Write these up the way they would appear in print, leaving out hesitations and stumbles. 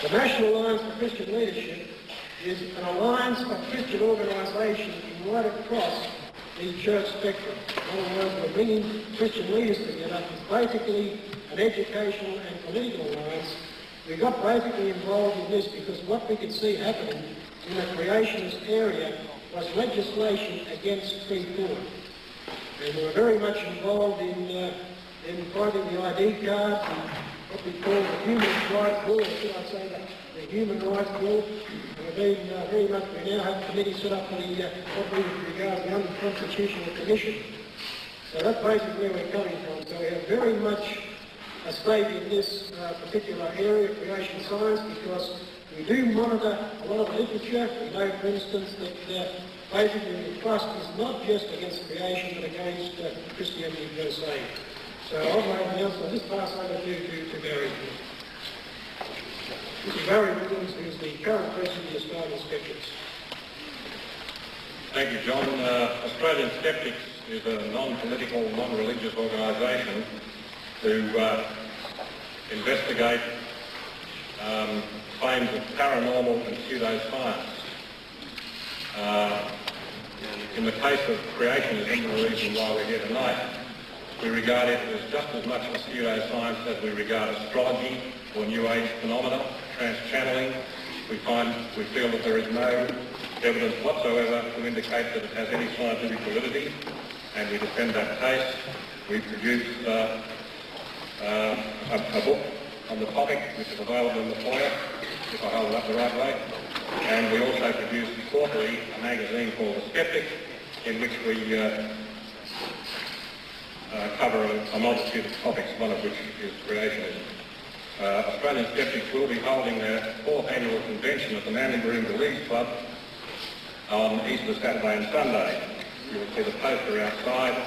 The National Alliance for Christian Leadership is an alliance of Christian organisations right across the church spectrum. In other words, we're bringing Christian leaders together. It's basically an educational and political alliance. We got basically involved in this because what we could see happening in the creationist area was legislation against free thought. And we were very much involved in finding the ID cards and what we call the human rights bill, or should I say the human rights bill. And we've been very much, we now have committees set up for the, what we regard as the Unconstitutional Commission. So that's basically where we're coming from. So we have very much a stake in this particular area of creation science because we do monitor a lot of literature. We know, for instance, that basically the trust is not just against creation but against Christianity per se. So I've made an announcement. I'll just pass over to Barry. This is Barry Williams, who's the current president of the Australian Skeptics. Thank you, John. Australian Skeptics is a non-political, non-religious organisation to investigate claims of paranormal and pseudoscience. In the case of creationism, the reason why we're here tonight, we regard it as just as much a pseudoscience as we regard astrology or New Age phenomena, trans-channeling. We feel that there is no evidence whatsoever to indicate that it has any scientific validity, and we defend that case. We produced a book on the topic, which is available in the foyer, if I hold it up the right way. And we also produce quarterly a magazine called The Skeptic, in which we cover a multitude of topics, one of which is creationism. Australian Skeptics will be holding their 4th annual convention at the Manningham Beliefs Club on Easter Saturday and Sunday. You will see the poster outside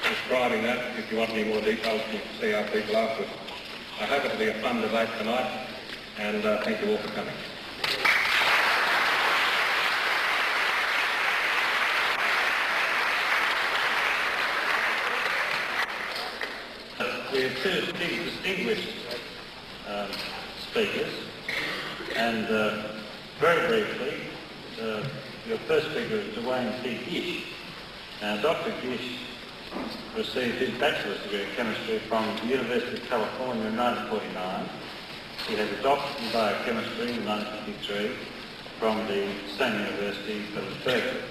describing that. If you want any more details, you can see our people afterwards. I hope it will be a fun debate tonight, and thank you all for coming. We have two distinguished speakers, and very briefly, your first speaker is Duane Gish. Now, Dr. Gish received his bachelor's degree in chemistry from the University of California in 1949. He has a doctorate in biochemistry in 1953 from the same university that was Berkeley.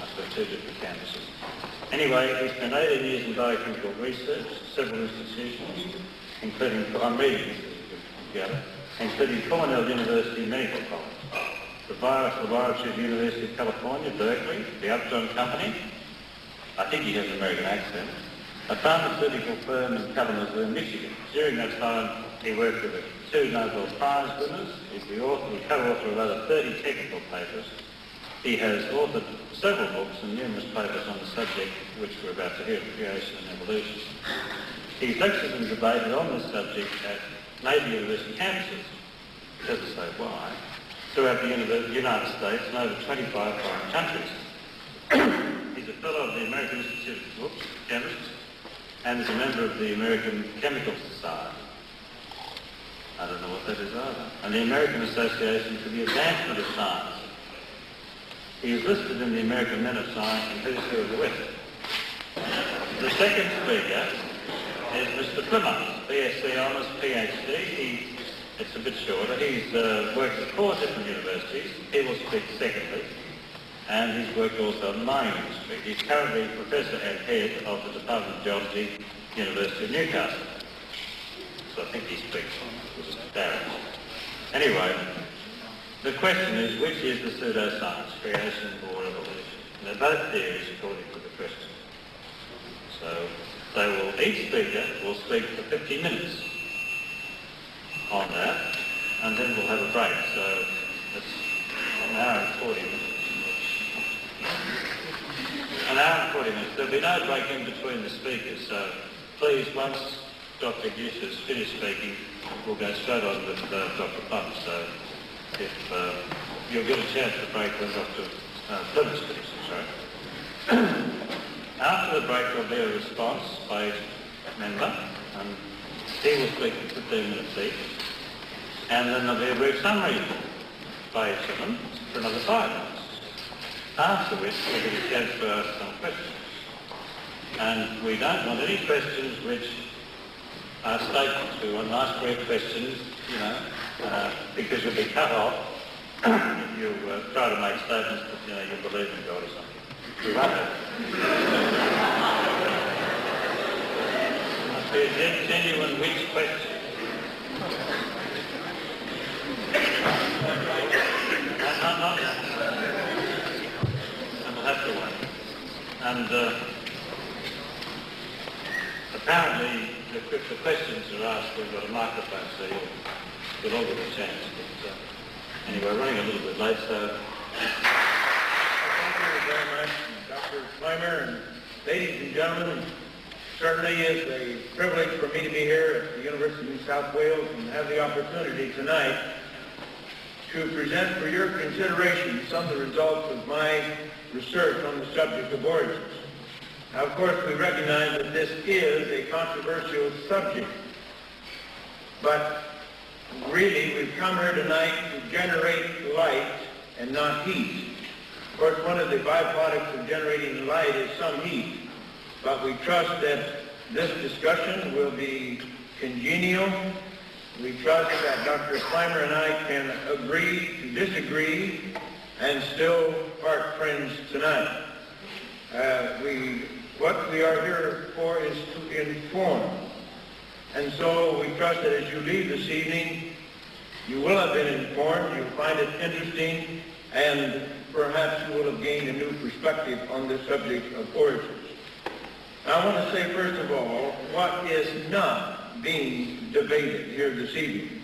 That's got two different campuses. Anyway, he spent 18 years in biochemical research, several institutions, including, I'm reading this together, including Cornell University Medical College, the Virus Laboratory of the University of California, Berkeley, the Upjohn Company, I think he has an American accent, a pharmaceutical firm in Kalamazoo, Michigan. During that time, he worked with 2 Nobel Prize winners. He's the co-author of over 30 technical papers. He has authored several books and numerous papers on the subject which we're about to hear, creation and evolution. He's lectured and debated on this subject at major university campuses, it doesn't say why, throughout the United States and over 25 foreign countries. He's a fellow of the American Institute of Chemists and is a member of the American Chemical Society. I don't know what that is either. And the American Association for the Advancement of Science. He is listed in the American Men of Science and Who's Who of the West. The second speaker is Mr. Plimer, BSc Honours, PhD. It's a bit shorter. He's worked at 4 different universities. He will speak secondly. And he's worked also on the mining industry. He's currently Professor and Head of the Department of Geology, University of Newcastle. So I think he speaks with Darren. Anyway, the question is, which is the pseudoscience, creation or evolution? And they're both theories according to the question. So each speaker will speak for 50 minutes on that, and then we'll have a break. So it's an hour and 40 minutes. An hour and 40 minutes. There'll be no break in between the speakers, so please, once Dr. Gish has finished speaking, we'll go straight on with Dr. Plimer. So if you'll get a chance to break when Dr. Plimer's finished, sorry. After the break, there'll be a response by each member, and he will speak for 15 minutes each. and then there'll be a brief summary page of them for another 5 minutes, after which we'll get a chance to ask some questions. And we don't want any questions which are statements. We want nice brief questions, because you'll be cut off if you try to make statements that, you believe in God or something. We won't have it. Must be a genuine which question. Not yet. And we'll have to wait. And apparently, if the questions are asked, we've got a microphone, so you'll all get a chance. But anyway, we're running a little bit late, so... Thank you very much, Dr. Plimer, and ladies and gentlemen. It certainly is a privilege for me to be here at the University of New South Wales and have the opportunity tonight to present for your consideration some of the results of my research on the subject of origins. Now, of course, we recognize that this is a controversial subject, but really we've come here tonight to generate light and not heat. Of course, one of the byproducts of generating light is some heat, but we trust that this discussion will be congenial. We trust that Dr. Plimer and I can agree to disagree and still part friends tonight. What we are here for is to inform. And so we trust that as you leave this evening, you will have been informed, you'll find it interesting, and perhaps you will have gained a new perspective on the subject of origins. Now, I want to say, first of all, what is not being debated here this evening.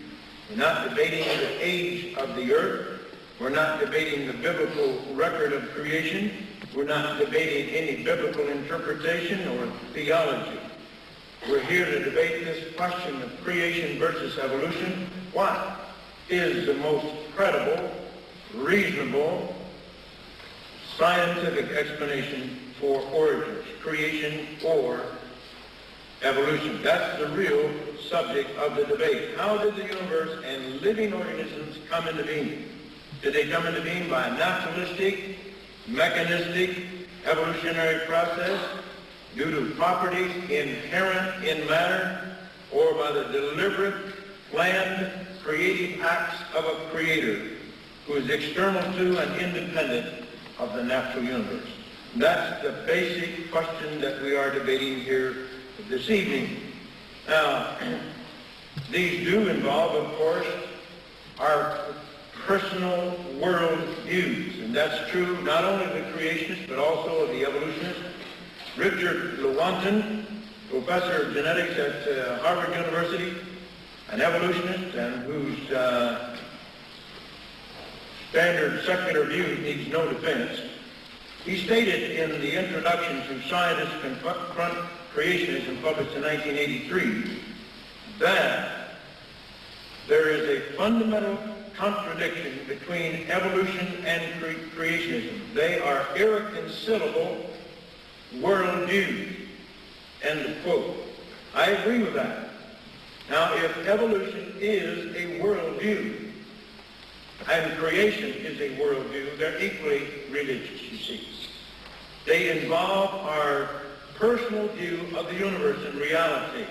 We're not debating the age of the earth. We're not debating the biblical record of creation. We're not debating any biblical interpretation or theology. We're here to debate this question of creation versus evolution. What is the most credible, reasonable, scientific explanation for origins, creation or evolution? That's the real subject of the debate. How did the universe and living organisms come into being? Did they come into being by a naturalistic, mechanistic, evolutionary process, due to properties inherent in matter, or by the deliberate, planned, creative acts of a creator who is external to and independent of the natural universe? That's the basic question that we are debating here this evening. Now, these do involve, of course, our personal world views, and that's true not only of the creationists but also of the evolutionists. Richard Lewontin, professor of genetics at Harvard University, an evolutionist and whose standard secular view needs no defense, he stated in the introduction to Scientists Confront Creationism, published in 1983, that there is a fundamental contradiction between evolution and creationism. They are irreconcilable worldviews. End of quote. I agree with that. Now, if evolution is a worldview and creation is a worldview, they're equally religious, you see. They involve our personal view of the universe and reality.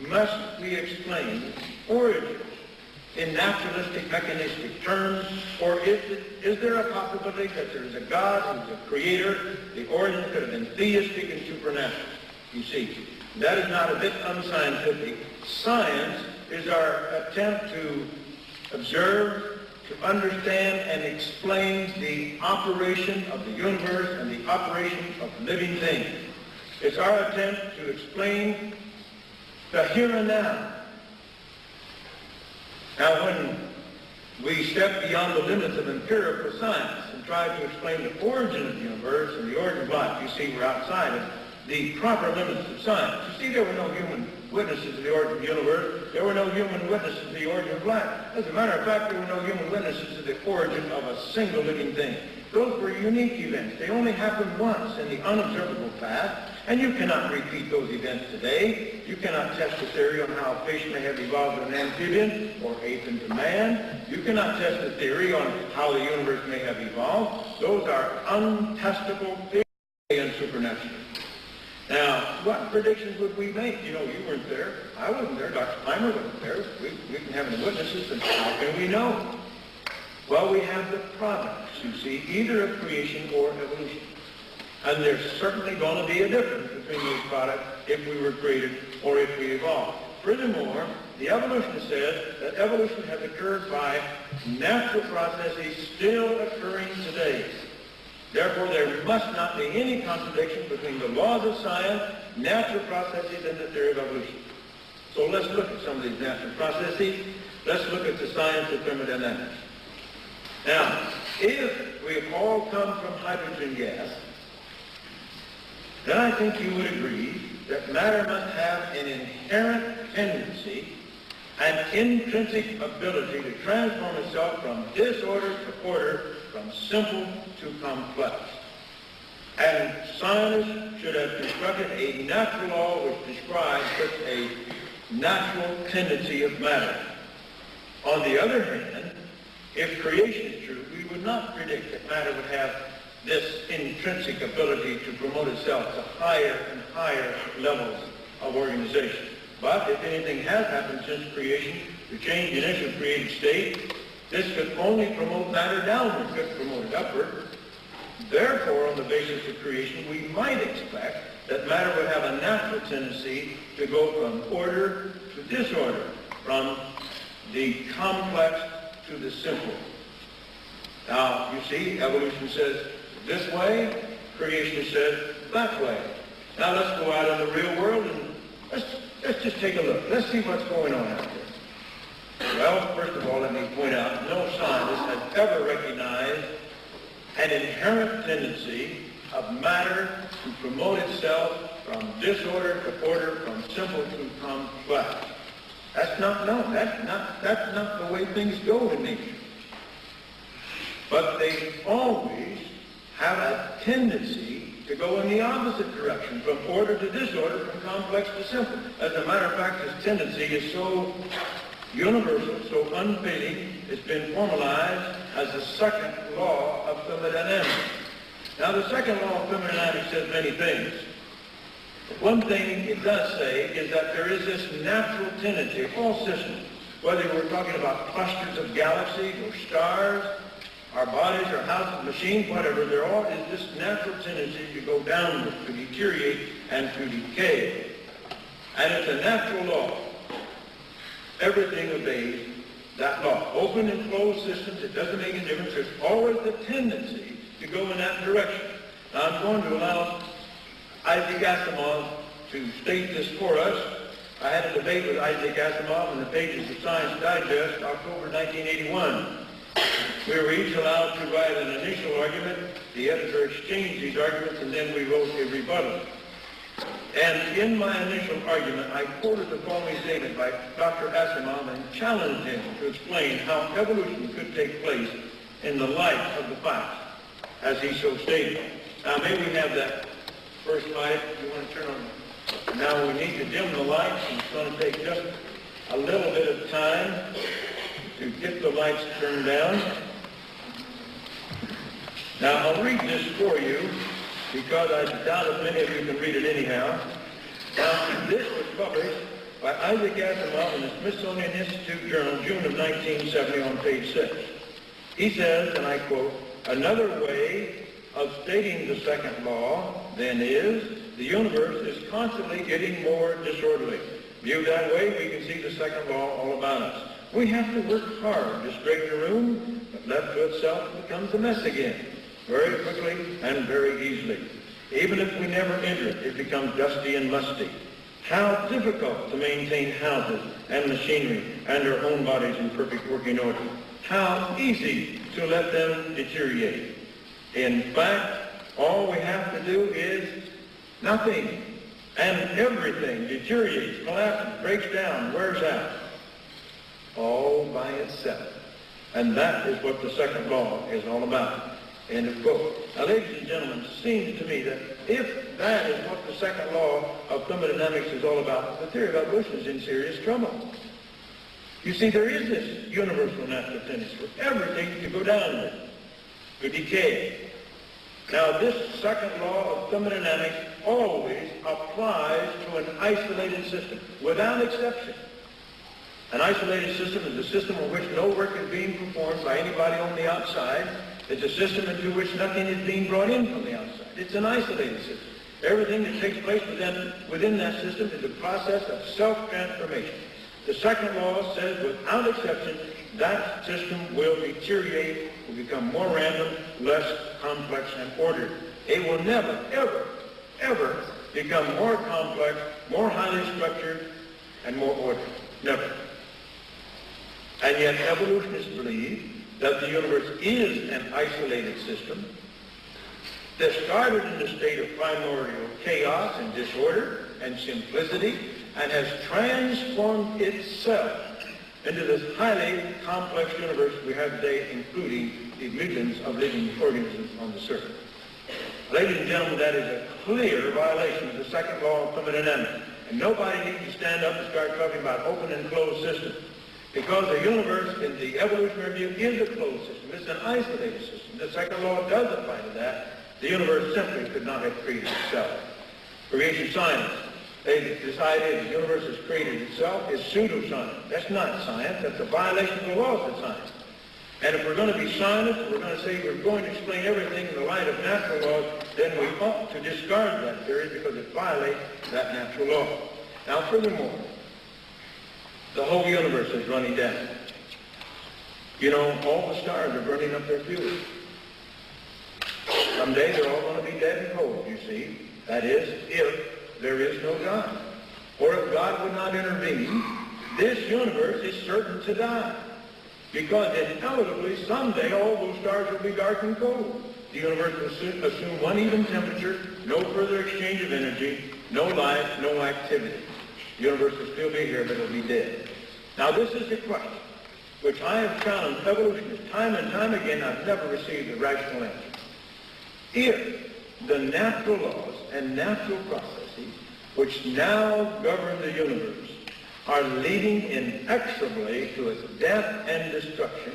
Must we explain origins in naturalistic, mechanistic terms, or is there a possibility that there is a God who's a creator? The origin could have been theistic and supernatural. You see, that is not a bit unscientific. Science is our attempt to observe, to understand and explain the operation of the universe and the operation of living things. It's our attempt to explain the here and now. Now, when we step beyond the limits of empirical science and try to explain the origin of the universe and the origin of life, you see we're outside of the proper limits of science. You see, there were no human witnesses to the origin of the universe. There were no human witnesses to the origin of life. As a matter of fact, there were no human witnesses to the origin of a single living thing. Those were unique events. They only happened once in the unobservable past, and you cannot repeat those events today. You cannot test a theory on how a fish may have evolved an amphibian or ape into man. You cannot test a theory on how the universe may have evolved. Those are untestable theories and supernatural. Now, what predictions would we make? You know, you weren't there. I wasn't there. Dr. Plimer wasn't there. We can have any witnesses, and how can we know? Well, we have the products, you see, either of creation or evolution. And there's certainly going to be a difference between these products if we were created or if we evolved. Furthermore, the evolutionist says that evolution has occurred by natural processes still occurring today. Therefore, there must not be any contradiction between the laws of science, natural processes, and the theory of evolution. So let's look at some of these natural processes. Let's look at the science of thermodynamics. Now, if we all come from hydrogen gas, then I think you would agree that matter must have an inherent tendency, an intrinsic ability to transform itself from disorder to order, from simple to complex. And scientists should have constructed a natural law which describes such a natural tendency of matter. On the other hand, if creation is true, we would not predict that matter would have this intrinsic ability to promote itself to higher and higher levels of organization. But if anything has happened since creation to change the initial created state, this could only promote matter downward, couldn't promote it upward. Therefore, on the basis of creation, we might expect that matter would have a natural tendency to go from order to disorder, from the complex to the simple. Now, you see, evolution says this way, creation says that way. Now let's go out in the real world and let's just take a look. Let's see what's going on out there. Well, first of all, let me point out, no scientist has ever recognized an inherent tendency of matter to promote itself from disorder to order, from simple to complex. That's not known. That's not the way things go in nature. But they always have a tendency to go in the opposite direction, from order to disorder, from complex to simple. As a matter of fact, this tendency is so universal, so unfading, it's been formalized as the second law of thermodynamics. Now, the second law of thermodynamics says many things. One thing it does say is that there is this natural tendency of all systems, whether we're talking about clusters of galaxies or stars, our bodies, our houses, machines, whatever, there all is this natural tendency to go downward, to deteriorate, and to decay. And it's a natural law. Everything obeys that law. Open and closed systems, it doesn't make a difference. There's always the tendency to go in that direction. Now, I'm going to allow Isaac Asimov to state this for us. I had a debate with Isaac Asimov in the pages of Science Digest, October 1981. We were each allowed to write an initial argument. The editor exchanged these arguments, and then we wrote a rebuttal. And in my initial argument, I quoted the following statement by Dr. Asimov and challenged him to explain how evolution could take place in the light of the facts, as he so stated. Now, may we have that first slide? You want to turn on? Now, we need to dim the lights, and it's going to take just a little bit of time to get the lights turned down. Now, I'll read this for you, because I doubt if many of you can read it anyhow. Now, this was published by Isaac Asimov in the Smithsonian Institute Journal, June of 1970, on page 6. He says, and I quote, "Another way of stating the second law, then, is the universe is constantly getting more disorderly. Viewed that way, we can see the second law all about us. We have to work hard to straighten a room, but left to itself it becomes a mess again, very quickly and very easily. Even if we never enter it, it becomes dusty and musty. How difficult to maintain houses and machinery and our own bodies in perfect working order. How easy to let them deteriorate. In fact, all we have to do is nothing, and everything deteriorates, collapses, breaks down, wears out, all by itself. And that is what the second law is all about. End of quote. Now, ladies and gentlemen, it seems to me that if that is what the second law of thermodynamics is all about, the theory of evolution is in serious trouble. You see, there is this universal natural tendency for everything to go downward, to decay. Now, this second law of thermodynamics always applies to an isolated system, without exception. An isolated system is a system in which no work is being performed by anybody on the outside. It's a system into which nothing is being brought in from the outside. It's an isolated system. Everything that takes place within that system is a process of self-transformation. The second law says, without exception, that system will deteriorate, will become more random, less complex and ordered. It will never, ever, ever become more complex, more highly structured, and more ordered. Never. And yet evolutionists believe that the universe is an isolated system that started in a state of primordial chaos and disorder and simplicity and has transformed itself into this highly complex universe we have today, including the millions of living organisms on the surface. Ladies and gentlemen, that is a clear violation of the second law of thermodynamics. And nobody needs to stand up and start talking about open and closed systems. Because the universe, in the evolutionary view, is a closed system. It's an isolated system. The second law does apply to that. The universe simply could not have created itself. Creation science, this idea the universe has created itself is pseudoscience. That's not science. That's a violation of the laws of science. And if we're going to be scientists, we're going to say we're going to explain everything in the light of natural laws, then we ought to discard that theory because it violates that natural law. Now, furthermore, the whole universe is running down. You know, all the stars are burning up their fuel. Someday they're all going to be dead and cold, you see. That is, if there is no God. Or if God would not intervene, this universe is certain to die. Because inevitably, someday, all those stars will be dark and cold. The universe will assume one even temperature, no further exchange of energy, no life, no activity. The universe will still be here, but it'll be dead. Now, this is the question, which I have challenged evolutionists time and time again. I've never received a rational answer. If the natural laws and natural processes which now govern the universe are leading inexorably to its death and destruction,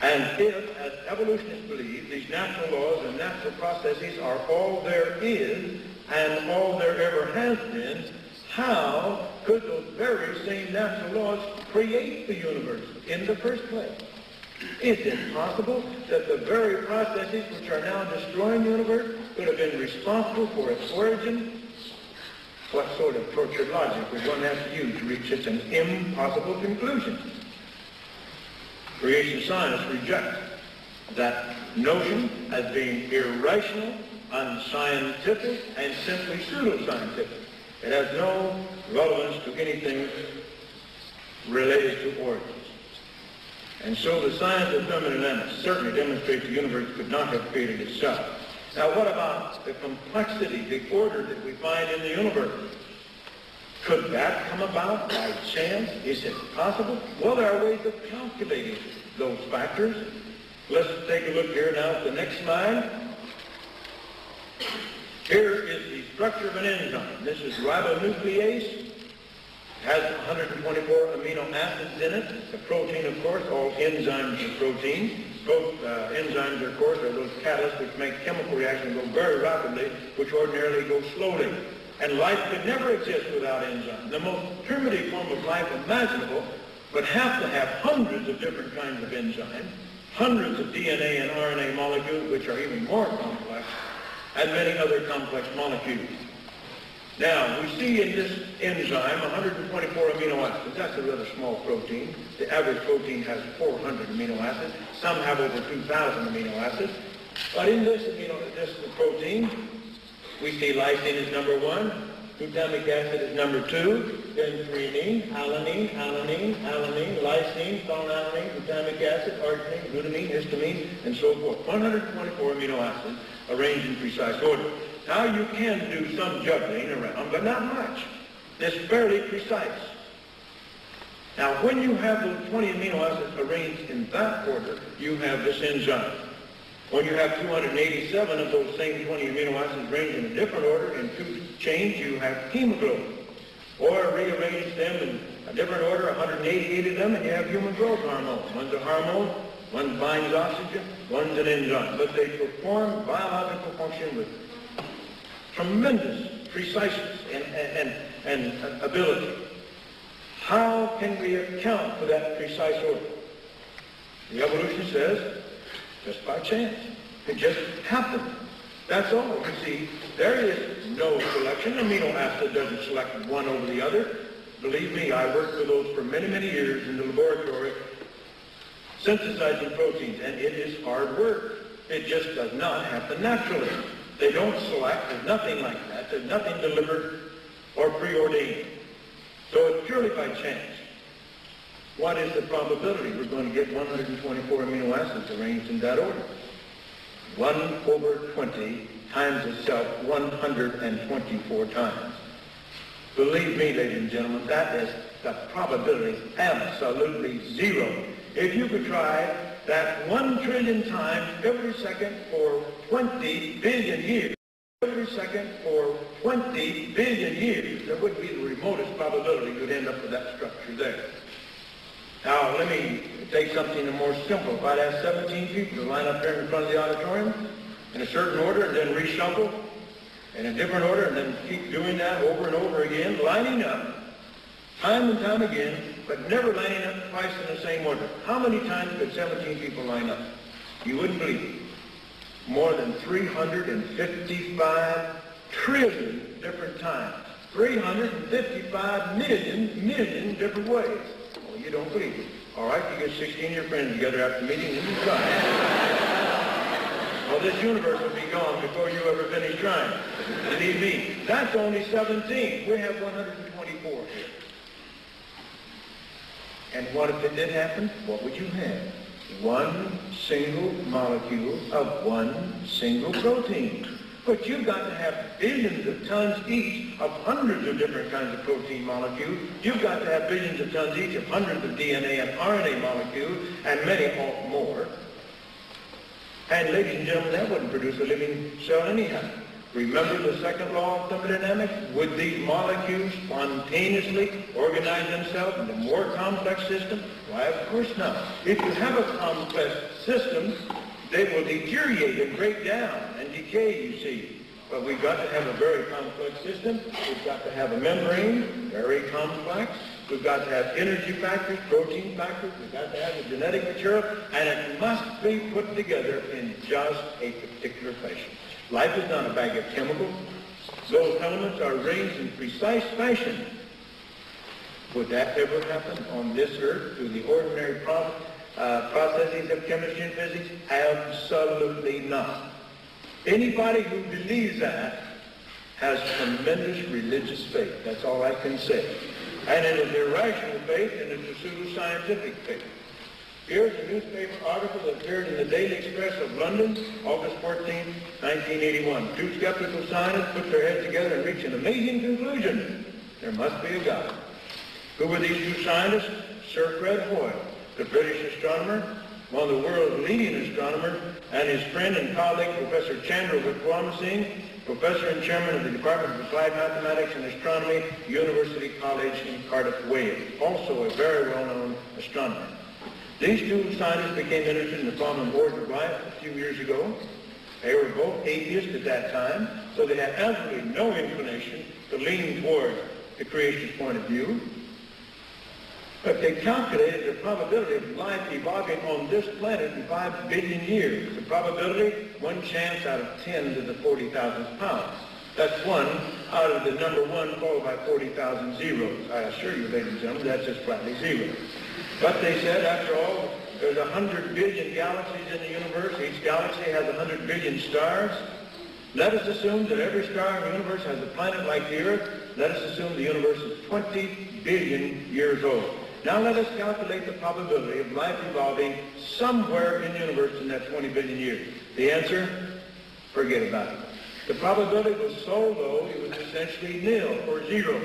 and if, as evolutionists believe, these natural laws and natural processes are all there is and all there ever has been, how could those very same natural laws create the universe in the first place? Is it possible that the very processes which are now destroying the universe could have been responsible for its origin? What sort of tortured logic would one have to use to reach such an impossible conclusion? Creation science rejects that notion as being irrational, unscientific, and simply pseudoscientific. It has no relevance to anything related to origins. And so the science of thermodynamics certainly demonstrates the universe could not have created itself. Now, what about the complexity, the order that we find in the universe? Could that come about by chance? Is it possible? Well, there are ways of calculating those factors. Let's take a look here now at the next slide. Here is the structure of an enzyme. This is ribonuclease. It has 124 amino acids in it. The protein, of course, all enzymes are proteins. Enzymes, of course, are those catalysts which make chemical reactions go very rapidly, which ordinarily go slowly. And life could never exist without enzymes. The most primitive form of life imaginable would have to have hundreds of different kinds of enzymes, hundreds of DNA and RNA molecules, which are even more complex, and many other complex molecules. Now, we see in this enzyme 124 amino acids. That's a rather small protein. The average protein has 400 amino acids. Some have over 2,000 amino acids. But in this protein, we see lysine is number 1, glutamic acid is number 2, then threonine, alanine, lysine, phenylalanine, glutamic acid, arginine, glutamine, histamine, and so forth. 124 amino acids arranged in precise order. Now, you can do some juggling around, but not much. It's fairly precise. Now, when you have those 20 amino acids arranged in that order, you have this enzyme. When you have 287 of those same 20 amino acids arranged in a different order in two chains, you have hemoglobin. Or rearrange them in a different order, 188 of them, and you have human growth hormone. One's a hormone, one binds oxygen, one's an enzyme. But they perform biological function with tremendous preciseness and ability. How can we account for that precise order? The evolution says, just by chance. It just happened. That's all. You see, there is no selection. Amino acid doesn't select one over the other. Believe me, I worked with those for many, many years in the laboratory, synthesizing proteins, and it is hard work. It just does not happen naturally. They don't select. There's nothing like that. There's nothing delivered or preordained. So it's purely by chance. What is the probability we're going to get 124 amino acids arranged in that order? 1 over 20 times itself 124 times. Believe me, ladies and gentlemen, that is the probability is absolutely zero. If you could try that 1 trillion times every second for 20 billion years, every second for 20 billion years, there would be the remotest probability you'd end up with that structure there. Now, let me take something more simple. If I'd ask 17 people to line up here in front of the auditorium in a certain order and then reshuffle in a different order and then keep doing that over and over again, lining up, time and time again, but never lining up twice in the same order. How many times could 17 people line up? You wouldn't believe it. More than 355 trillion different times. 355 million different ways. You don't believe it. All right, you get 16 of your friends together after the meeting and you try. Well, this universe will be gone before you ever finish trying. Believe me, that's only 17. We have 124 here. And what if it did happen? What would you have? One single molecule of one single protein. But you've got to have billions of tons each of hundreds of different kinds of protein molecules. You've got to have billions of tons each of hundreds of DNA and RNA molecules, and many more. And ladies and gentlemen, that wouldn't produce a living cell anyhow. Remember the second law of thermodynamics? Would these molecules spontaneously organize themselves into more complex systems? Why, of course not. If you have a complex system, they will deteriorate and break down and decay, you see. But we've got to have a very complex system. We've got to have a membrane, very complex. We've got to have energy factors, protein factors. We've got to have the genetic material, and it must be put together in just a particular fashion. Life is not a bag of chemicals. Those elements are arranged in precise fashion. Would that ever happen on this earth through the ordinary processes of chemistry and physics? Absolutely not. Anybody who believes that has tremendous religious faith. That's all I can say. And it is irrational faith and it's a pseudo-scientific faith. Here's a newspaper article that appeared in the Daily Express of London, August 14, 1981. Two skeptical scientists put their heads together and reached an amazing conclusion. There must be a God. Who were these two scientists? Sir Fred Hoyle, the British astronomer, one of the world's leading astronomers, and his friend and colleague, Professor Chandra Wickramasinghe, professor and chairman of the Department of Applied Mathematics and Astronomy, University College in Cardiff, Wales, also a very well-known astronomer. These two scientists became interested in the problem of origin of life a few years ago. They were both atheists at that time, so they had absolutely no inclination to lean toward the creationist point of view. But they calculated the probability of life evolving on this planet in 5 billion years. The probability, 1 chance out of 10 to the 40,000th power. That's 1 out of the number 1 followed by 40,000 zeros. I assure you, ladies and gentlemen, that's just flatly zero. But they said, after all, there's 100 billion galaxies in the universe. Each galaxy has 100 billion stars. Let us assume that every star in the universe has a planet like the Earth. Let us assume the universe is 20 billion years old. Now let us calculate the probability of life evolving somewhere in the universe in that 20 billion years. The answer? Forget about it. The probability was so low it was essentially nil or zero.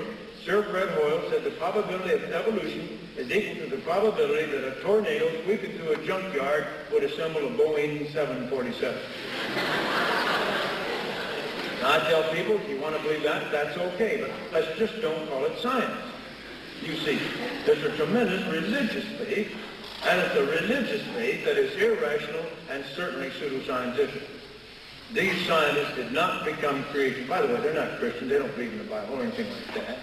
Sir Fred Hoyle said the probability of evolution is equal to the probability that a tornado sweeping through a junkyard would assemble a Boeing 747. Now, I tell people, if you want to believe that, that's okay, but let's just don't call it science. You see, there's a tremendous religious faith, and it's a religious faith that is irrational and certainly pseudoscientific. These scientists did not become creationists. By the way, they're not Christians. They don't believe in the Bible or anything like that.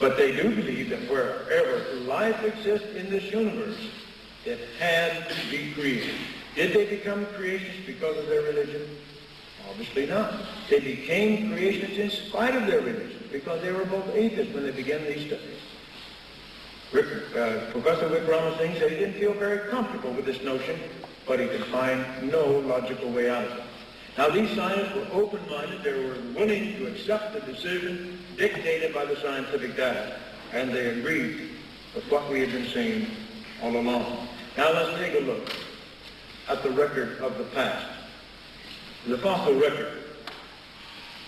But they do believe that wherever life exists in this universe, it had to be created. Did they become creationists because of their religion? Obviously not. They became creationists in spite of their religion, because they were both atheists when they began these studies. Professor Rick Ramasinghe said he didn't feel very comfortable with this notion, but he could find no logical way out of it. Now, these scientists were open-minded. They were willing to accept the decision dictated by the scientific data, and they agreed with what we had been saying all along. Now, let's take a look at the record of the past, the fossil record.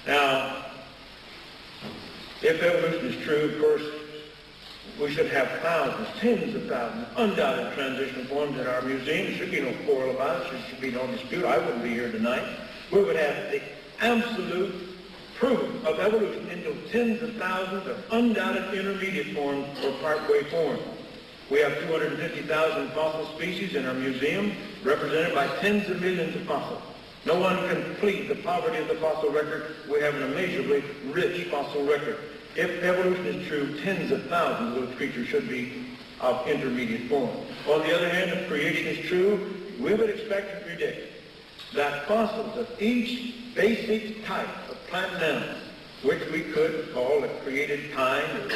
Now, if evolution is true, of course, we should have thousands, tens of thousands, undoubted transition forms in our museum. There should be no quarrel about it. There should be no dispute. I wouldn't be here tonight. We would have the absolute proof of evolution into tens of thousands of undoubted intermediate forms or partway forms. We have 250,000 fossil species in our museum, represented by tens of millions of fossils. No one can plead the poverty of the fossil record. We have an immeasurably rich fossil record. If evolution is true, tens of thousands of those creatures should be of intermediate form. On the other hand, if creation is true, we would expect and predict that fossils of each basic type of plant and animal, which we could call a created kind or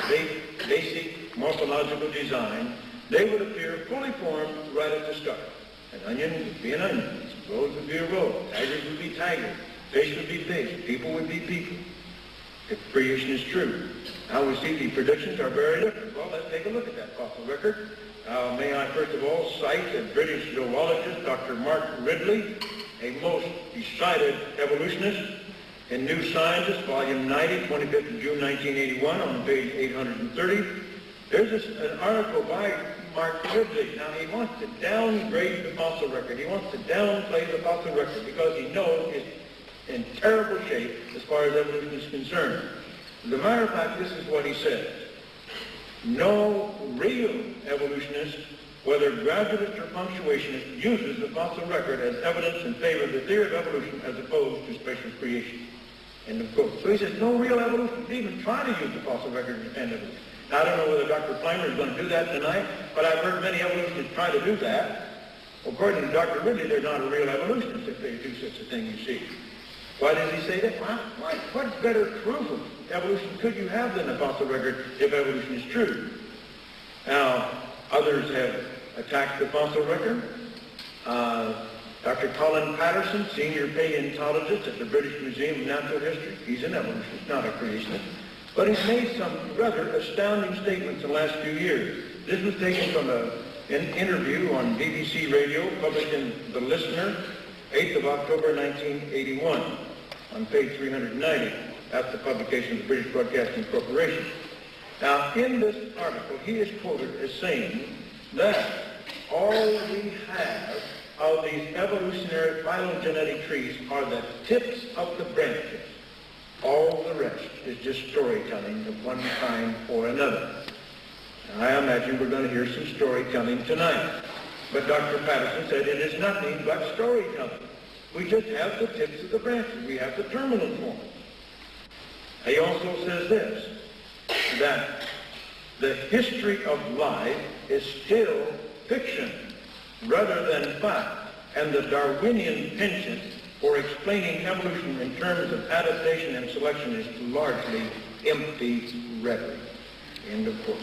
basic morphological design, they would appear fully formed right at the start. An onion would be an onion, a rose would be a rose, tigers would be tigers, fish would be fish, people would be people. If creation is true. Now we see the predictions are very different. Well, let's take a look at that fossil record. May I first of all cite a British zoologist, Dr. Mark Ridley, a most decided evolutionist, in New Scientist, volume 90, 25th of June 1981, on page 830. There's an article by Mark Ridley. Now he wants to downgrade the fossil record. He wants to downplay the fossil record because he knows it's in terrible shape as far as evolution is concerned. As a matter of fact, this is what he says. No real evolutionist, whether gradualist or punctuationist, uses the fossil record as evidence in favor of the theory of evolution as opposed to special creation. End of quote. So he says no real evolutionists even try to use the fossil record to defend evolution. Now, I don't know whether Dr. Plimer is going to do that tonight, but I've heard many evolutionists try to do that. According to Dr. Ridley, they're not a real evolutionist if they do such a thing, you see. Why does he say that? What better proof of evolution could you have than a fossil record if evolution is true? Now, others have attacked the fossil record. Dr. Colin Patterson, senior paleontologist at the British Museum of Natural History, he's an evolutionist, not a creationist, but he's made some rather astounding statements in the last few years. This was taken from an interview on BBC Radio, published in The Listener, 8th of October 1981, on page 390. That's the publication of the British Broadcasting Corporation. Now, in this article, he is quoted as saying that all we have of these evolutionary phylogenetic trees are the tips of the branches. All the rest is just storytelling of one kind or another. Now, I imagine we're going to hear some storytelling tonight. But Dr. Patterson said it is nothing but storytelling. We just have the tips of the branches. We have the terminal forms. He also says this, that the history of life is still fiction rather than fact, and the Darwinian penchant for explaining evolution in terms of adaptation and selection is largely empty rhetoric. End of quote.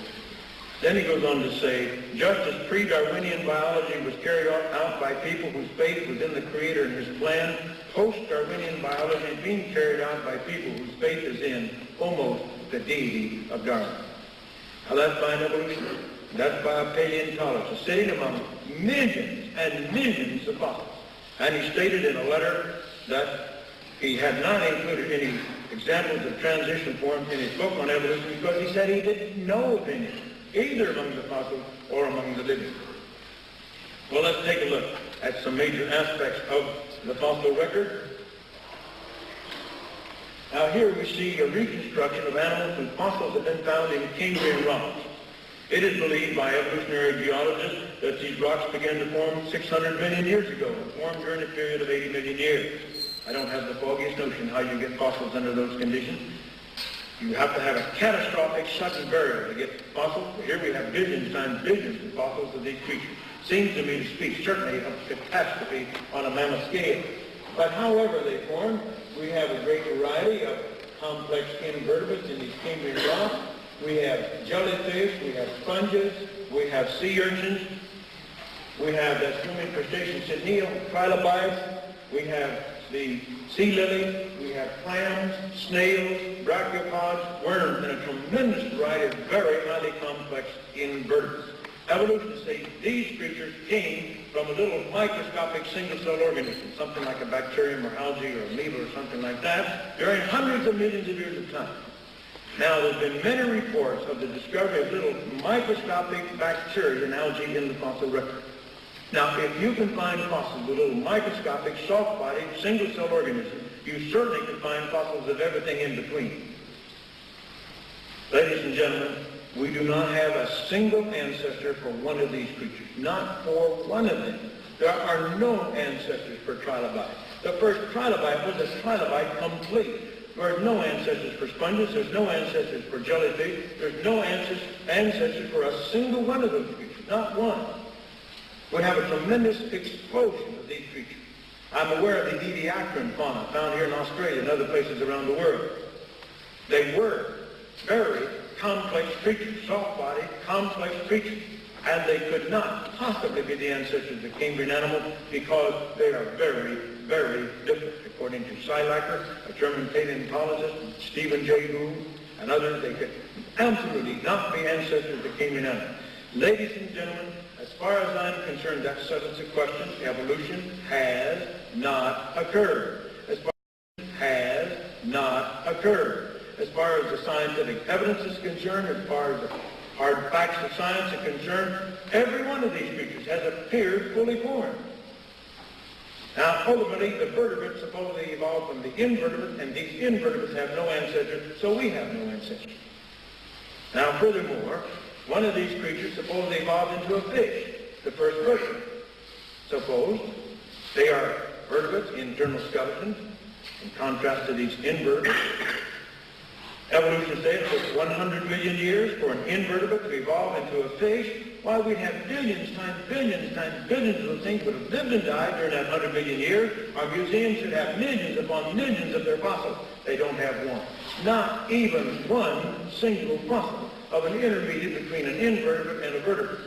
Then he goes on to say, just as pre-Darwinian biology was carried out by people whose faith was in the Creator and His plan, post-Darwinian biology is being carried out by people whose faith is in almost the deity of Darwin. Now that's by an evolutionist. That's by a paleontologist sitting among millions and millions of fossils. And he stated in a letter that He had not included any examples of transition forms in his book on evolution because he said he didn't know of any, either among the fossils or among the living. Well, let's take a look at some major aspects of the fossil record. Now here we see a reconstruction of animals and fossils that have been found in Cambrian rocks. It is believed by evolutionary geologists that these rocks began to form 600 million years ago and formed during a period of 80 million years. I don't have the foggiest notion how you get fossils under those conditions. You have to have a catastrophic sudden burial to get fossils. Here we have billions times billions of fossils of these creatures. Seems to me to speak certainly of catastrophe on a mammoth scale. But however they formed, we have a great variety of complex invertebrates in these Cambrian rocks. We have jellyfish, we have sponges, we have sea urchins, we have the swimming crustacean cynial, trilobites, we have the sea lily, we have clams, snails, brachiopods, worms, and a tremendous variety of very highly complex invertebrates. Evolutionists say these creatures came from a little microscopic single-cell organism, something like a bacterium or algae or amoeba or something like that, during hundreds of millions of years of time. Now, there's been many reports of the discovery of little microscopic bacteria and algae in the fossil record. Now, if you can find fossils with little microscopic, soft-bodied, single-cell organisms, you certainly can find fossils of everything in between. Ladies and gentlemen, we do not have a single ancestor for one of these creatures, not for one of them. There are no ancestors for trilobites. The first trilobite was a trilobite complete. There are no ancestors for sponges, there's no ancestors for jellyfish, there's no ancestors for a single one of those creatures, not one. We have a tremendous explosion of these creatures. I'm aware of the Ediacaran fauna found here in Australia and other places around the world. They were very complex creatures, soft-bodied, complex creatures, and they could not possibly be the ancestors of the Cambrian animals because they are very, very different. According to Seilacher, a German paleontologist, Stephen J. Boone, and others, they could absolutely not be ancestors of the Cambrian animals. Ladies and gentlemen, as far as I'm concerned, that settles the question. Evolution has not occurred. As far as has not occurred. As far as the scientific evidence is concerned, as far as the hard facts of science are concerned, every one of these creatures has appeared fully formed. Now, ultimately, the vertebrates supposedly evolved from the invertebrates, and these invertebrates have no ancestors, so we have no ancestors. Now, furthermore, one of these creatures supposedly evolved into a fish, the first vertebrate. Suppose they are vertebrates, internal skeletons, in contrast to these invertebrates. Evolution says it took 100 million years for an invertebrate to evolve into a fish. Why, we'd have billions times billions times billions of those things would have lived and died during that 100 million years. Our museums should have millions upon millions of their fossils. They don't have one. Not even one single fossil of an intermediate between an invertebrate and a vertebrate.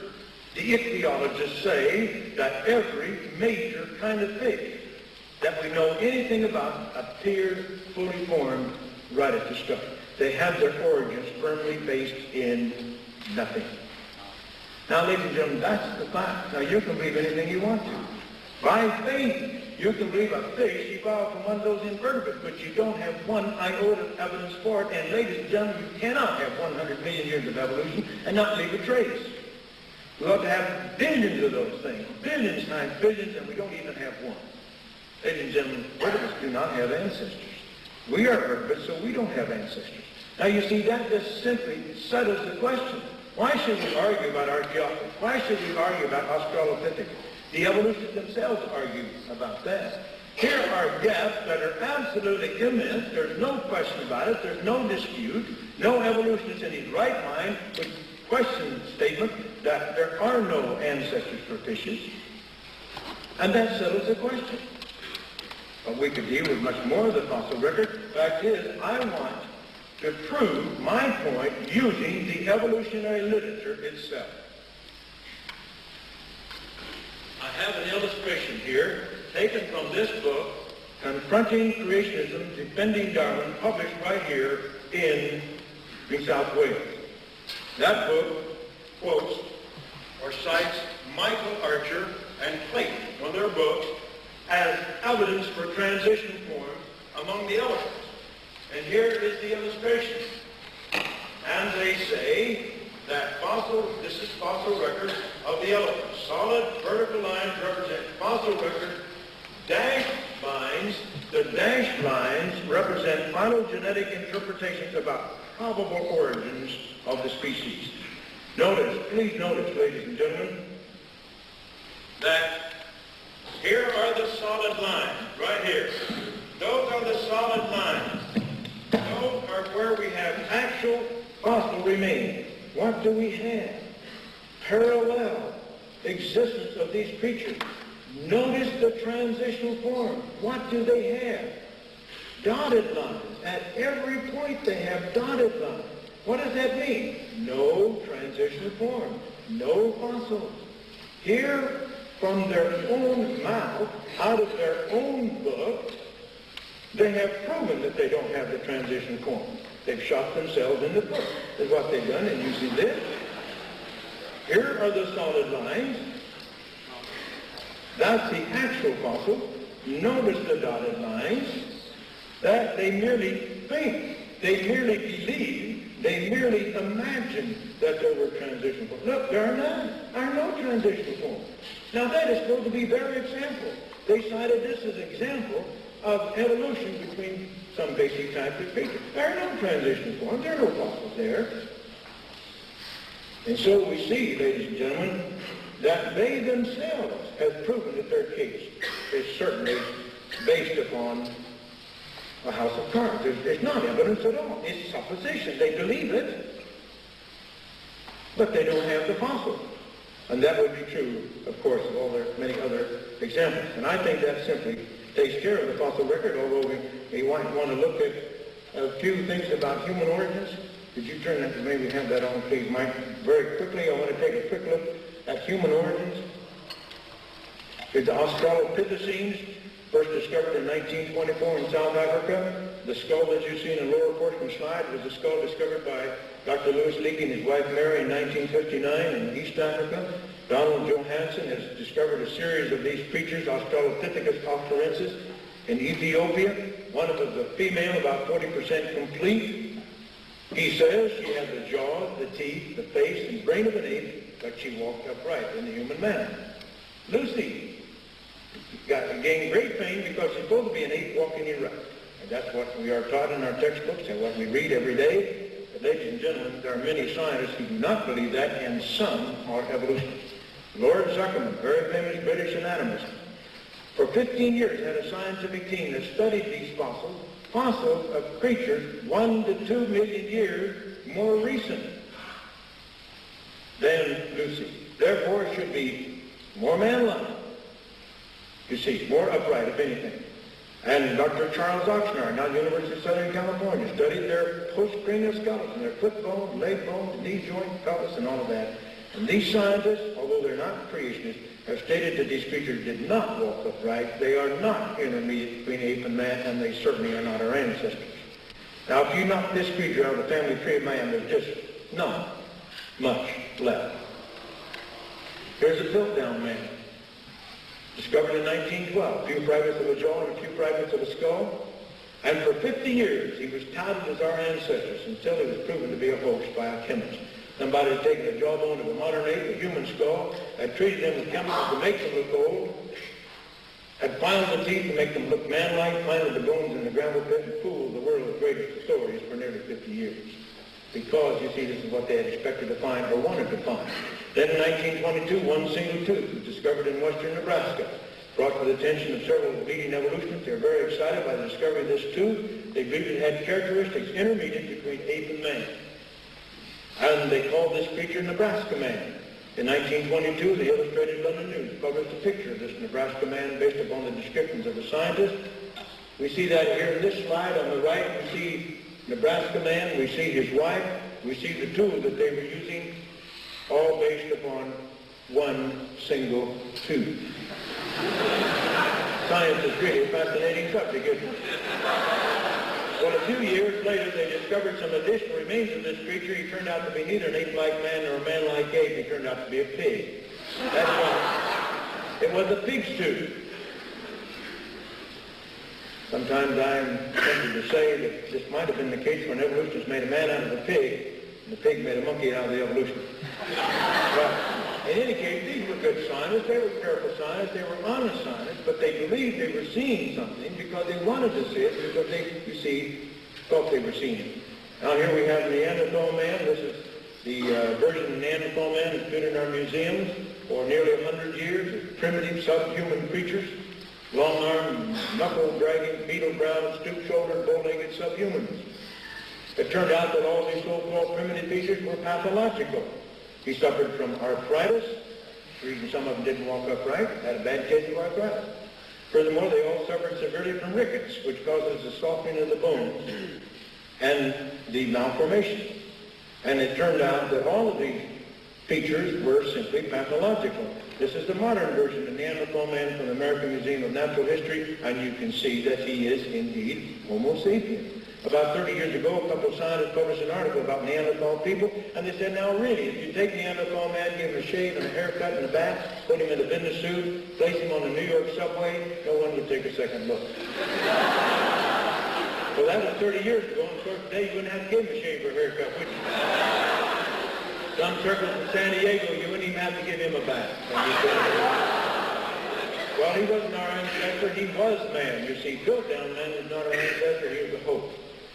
The ichthyologists say that every major kind of fish that we know anything about appeared fully formed right at the start. They have their origins firmly based in nothing. Now, ladies and gentlemen, that's the fact. Now, you can believe anything you want to. By faith, you can believe a fish evolved from one of those invertebrates, but you don't have one iota of evidence for it. And ladies and gentlemen, you cannot have 100 million years of evolution and not leave a trace. We ought to have billions of those things, billions times billions, and we don't even have one. Ladies and gentlemen, vertebrates do not have ancestors. We are vertebrates, so we don't have ancestors. Now, you see, that just simply settles the question. Why should we argue about Archaeopteryx? Why should we argue about Australopithecus? The evolutionists themselves argue about that. Here are gaps that are absolutely immense. There's no question about it. There's no dispute. No evolutionist in his right mind would question the statement that there are no ancestors for fishes. And that settles the question. But we could deal with much more of the fossil record. The fact is, I want to prove my point using the evolutionary literature itself. I have an illustration here taken from this book, Confronting Creationism, Defending Darwin, published right here in New South Wales. That book quotes or cites Michael Archer and Clayton, one of their books, as evidence for transition forms among the elephants. And here is the illustration. And they say that this is fossil record of the elephant. Solid vertical lines represent fossil record. Dashed lines, the dashed lines represent phylogenetic interpretations about probable origins of the species. Please notice, ladies and gentlemen, that here are the solid lines, right here. Those are the solid lines. Those are where we have actual fossil remains. What do we have? Parallel existence of these creatures. Notice the transitional form. What do they have? Dotted lines. At every point they have dotted lines. What does that mean? No transitional form. No fossils. Here, from their own mouth, out of their own book, they have proven that they don't have the transition form. They've shot themselves in the foot. That's what they've done, and you see this. Here are the solid lines. That's the actual fossil. Notice the dotted lines. That they merely think, they merely believe, they merely imagine that there were transition forms. Look, there are no transition forms. Now that is supposed to be their example. They cited this as an example of evolution between some basic types of creatures. There are no transition forms. There are no fossils there. And so we see, ladies and gentlemen, that they themselves have proven that their case is certainly based upon a house of cards. It's not evidence at all. It's supposition. They believe it, but they don't have the fossil. And that would be true, of course, of all their many other examples. And I think that simply takes care of the fossil record, although we might want to look at a few things about human origins. Could you turn that to maybe have that on, please, Mike? Very quickly, I want to take a quick look at human origins. It's the Australopithecines, first discovered in 1924 in South Africa. The skull that you see in the lower portion of the slide was the skull discovered by Dr. Louis Leakey and his wife Mary in 1959 in East Africa. Donald Johansen has discovered a series of these creatures, Australopithecus afarensis, in Ethiopia. One of them is a female, about 40% complete. He says she had the jaws, the teeth, the face, and brain of an ape, but she walked upright in the human manner. Lucy gained great fame because she's supposed to be an ape walking erect. And that's what we are taught in our textbooks and what we read every day. But ladies and gentlemen, there are many scientists who do not believe that, and some are evolutionists. Lord Zuckerman, very famous British anatomist, for 15 years had a scientific team that studied these fossils of creatures 1 to 2 million years more recent than Lucy. Therefore, it should be more man-like. You see, more upright, if anything. And Dr. Charles Oxnard, now at the University of Southern California, studied their postcranial skeleton, their foot bones, leg bones, knee joint, pelvis, and all of that. And these scientists, although they're not creationists, have stated that these creatures did not walk upright. They are not intermediate between ape and man, and they certainly are not our ancestors. Now, if you knock this creature out of the family tree of man, there's just not much left. Here's a Piltdown man, discovered in 1912. A few fragments of a jaw and a few fragments of a skull. And for 50 years, he was touted as our ancestors until he was proven to be a hoax by a chemist. Somebody had taken the jawbone of a modern ape, a human skull, had treated them with chemicals to make them look old, had filed the teeth to make them look man-like, planted the bones in the gravel pit, and fooled the world with greatest stories for nearly 50 years. Because, you see, this is what they had expected to find or wanted to find. Then in 1922, one single tooth was discovered in western Nebraska. Brought to the attention of several leading evolutionists. They were very excited by the discovery of this tooth. They believed it had characteristics intermediate between ape and man. And they called this creature Nebraska Man. In 1922, the Illustrated London News published a picture of this Nebraska Man based upon the descriptions of the scientists. We see that here in this slide on the right. We see Nebraska Man, we see his wife, we see the tool that they were using, all based upon one single tooth. Science is really a fascinating subject, isn't it? Well, a few years later, they discovered some additional remains of this creature. He turned out to be neither an ape-like man nor a man-like ape. He turned out to be a pig. That's right. It was a pig's tooth. Sometimes I'm tempted to say that this might have been the case when evolutionists made a man out of a pig, and the pig made a monkey out of the evolution. But in any case, these were good scientists. They were careful scientists. They were honest scientists, but they believed they were seeing something because they wanted to see it, because they, you see, thought they were seeing it. Now here we have Neanderthal man. This is the version of Neanderthal man that's been in our museums for nearly 100 years. Primitive subhuman creatures, long-armed, knuckle-dragging, beetle-browed, stoop-shouldered, bow-legged subhumans. It turned out that all these so-called primitive features were pathological. He suffered from arthritis. The reason some of them didn't walk upright, had a bad case of arthritis. Furthermore, they all suffered severely from rickets, which causes the softening of the bones and the malformation. And it turned out that all of these features were simply pathological. This is the modern version of Neanderthal man from the American Museum of Natural History, and you can see that he is indeed Homo sapien. About 30 years ago, a couple of scientists published an article about Neanderthal people, and they said, now really, if you take Neanderthal man, give him a shave and a haircut and a bath, put him in a business suit, place him on the New York subway, no one would take a second look. Well, that was 30 years ago, and of course today you wouldn't have to give him a shave or a haircut, would you? Some circles in San Diego, you wouldn't even have to give him a bath. Well, he wasn't our ancestor, he was man. You see, Piltdown man was not our ancestor, he was a hoax.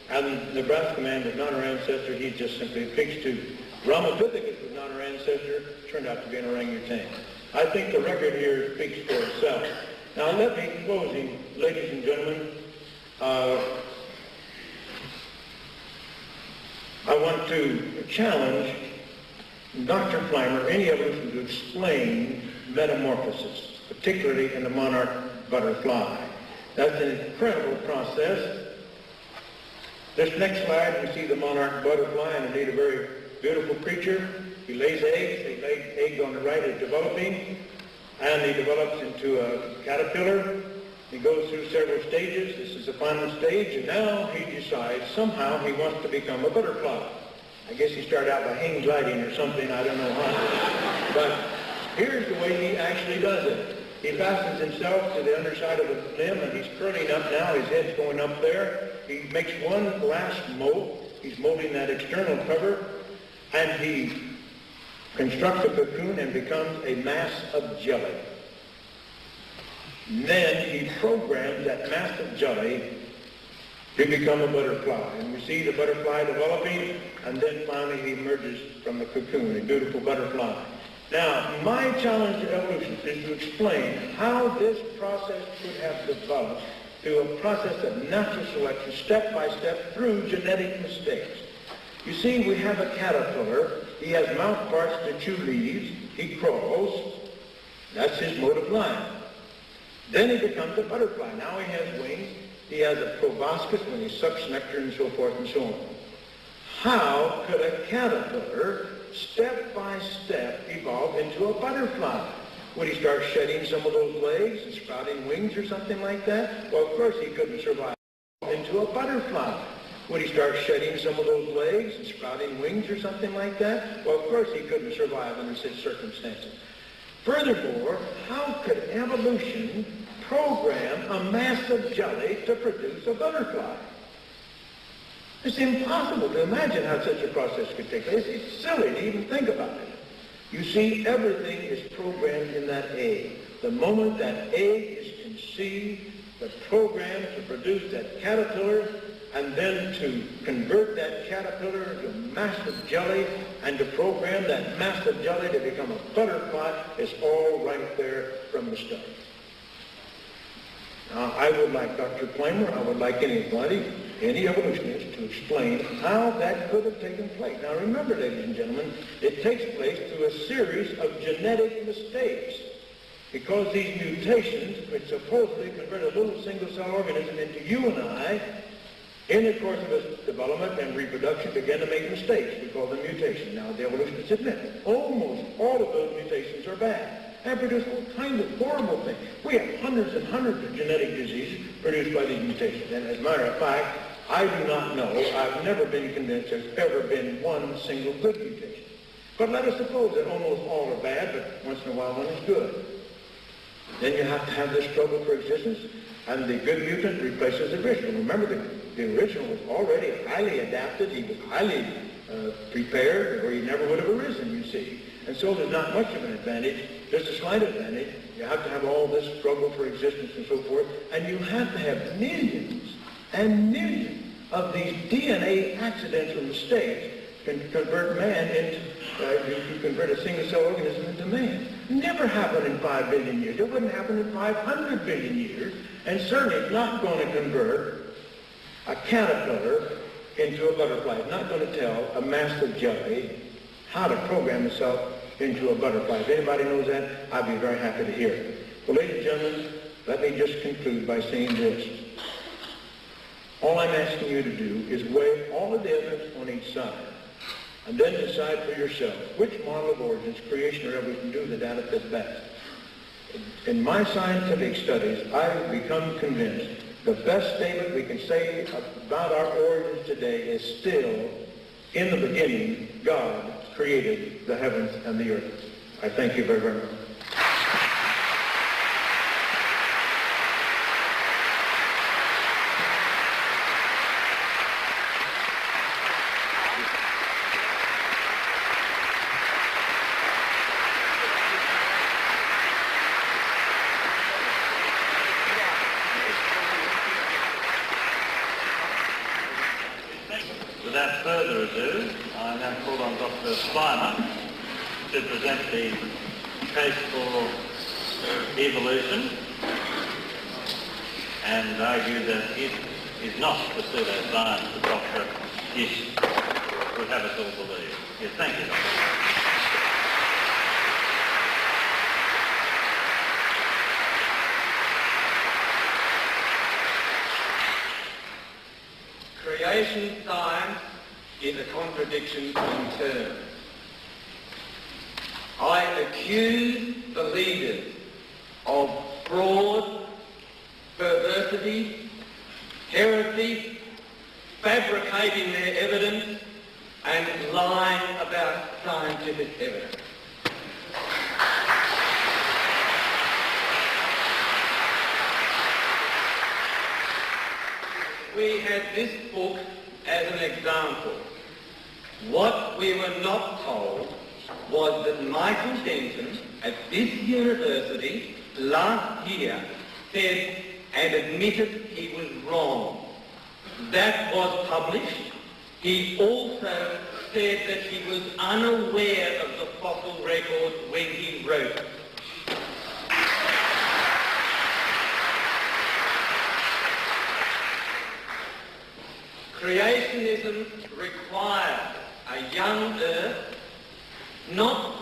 And Nebraska man was not our ancestor, he's just simply a pig's tooth. Ramapithecus was not our ancestor, turned out to be an orangutan. I think the record here speaks for itself. Now let me, closing, ladies and gentlemen, I want to challenge Dr. Plimer, any evolution, to explain metamorphosis, particularly in the monarch butterfly. That's an incredible process. This next slide, we see the monarch butterfly, and indeed a very beautiful creature. He lays eggs. The egg on the right is developing, and he develops into a caterpillar. He goes through several stages. This is the final stage, and now he decides somehow he wants to become a butterfly. I guess he started out by hang gliding or something, I don't know how. But here's the way he actually does it. He fastens himself to the underside of a limb, and he's curling up now. His head's going up there. He makes one last mold. He's molding that external cover, and he constructs a cocoon and becomes a mass of jelly. Then he programs that mass of jelly to become a butterfly. And we see the butterfly developing, and then finally he emerges from the cocoon, a beautiful butterfly. Now, my challenge to evolutionists is to explain how this process could have developed through a process of natural selection, step by step, through genetic mistakes. You see, we have a caterpillar. He has mouth parts to chew leaves. He crawls. That's his mode of life. Then he becomes a butterfly. Now he has wings. He has a proboscis when he sucks nectar and so forth and so on. How could a caterpillar, step by step, evolve into a butterfly? Would he start shedding some of those legs and sprouting wings or something like that? Well, of course he couldn't survive into a butterfly. Would he start shedding some of those legs and sprouting wings or something like that? Well, of course he couldn't survive under such circumstances. Furthermore, how could evolution program a mass of jelly to produce a butterfly? It's impossible to imagine how such a process could take place. It's silly to even think about it. You see, everything is programmed in that egg. The moment that egg is conceived, the program to produce that caterpillar, and then to convert that caterpillar into a mass of jelly, and to program that mass of jelly to become a butterfly is all right there from the start. Now, I would like Dr. Plimer, I would like anybody, any evolutionist, to explain how that could have taken place. Now, remember, ladies and gentlemen, it takes place through a series of genetic mistakes. Because these mutations, which supposedly convert a little single-cell organism into you and I, in the course of its development and reproduction, began to make mistakes. We call them mutations. Now, the evolutionists admit almost all of those mutations are bad and produce all kinds of horrible things. We have hundreds and hundreds of genetic diseases produced by these mutations. And as a matter of fact, I do not know, I've never been convinced there's ever been one single good mutation. But let us suppose that almost all are bad, but once in a while one is good. Then you have to have this struggle for existence. And the good mutant replaces the original. Remember, the original was already highly adapted. He was highly prepared, or he never would have arisen, you see. And so there's not much of an advantage, just a slight advantage. You have to have all this struggle for existence and so forth, and you have to have millions and millions of these DNA accidental mistakes can convert man into, you convert a single-cell organism into man. Never happened in 5 billion years. It wouldn't happen in 500 billion years, and certainly it's not going to convert a caterpillar into a butterfly. It's not going to tell a massive jelly how to program itself into a butterfly. If anybody knows that, I'd be very happy to hear it. Well, ladies and gentlemen, let me just conclude by saying this. All I'm asking you to do is weigh all of the evidence on each side, and then decide for yourself which model of origins, creation or evolution, do the data fit best. In my scientific studies, I've become convinced the best statement we can say about our origins today is still, in the beginning, God created the heavens and the earth. I thank you very, very much. Without further ado, I now call on Dr. Plimer to present the case for evolution and argue that it is not the pseudoscience that Dr. Gish would have us all believe. Yes, thank you, Dr. Creation science is a contradiction in terms. I accuse the leaders of fraud, perversity, heresy, fabricating their evidence, and lying about scientific evidence. We had this book as an example. What we were not told was that Michael Denton at this university last year said and admitted he was wrong. That was published. He also said that he was unaware of the fossil record when he wrote it. Creationism requires a young Earth, not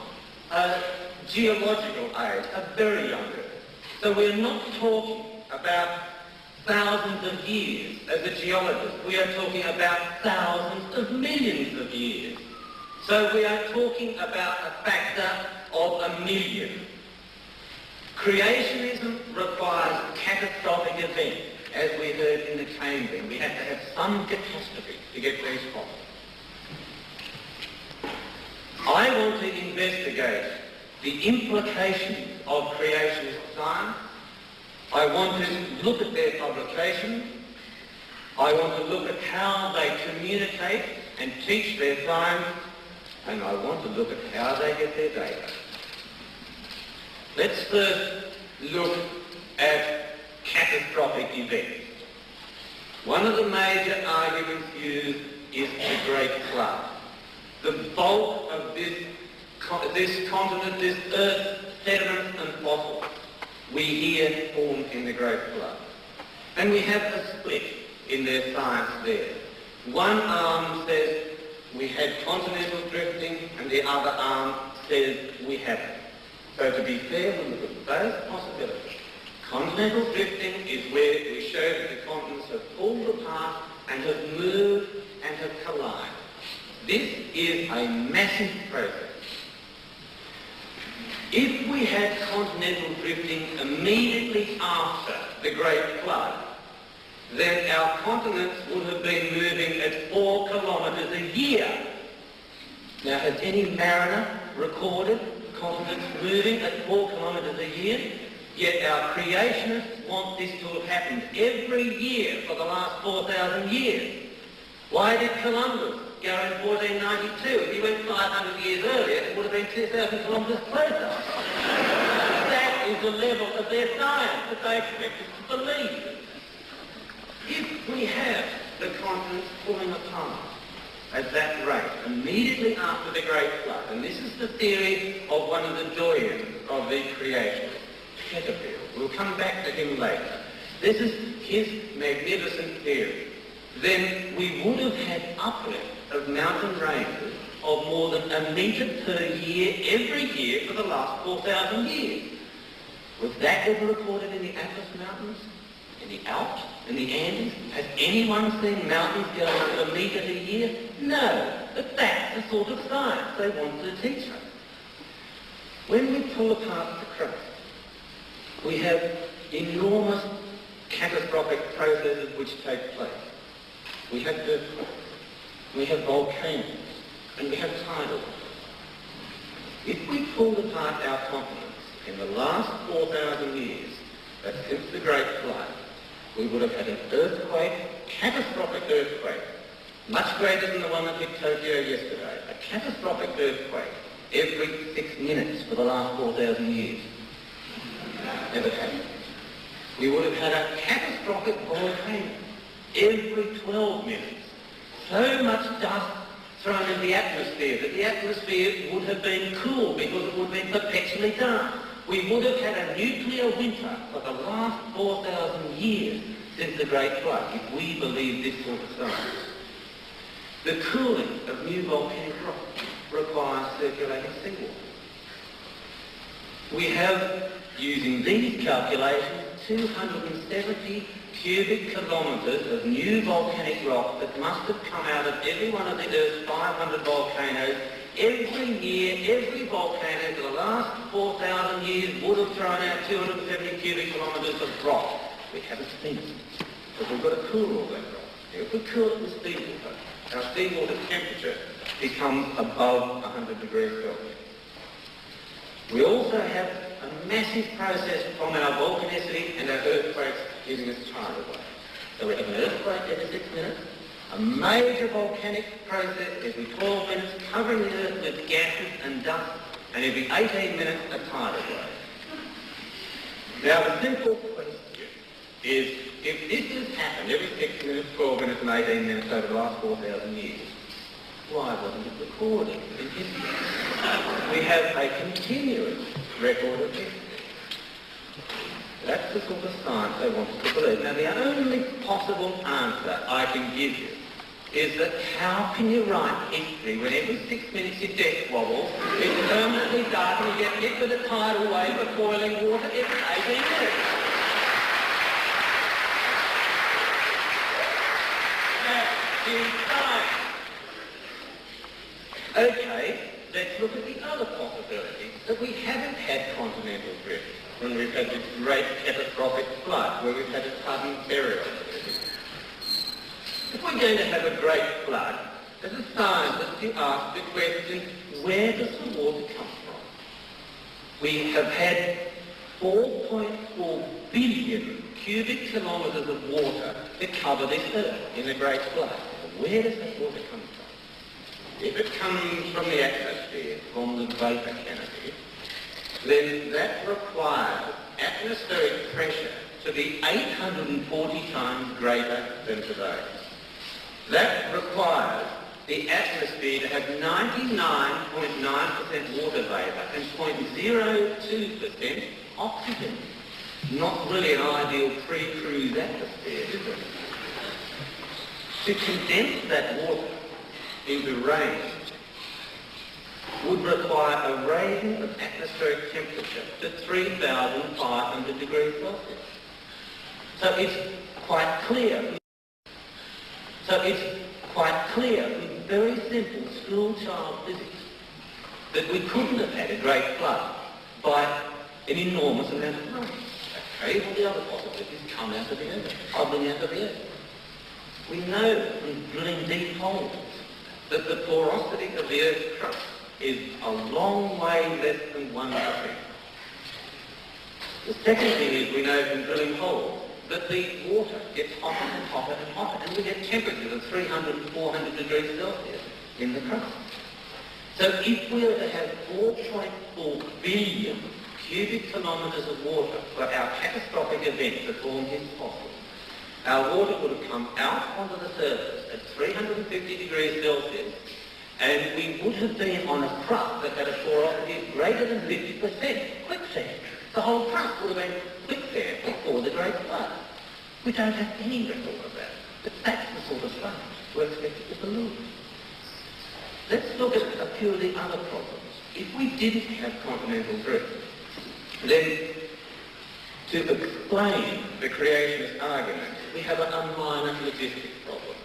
a geological age, a very young Earth. So we're not talking about thousands of years as a geologist. We are talking about thousands of millions of years. So we are talking about a factor of 1 million. Creationism requires catastrophic events. As we heard in the Cambrian, we have to have some catastrophe to get these possible. I want to investigate the implications of creationist science. I want to look at their publications. I want to look at how they communicate and teach their science. And I want to look at how they get their data. Let's first look at catastrophic events. One of the major arguments used is the Great Flood. The bulk of this continent, this Earth, sediments and fossils, we hear formed in the Great Flood. And we have a split in their science there. One arm says we had continental drifting and the other arm says we haven't. So to be fair, we look at both possibilities. Continental drifting is where we show that the continents have pulled apart and have moved and have collided. This is a massive process. If we had continental drifting immediately after the Great Flood, then our continents would have been moving at 4 kilometres a year. Now, has any mariner recorded continents moving at 4 kilometres a year? Yet our creationists want this to have happened every year for the last 4,000 years. Why did Columbus go in 1492? If he went 500 years earlier, it would have been 2,000 kilometres closer. That is the level of their science that they expect us to believe. If we have the continents pulling apart at that rate immediately after the Great Flood, and this is the theory of one of the doyens of the creation, Chesterfield. We'll come back to him later. This is his magnificent theory. Then we would have had uplift of mountain ranges of more than a metre per year every year for the last 4,000 years. Was that ever recorded in the Atlas Mountains? In the Alps? In the Andes? Has anyone seen mountains go up a metre a year? No, but that's the sort of science they want to teach us. When we pull apart the crust, we have enormous catastrophic processes which take place. We have earthquakes, we have volcanoes, and we have tidal waves. If we pulled apart our continents in the last 4,000 years, that's since the Great Flood, we would have had an earthquake, catastrophic earthquake, much greater than the one that hit Tokyo yesterday, a catastrophic earthquake every 6 minutes for the last 4,000 years. Never happened. We would have had a catastrophic volcano every 12 minutes. So much dust thrown in the atmosphere that the atmosphere would have been cool because it would have been perpetually dark. We would have had a nuclear winter for the last 4,000 years since the Great Flood, if we believe this sort of science. The cooling of new volcanic rock requires circulating seawater. We have, using these calculations, 270 cubic kilometres of new volcanic rock that must have come out of every one of the Earth's 500 volcanoes. Every year, every volcano for the last 4,000 years would have thrown out 270 cubic kilometres of rock. We haven't seen it, because we've got to cool all that rock. If we cool it with seawater, our seawater temperature becomes above 100 degrees Celsius. We also have a massive process from our volcanicity and our earthquakes giving us tidal waves. So we have an earthquake every 6 minutes, a major volcanic process every 12 minutes, covering the earth with gases and dust, and every 18 minutes a tidal wave. Now the simple question is, if this has happened every 6 minutes, 12 minutes and 18 minutes over the last 4,000 years, why wasn't it recorded in history? We have a continuous record of history. That's the sort of science they want us to believe. Now, the only possible answer I can give you is that how can you write history when every 6 minutes your deck wobbles, it's permanently dark and you get hit with a tidal wave of boiling water every 18 minutes? That is science. Okay, let's look at the other possibility, that we haven't had continental drift when we've had this great catastrophic flood, where we've had a sudden burial. If we're going to have a great flood, as a scientist you ask the question, where does the water come from? We have had 4.4 billion cubic kilometres of water to cover this earth in a great flood. Where does that water come from? If it comes from the atmosphere, from the vapour canopy, then that requires atmospheric pressure to be 840 times greater than today. That requires the atmosphere to have 99.9% water vapour and 0.02% oxygen. Not really an ideal pre-cruise atmosphere, is it? To condense that water into rain would require a raising of atmospheric temperature to 3,500 degrees Celsius. So it's quite clear. From very simple school child physics that we couldn't have had a great flood by an enormous amount of rain. Okay, well the other possibilities come out of the earth, bubbling out of the earth. We know from drilling deep holes that the porosity of the Earth's crust is a long way less than 1%. The second thing is we know from drilling holes that the water gets hotter and hotter and hotter, and we get temperatures of 300 and 400 degrees Celsius in the crust. So if we were to have 4.4 billion cubic kilometres of water for our catastrophic event to form his fossil, our water would have come out onto the surface at 350 degrees Celsius, and we would have been on a crust that had a porosity greater than 50% quicksand. The whole crust would have been quicksand before the Great Flood. We don't have any record of that. But that's the sort of stuff we're expected to believe. Let's look at a few of the other problems. If we didn't have continental drift, then to explain the creationist argument, we have a minor logistics problem.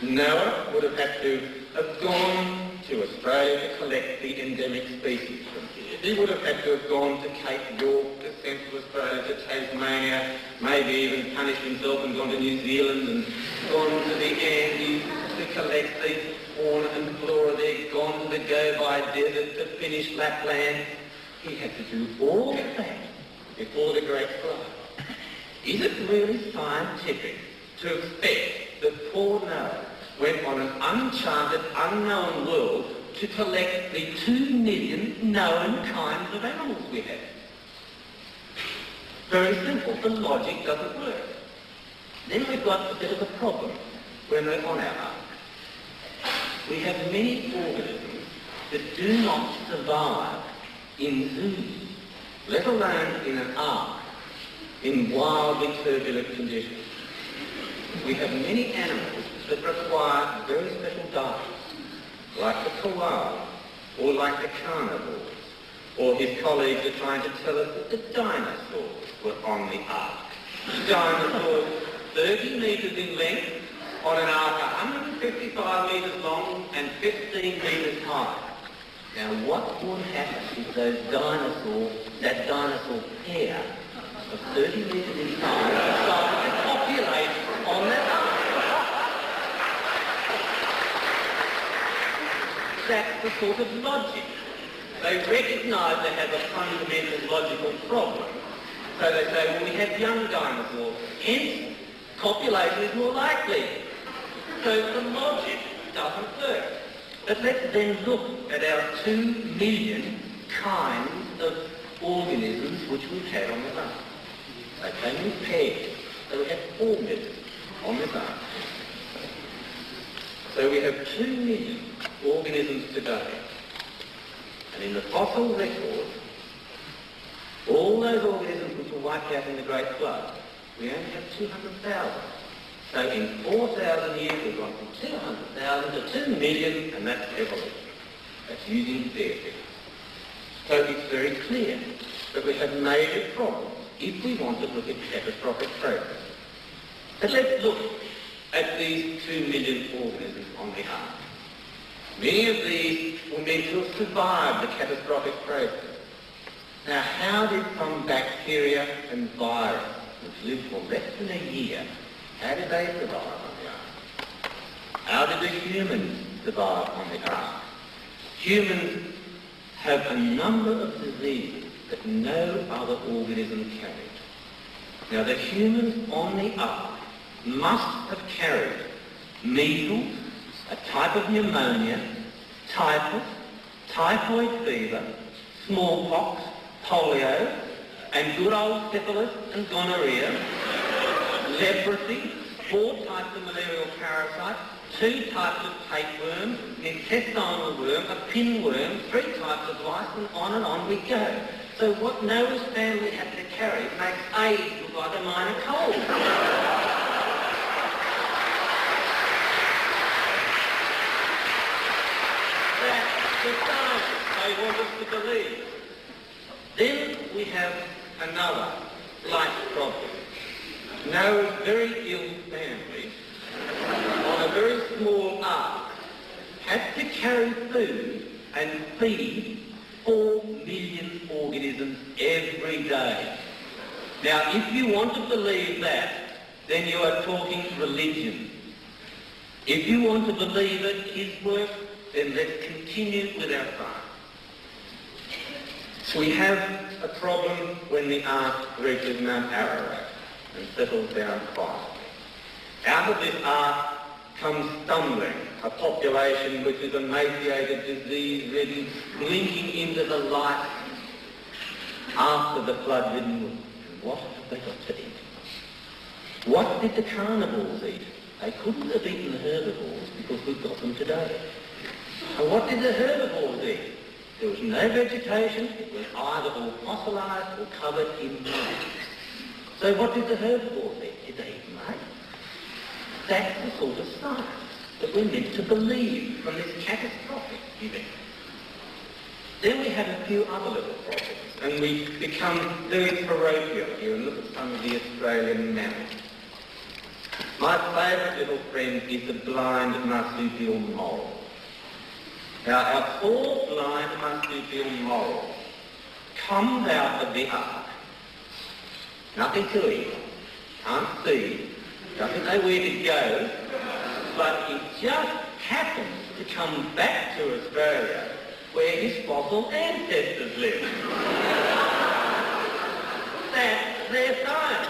Noah would have had to have gone to Australia to collect the endemic species from here. He would have had to have gone to Cape York, to Central Australia, to Tasmania, maybe even punished himself and gone to New Zealand and gone to the Andes to collect the fauna and flora there, gone to the Gobi Desert to finish Lapland. He had to do all of that before the Great Flood. Is it really scientific to expect that poor Noah went on an uncharted, unknown world to collect the 2 million known kinds of animals we have? Very simple. The logic doesn't work. Then we've got a bit of a problem when we're on our ark. We have many organisms that do not survive in zoos, let alone in an ark, in wildly turbulent conditions. We have many animals that require very special diets, like the koala, or like the carnivores, or his colleagues are trying to tell us that the dinosaurs were on the ark. Dinosaurs 30 metres in length on an ark 155 metres long and 15 metres high. Now what would happen if those dinosaurs, that dinosaur pair of 30 metres in size, decided to populate on that ark? That's the sort of logic. They recognise they have a fundamental logical problem. So they say, well, we have young dinosaurs, hence copulation is more likely. So the logic doesn't work. But let's then look at our 2 million kinds of organisms which we've had on the ark. They came in pairs. So we have 4 million on this ark. So we have 2 million organisms today. And in the fossil record, all those organisms which were wiped out in the Great Flood, we only have 200,000. So in 4,000 years we've gone from 200,000 to 2 million, and that's evolution. That's using their figures. So it's very clear that we have major problems if we want to look at catastrophic progress. But let's look at these 2 million organisms on the ark. Many of these were meant to have survived the catastrophic process. Now, how did some bacteria and virus, which lived for less than a year, how did they survive on the ark? How did the humans survive on the ark? Humans have a number of diseases that no other organism carried. Now, the humans on the ark must have carried measles, a type of pneumonia, typhus, typhoid fever, smallpox, polio, and good old syphilis and gonorrhea, leprosy, 4 types of malarial parasites, 2 types of tapeworm, intestinal worm, a pinworm, 3 types of lice, and on we go. So what Noah's family had to carry makes AIDS look like a minor cold. The scientists they want us to believe. Then we have another life problem. Noah's very ill family, on a very small ark, had to carry food and feed 4 million organisms every day. Now, if you want to believe that, then you are talking religion. If you want to believe it is work, then let's continue with our science. We have a problem when the ark reaches Mount Ararat and settles down quietly. Out of this ark comes stumbling a population which is emaciated, disease-ridden, blinking into the light after the flood-ridden world. And what have they got to eat? What did the carnivores eat? They couldn't have eaten the herbivores because we've got them today. And what did the herbivores eat? There was no vegetation. It was either all fossilised or covered in mud. So what did the herbivores eat? Did they eat mud? That's the sort of science that we're meant to believe from this catastrophic event. Then we have a few other little problems, and we become very parochial here and look at some of the Australian mammals. My favourite little friend is the blind marsupial mole. Now, our poor blind marsupial mole comes out of the ark, nothing to eat, can't see, doesn't know where to go, but it just happens to come back to Australia where his fossil ancestors live. That's their science.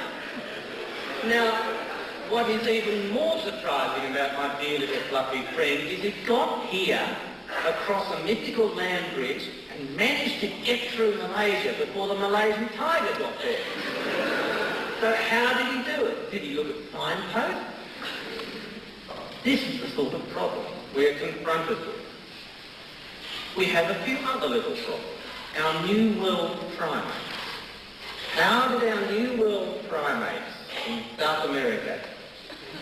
Now, what is even more surprising about my dear little fluffy friend is he got here across a mythical land bridge and managed to get through Malaysia before the Malaysian tiger got there. So how did he do it? Did he look at signposts? This is the sort of problem we are confronted with. We have a few other little problems. Our New World primates. How did our New World primates in South America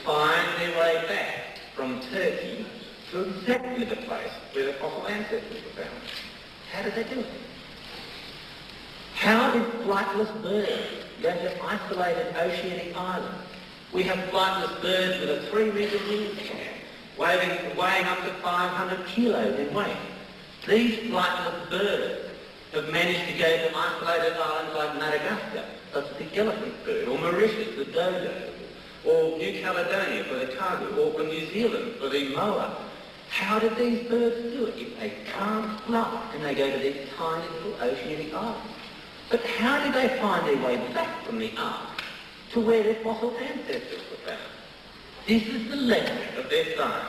find their way back from Turkey to exactly the place where the fossil ancestors were found? How did they do it? How did flightless birds go to isolated oceanic islands? We have flightless birds with a 3-metre wingspan, weighing up to 500 kilos in weight. These flightless birds have managed to go to isolated islands like Madagascar, such as the elephant bird, or Mauritius, the dodo, or New Caledonia for the cargo, or for New Zealand for the moa. How did these birds do it? If they can't fly and they go to these tiny little oceanic islands. But how did they find their way back from the ark to where their fossil ancestors were found? This is the lesson of their science.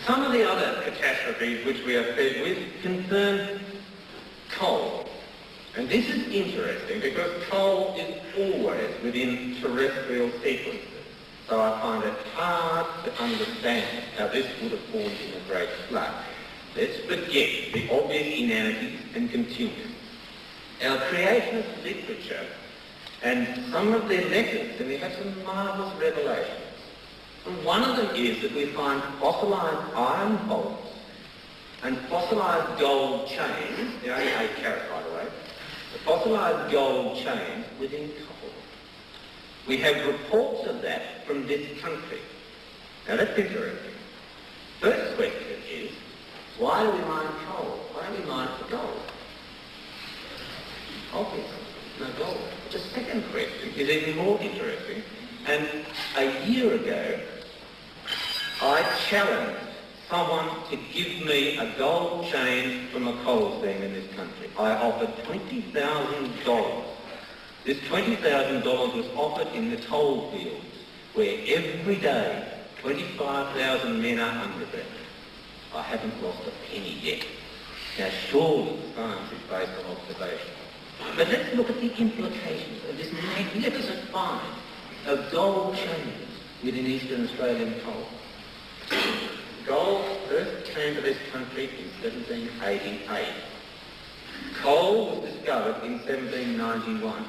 Some of the other catastrophes which we are fed with concern coal. And this is interesting because coal is always within terrestrial sequences. So I find it hard to understand how this would have formed in a great flood. Let's forget the obvious inanities and continue. Our creationist literature and some of their letters, and we have some marvellous revelations. And one of them is that we find fossilised iron bolts and fossilised gold chains, they're only 8 carats by the way, the fossilised gold chains within coal. We have reports of that from this country. Now that's interesting. First question is, why do we mine coal? Why do we mine for gold? Obviously, no gold. The second question is even more interesting. And a year ago, I challenged someone to give me a gold chain from a coal seam in this country. I offered $20,000. This $20,000 was offered in the coal fields, where every day 25,000 men are underground. I haven't lost a penny yet. Now surely the science is based on observation. But let's look at the implications of this magnificent find of gold chains within Eastern Australian coal. Gold first came to this country in 1788. Coal was discovered in 1791.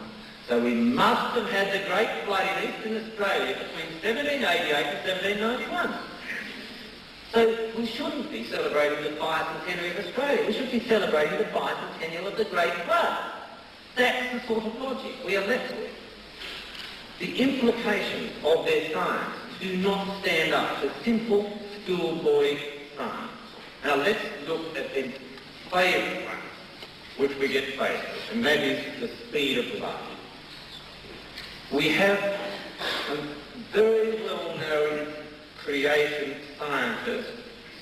So we must have had the Great Flood in Eastern Australia between 1788 and 1791. So we shouldn't be celebrating the bicentenary of Australia. We should be celebrating the bicentennial of the Great Flood. That's the sort of logic we are left with. The implications of their science do not stand up to simple schoolboy science. Now let's look at the favourite one, which we get faced with, and that is the speed of light. We have a very well-known creation scientist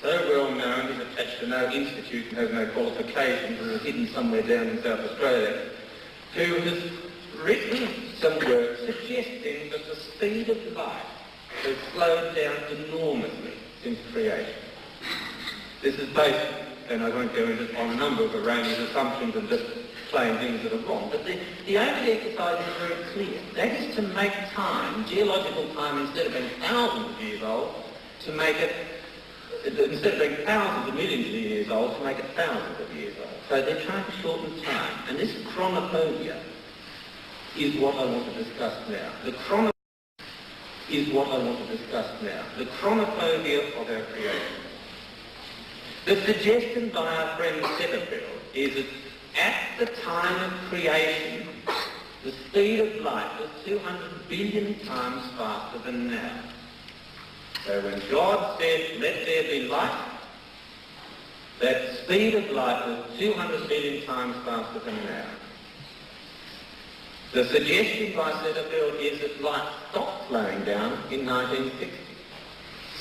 so well known, he's attached to no institute and has no qualifications and is hidden somewhere down in South Australia, who has written some work suggesting that the speed of light has slowed down enormously since creation. This is based, and I won't go into on a number of erroneous assumptions and just plain things that are wrong, but the aim of the exercise is very clear. That is to make time, geological time, instead of being thousands of years old, to make it, instead of being thousands of millions of years old, to make it thousands of years old. So they're trying to shorten time. And this chronophobia is what I want to discuss now. The chronophobia of our creation. The suggestion by our friend Setterfield is that at the time of creation, the speed of light was 200 billion times faster than now. So when God said, let there be light, that speed of light was 200 billion times faster than now. The suggestion by Setterfield is that light stopped slowing down in 1960.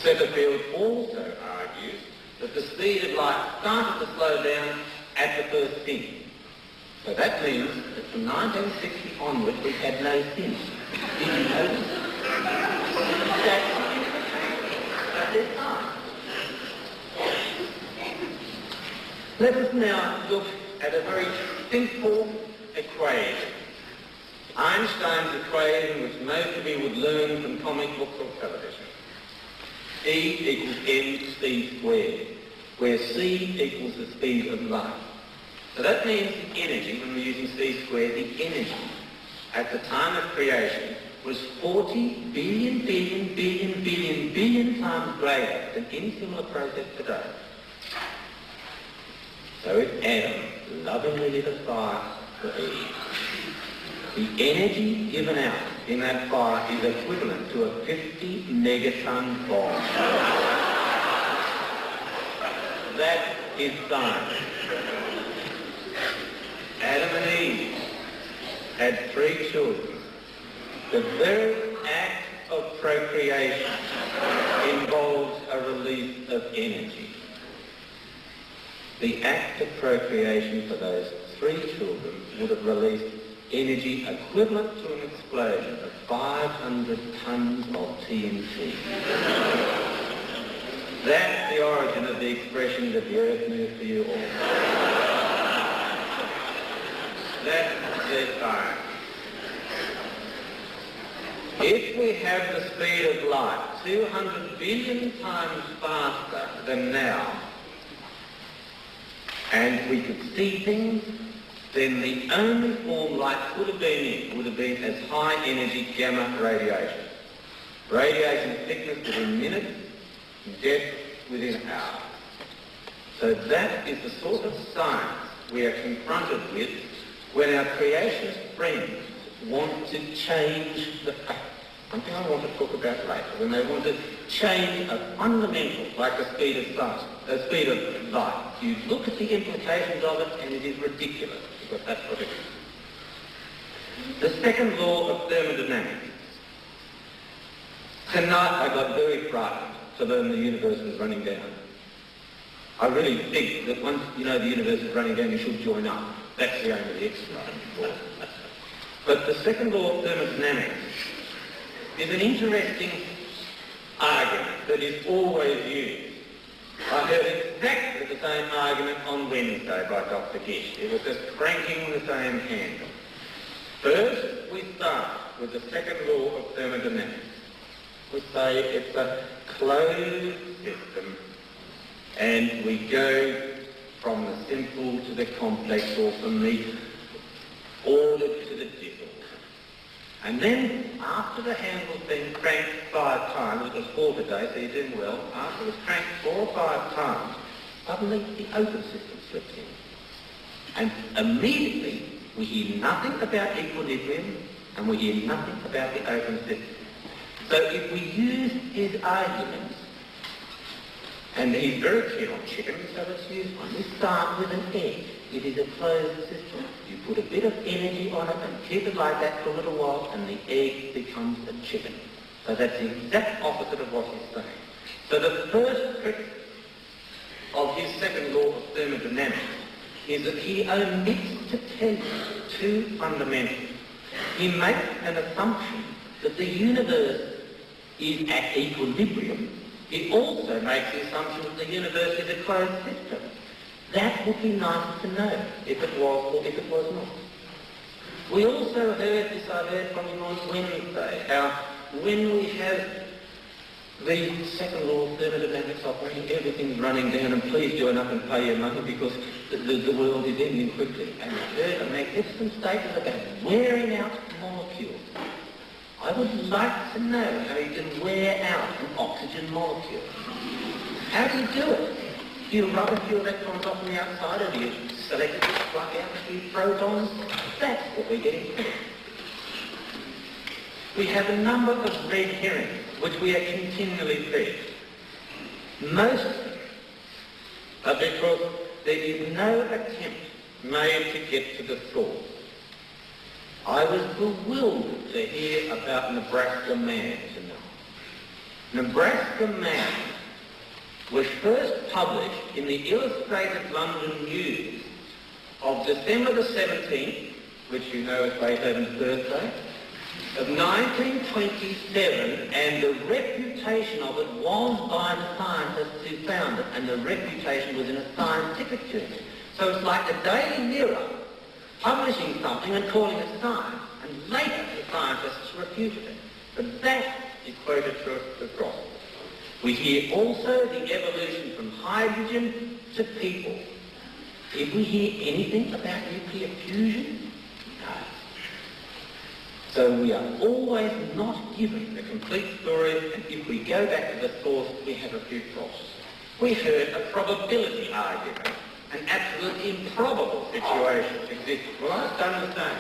Setterfield also argues that the speed of light started to slow down at the first sin. So that means that from 1960 onwards we've had no sin. Did you notice? That's this time. Let us now look at a very simple equation. Einstein's equation, which most of you would learn from comic books or television. E equals mc squared, where c equals the speed of light. So that means the energy, when we're using c squared, the energy at the time of creation was 40 billion times greater than any similar process today. So if Adam lovingly lit a fire for Eve, the energy given out in that fire is equivalent to a 50 megaton bomb. That is science. Adam and Eve had 3 children. The very act of procreation involves a release of energy. The act of procreation for those 3 children would have released energy equivalent to an explosion of 500 tons of TNT. That's the origin of the expression that the earth moves for you all. That's their science. If we have the speed of light 200 billion times faster than now, and we could see things, then the only form light could have been in would have been as high energy gamma radiation. Radiation thickness within minutes, death within hours. So that is the sort of science we are confronted with when our creationist friends want to change the fact. Something I want to talk about later, when they want to change a fundamental, like the speed of light, You look at the implications of it and it is ridiculous, because that's what it is. The second law of thermodynamics. Tonight I got very frightened to learn the universe was running down. I really think that once you know the universe is running down, you should join up. That's the aim of the exercise, of course. But the second law of thermodynamics is an interesting argument that is always used. I heard exactly the same argument on Wednesday by Dr. Gish. It was just cranking the same handle. First, we start with the second law of thermodynamics. We say it's a closed system, and we go from the simple to the complex, or from the ordered to the disordered. And then, after the handle's been cranked 5 times, it was 4 today, so you're doing well, after it was cranked 4 or 5 times, suddenly the open system slips in. And immediately, we hear nothing about equilibrium, and we hear nothing about the open system. So if we use his arguments, and he's very keen on chicken, so let's use one. We start with an egg. It is a closed system. You put a bit of energy on it and keep it like that for a little while, and the egg becomes a chicken. So that's the exact opposite of what he's saying. So the first trick is that he omits to tell you two fundamentals. He makes an assumption that the universe is at equilibrium. He also makes the assumption that the universe is a closed system. That would be nice to know if it was or if it was not. We also heard this, I heard from him on Wednesday, how when we have the second law of thermodynamics operating, everything's running down, and please join up and pay your money because the world is ending quickly. And we heard a magnificent statement about wearing out molecules. I would like to know how you can wear out an oxygen molecule. How do you do it? Do you rub a few electrons off on the outside, or do you selectively pluck out a few protons? That's what we're getting to. We have a number of red herrings which we are continually fed. Most of them are because there is no attempt made to get to the source. I was bewildered to hear about Nebraska Man tonight. Nebraska Man was first published in the Illustrated London News of December the 17th, which you know is Beethoven's birthday, of 1927, and the reputation of it was by the scientists who found it, and the reputation was in a scientific journal. So it's like the Daily Mirror publishing something and calling it science, and later the scientists refuted it. But that is quoted across. We hear also the evolution from hydrogen to people. Did we hear anything about nuclear fusion? No. So we are always not given the complete story, and if we go back to the source, we have a few problems. We heard a probability argument, an absolutely improbable situation exists. Well, I've done the same.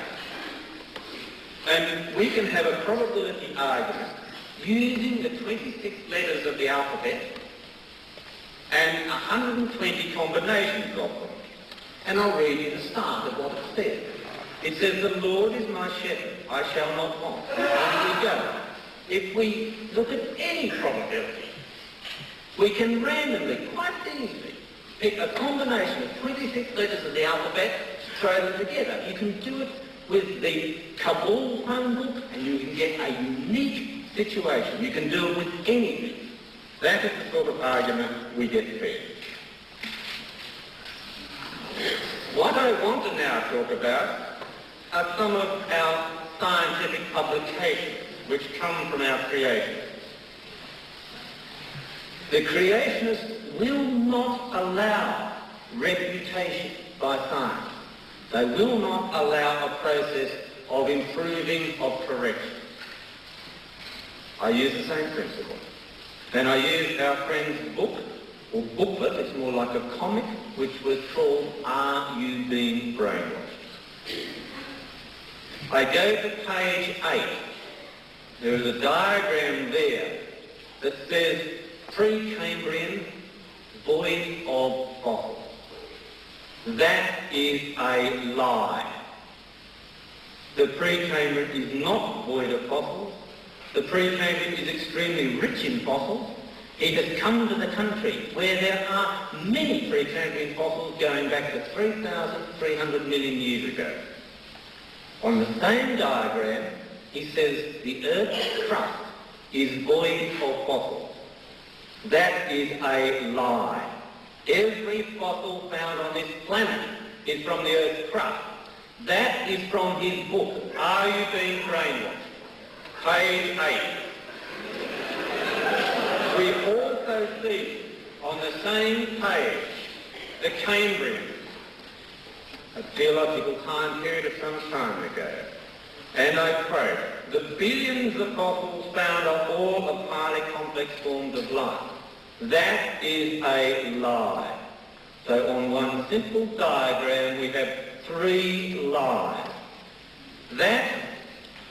And we can have a probability argument using the 26 letters of the alphabet and 120 combinations of them. And I'll read you the start of what it says. It says, "The Lord is my shepherd, I shall not want." On we go. If we look at any probability, we can randomly, quite easily, pick a combination of 26 letters of the alphabet, throw them together. You can do it with the Kabul phone book, and you can get a unique situation. You can do it with anything. That is the sort of argument we get fed. What I want to now talk about are some of our scientific publications which come from our creationists. The creationists will not allow refutation by science. They will not allow a process of improving, of correction. I use the same principle. And I used our friend's book, or booklet, it's more like a comic, which was called Are You Being Brainwashed? I go to page 8. There is a diagram there that says pre-Cambrian, void of fossils. That is a lie. The pre-Cambrian is not void of fossils. The pre-Cambrian is extremely rich in fossils. It has come to the country where there are many pre-Cambrian fossils going back to 3,300 million years ago. On the same diagram, he says the Earth's crust is void of fossils. That is a lie. Every fossil found on this planet is from the Earth's crust. That is from his book, Are You Being Brainwashed? Page 8. We also see on the same page the Cambrian, a geological time period of some time ago. And I quote, "The billions of fossils found are all of highly complex forms of life." That is a lie. So on one simple diagram we have 3 lies. That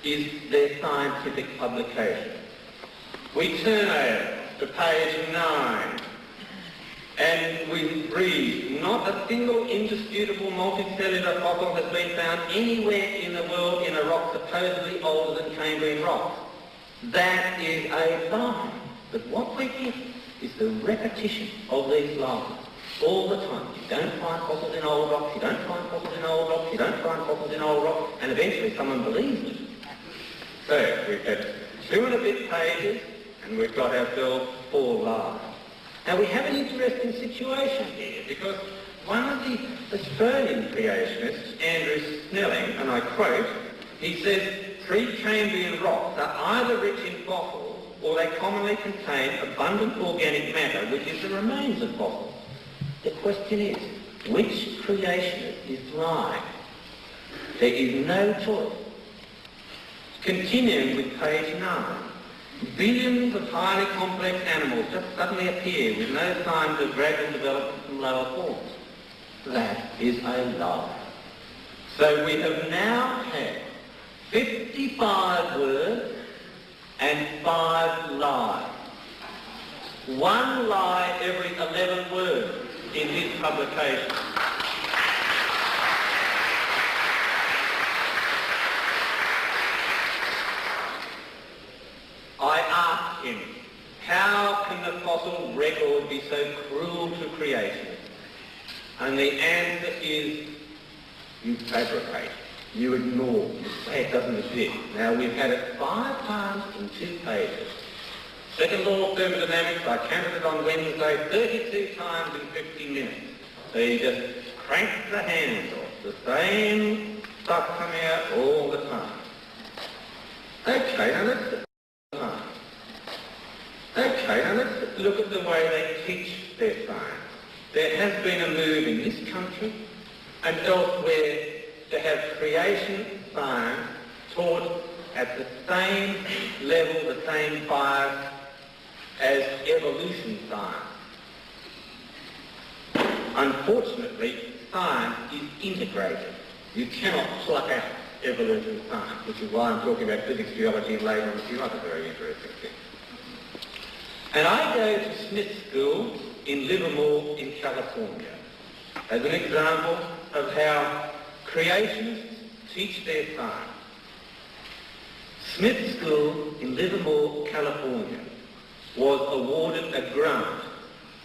is their scientific publication. We turn over to page 9 and we read, "Not a single indisputable multicellular fossil has been found anywhere in the world in a rock supposedly older than Cambrian rocks." That is a lie. But what we get is the repetition of these lies. all the time. You don't find fossils in old rocks, you don't find fossils in old rocks, you don't find fossils in old rocks, and eventually someone believes it. So we've had 2 and a bit pages, and we've got ourselves 4 lies. Now we have an interesting situation here, because one of the Australian creationists, Andrew Snelling, and I quote, he says, Precambrian rocks are either rich in fossils or they commonly contain abundant organic matter, which is the remains of fossils. The question is, which creationist is right? There is no choice. Continuing with page 9. Billions of highly complex animals just suddenly appear with no signs of gradual development from lower forms. That is a lie. So we have now had 55 words and 5 lies. 1 lie every 11 words in this publication. I asked him, how can the fossil record be so cruel to creation? And the answer is, you fabricate, you ignore, you say it doesn't exist. Now we've had it 5 times in 2 pages. Second law of thermodynamics, I counted it on Wednesday, 32 times in 50 minutes. So you just crank the hands off, the same stuff coming out all the time. Okay, now let's look at the way they teach their science. There has been a move in this country and elsewhere to have creation science taught at the same level, the same bias as evolution science. Unfortunately, science is integrated. You cannot pluck out evolution science, which is why I'm talking about physics, geology, and later on a few other very interesting things. And I go to Smith School in Livermore in California as an example of how creationists teach their science. Smith School in Livermore, California was awarded a grant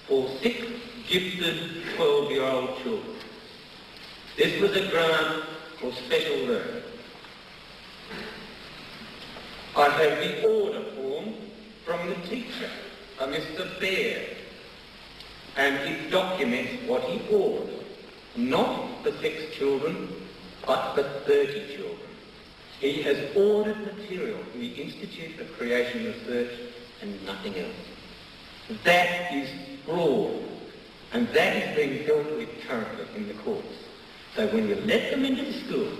for 6 gifted 12-year-old children. This was a grant for special learning. I have the order form from the teacher, Mr. Baird, and it documents what he ordered. Not the 6 children, but the 30 children. He has ordered material from the Institute of Creation Research and nothing else. That is fraud, and that is being dealt with currently in the courts. So when you let them into the school,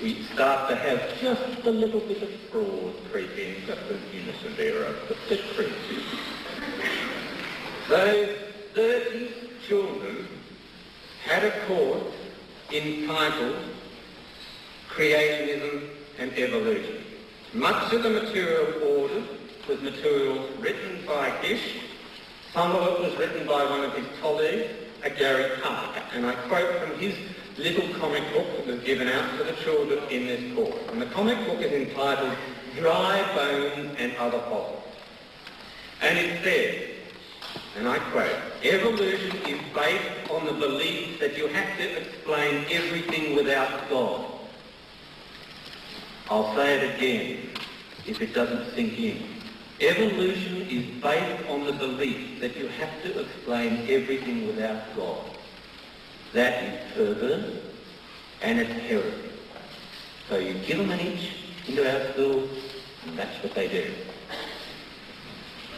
we start to have just a little bit of fraud creep in, just an innocent error, but just creeps in. Those 30 children had a course entitled Creationism and Evolution. Much of the material ordered was material written by Gish. Some of it was written by one of his colleagues, Gary Parker, and I quote from his little comic book that was given out to the children in this course. And the comic book is entitled Dry Bones and Other Fossils. And it says, and I quote, evolution is based on the belief that you have to explain everything without God. I'll say it again, if it doesn't sink in. Evolution is based on the belief that you have to explain everything without God. That is perverse and it's heresy. So you give them an inch into our schools, and that's what they do.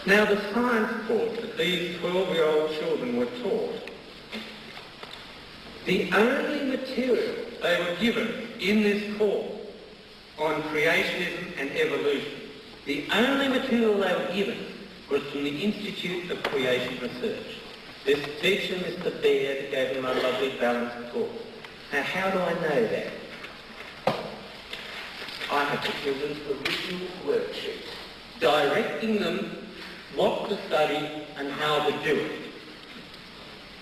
Now the science course that these 12-year-old children were taught, the only material they were given in this course on creationism and evolution, the only material they were given was from the Institute of Creation Research. This teacher, Mr. Baird, gave them a lovely balanced course. Now, how do I know that? I have the children's original worksheets, directing them what to study and how to do it.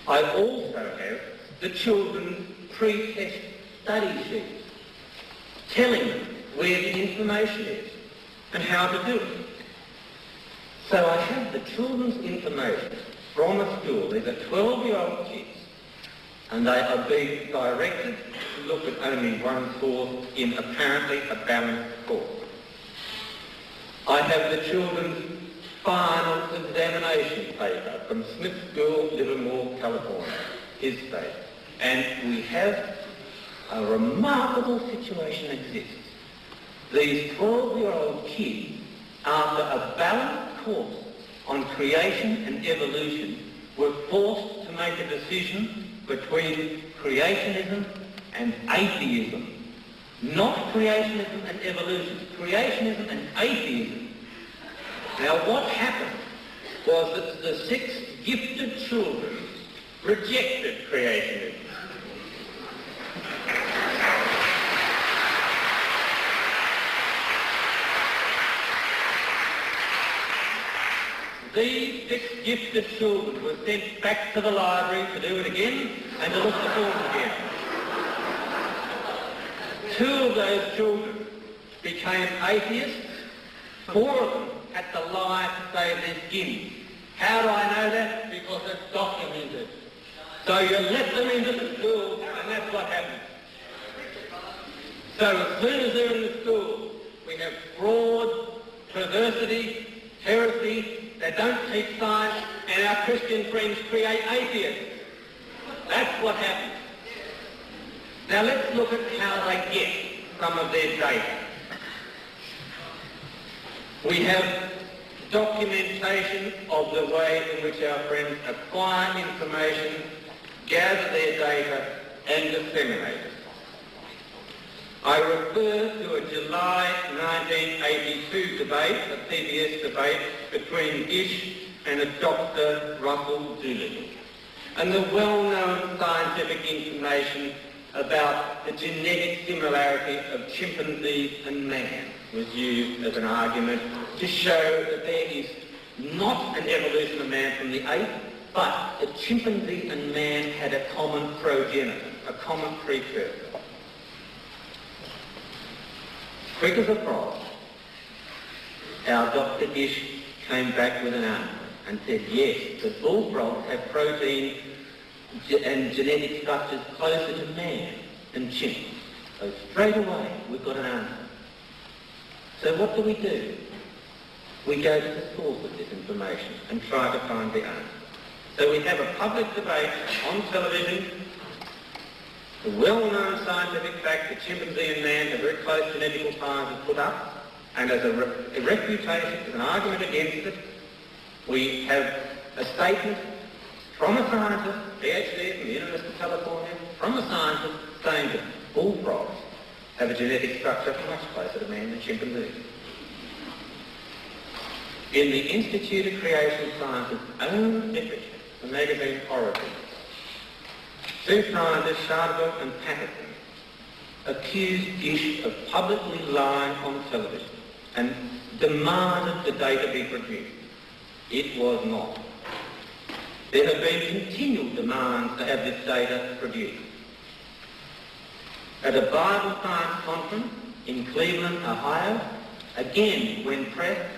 I also have the children's pre-test study sheets, telling them where the information is and how to do it. So I have the children's information from a school. These are 12-year-old kids, and they are being directed to look at only one source in apparently a balanced course. I have the children's final examination paper from Smith School, Livermore, California, his state. And we have a remarkable situation exists. These 12-year-old kids, after a balanced course on creation and evolution, were forced to make a decision between creationism and atheism. Not creationism and evolution, creationism and atheism. Now what happened was that the 6 gifted children rejected creationism. These 6 gifted children were sent back to the library to do it again and to look at the form again. 2 of those children became atheists. 4 of them had to lie to save their skin. How do I know that? Because it's documented. So you let them into the school, and that's what happens. So as soon as they're in the school, we have fraud, perversity, heresy. They don't teach science, and our Christian friends create atheists. That's what happens. Now let's look at how they get some of their data. We have documentation of the way in which our friends acquire information, gather their data, and disseminate it. I refer to a July 1982 debate, a PBS debate, between Gish and a Dr. Russell Doolittle, and the well-known scientific information about the genetic similarity of chimpanzee and man was used as an argument to show that there is not an evolution of man from the ape, but that chimpanzee and man had a common progenitor, a common precursor. Quick as a frog, our Dr. Gish came back with an answer and said, yes, the bullfrogs have protein and genetic structures closer to man than chimps. So straight away, we've got an answer. So what do? We go to the source of this information and try to find the answer. So we have a public debate on television. The well-known scientific fact that chimpanzee and man have very close genetical ties is put up, and as a refutation, as an argument against it, we have a statement from a scientist, PhD from the University of California, from a scientist saying that bullfrogs have a genetic structure much closer to man than chimpanzees. In the Institute of Creation Science's own literature, the magazine Origin, 2 scientists, Chardeville and Patterson, accused Gish of publicly lying on television and demanded the data be produced. It was not. There have been continual demands to have this data produced. At a Bible Science conference in Cleveland, Ohio, again, when pressed,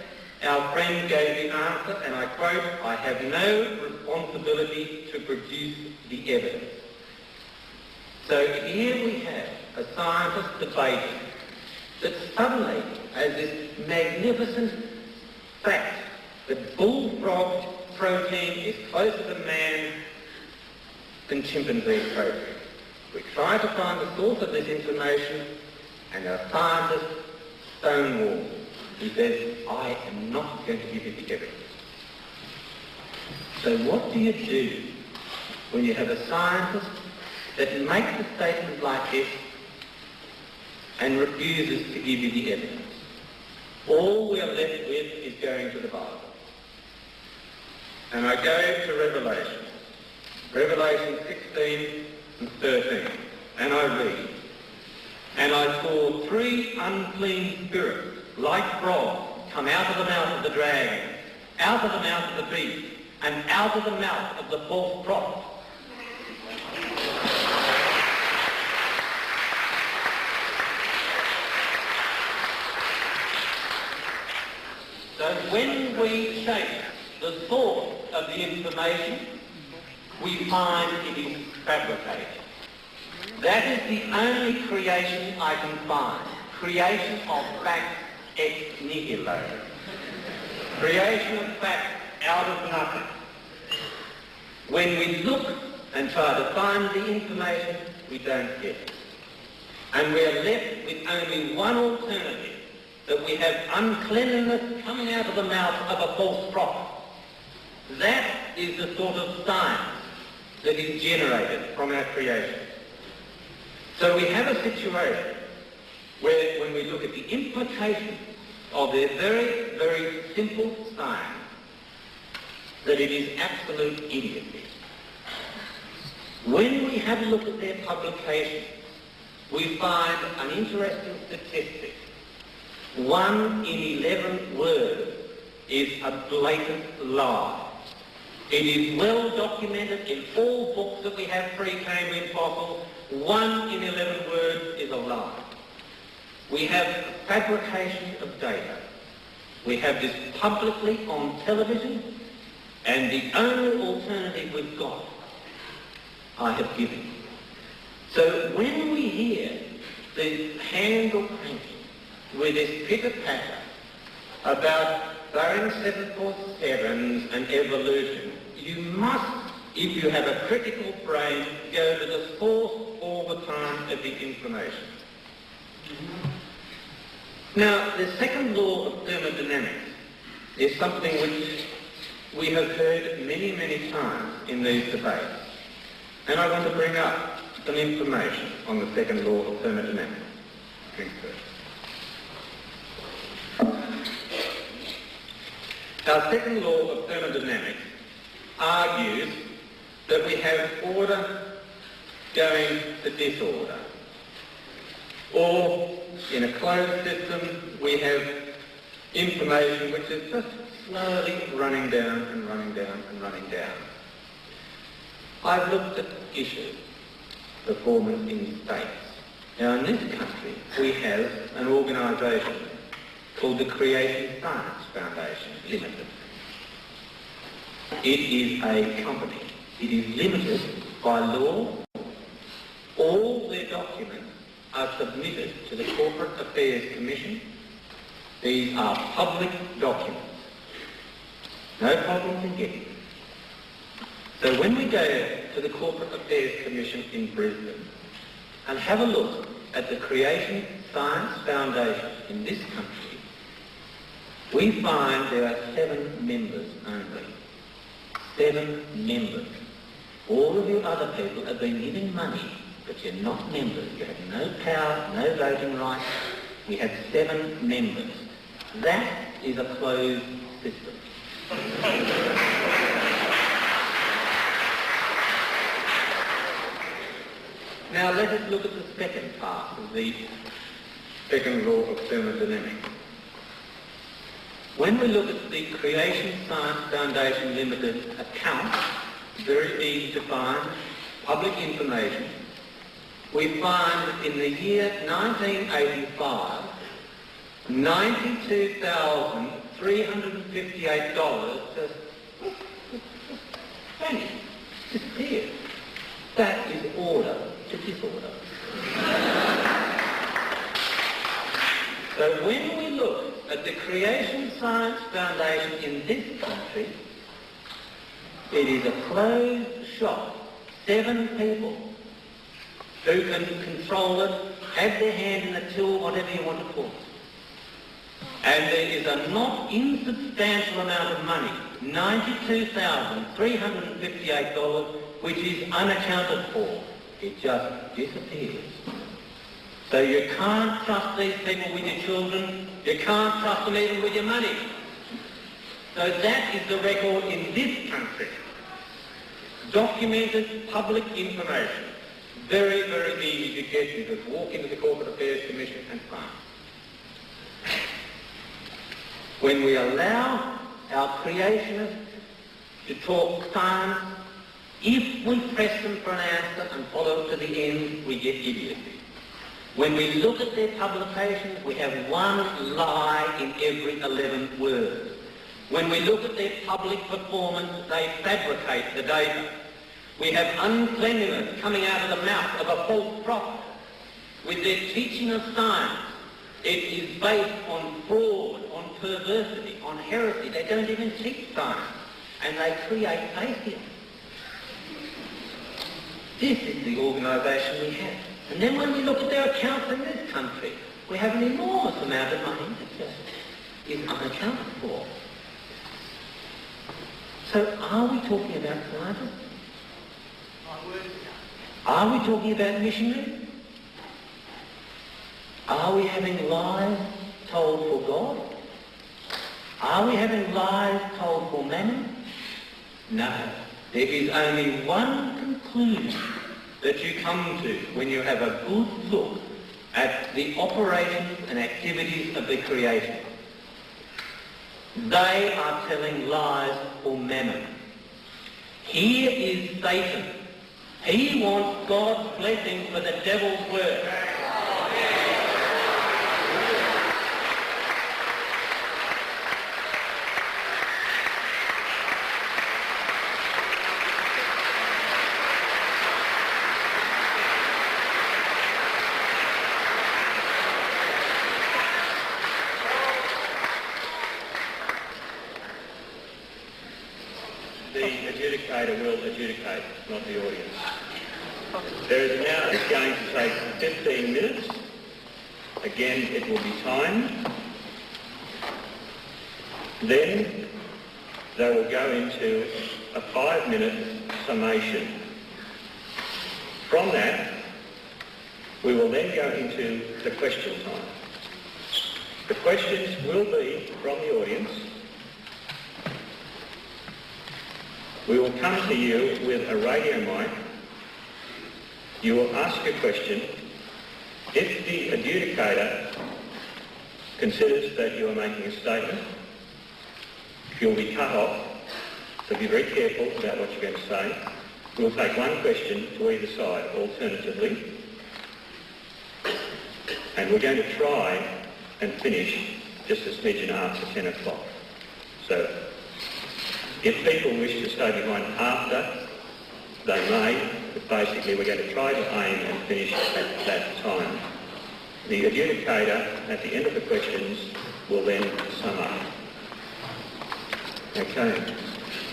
our friend gave the answer, and I quote, "I have no responsibility to produce the evidence." So here we have a scientist debating that suddenly has this magnificent fact that bullfrog protein is closer to man than chimpanzee protein. We try to find the source of this information, and our scientist stonewalls. He says, "I am not going to give you the evidence." So what do you do when you have a scientist that makes a statement like this and refuses to give you the evidence? All we are left with is going to the Bible. And I go to Revelation. Revelation 16 and 13. And I read, "And I saw 3 unclean spirits, like frogs, come out of the mouth of the dragon, out of the mouth of the beast, and out of the mouth of the false prophet." So when we chase the source source of the information, we find it is fabricated. That is the only creation I can find. Creation of facts ex nihilo. Creation of facts out of nothing. When we look and try to find the information, we don't get it. And we are left with only one alternative, that we have uncleanliness coming out of the mouth of a false prophet. That is the sort of science that is generated from our creation. So we have a situation where, when we look at the implications of their very, very simple science, that it is absolute idiocy. When we have a look at their publications, we find an interesting statistic. 1 in 11 words is a blatant lie. It is well documented in all books that we have pre-Cambrian fossils. 1 in 11 words is a lie. We have fabrication of data. We have this publicly on television, and the only alternative we've got, I have given you. So when we hear the handle painting with this pitter-patter about Baron 747s and evolution, you must, if you have a critical brain, go to the source all the time of the information. Now, the second law of thermodynamics is something which we have heard many, many times in these debates. And I want to bring up some information on the second law of thermodynamics. Our second law of thermodynamics argues that we have order going to disorder. Or, in a closed system, we have information which is just slowly running down and running down and running down. I've looked at issues, performance in states. Now, in this country, we have an organisation called the Creation Science Foundation Limited. It is a company. It is limited by law. All their documents are submitted to the Corporate Affairs Commission. These are public documents. No problems in getting them. So when we go to the Corporate Affairs Commission in Brisbane and have a look at the Creation Science Foundation in this country, we find there are 7 members only. 7 members. All of you other people have been giving money, but you're not members. You have no power, no voting rights. We have 7 members. That is a closed system. Now let us look at the second part of the second law of thermodynamics. When we look at the Creation Science Foundation Limited account, very easy to find, public information, we find that in the year 1985, $92,358 just vanished, disappeared. That is order to disorder. So when we look at the Creation Science Foundation in this country, it is a closed shop. 7 people who can control it, have their hand in the till, whatever you want to call it. And there is a not insubstantial amount of money, $92,358, which is unaccounted for. It just disappears. So you can't trust these people with your children. You can't trust them even with your money. So that is the record in this country. Documented public information. Very, very easy to get. You just walk into the Corporate Affairs Commission and find. When we allow our creationists to talk science, if we press them for an answer and follow it to the end, we get idiocy. When we look at their publications, we have one lie in every 11 words. When we look at their public performance, they fabricate the data. We have uncleanliness coming out of the mouth of a false prophet. With their teaching of science, it is based on fraud, on perversity, on heresy. They don't even teach science, and they create atheists. This is the organisation we have. And then when we look at their accounts in this country, we have an enormous amount of money that just is unaccounted for. So are we talking about scientists? Are we talking about missionaries? Are we having lies told for God? Are we having lies told for mammon? No. There is only one conclusion that you come to when you have a good look at the operations and activities of the Creator. They are telling lies for mammon. Here is Satan. He wants God's blessing for the devil's work. The adjudicator will adjudicate, not the audience. There is now going to take 15 minutes. Again, it will be timed. Then they will go into a 5-minute summation. From that, we will then go into the question time. The questions will be from the audience. We will come to you with a radio mic. You will ask a question. If the adjudicator considers that you are making a statement, you'll be cut off, so be very careful about what you're going to say. We'll take one question to either side, alternatively, and we're going to try and finish just a smidgen after 10 o'clock. So if people wish to stay behind after, they may, but basically we're going to try to aim and finish at that time. The adjudicator, at the end of the questions, will then sum up. Okay,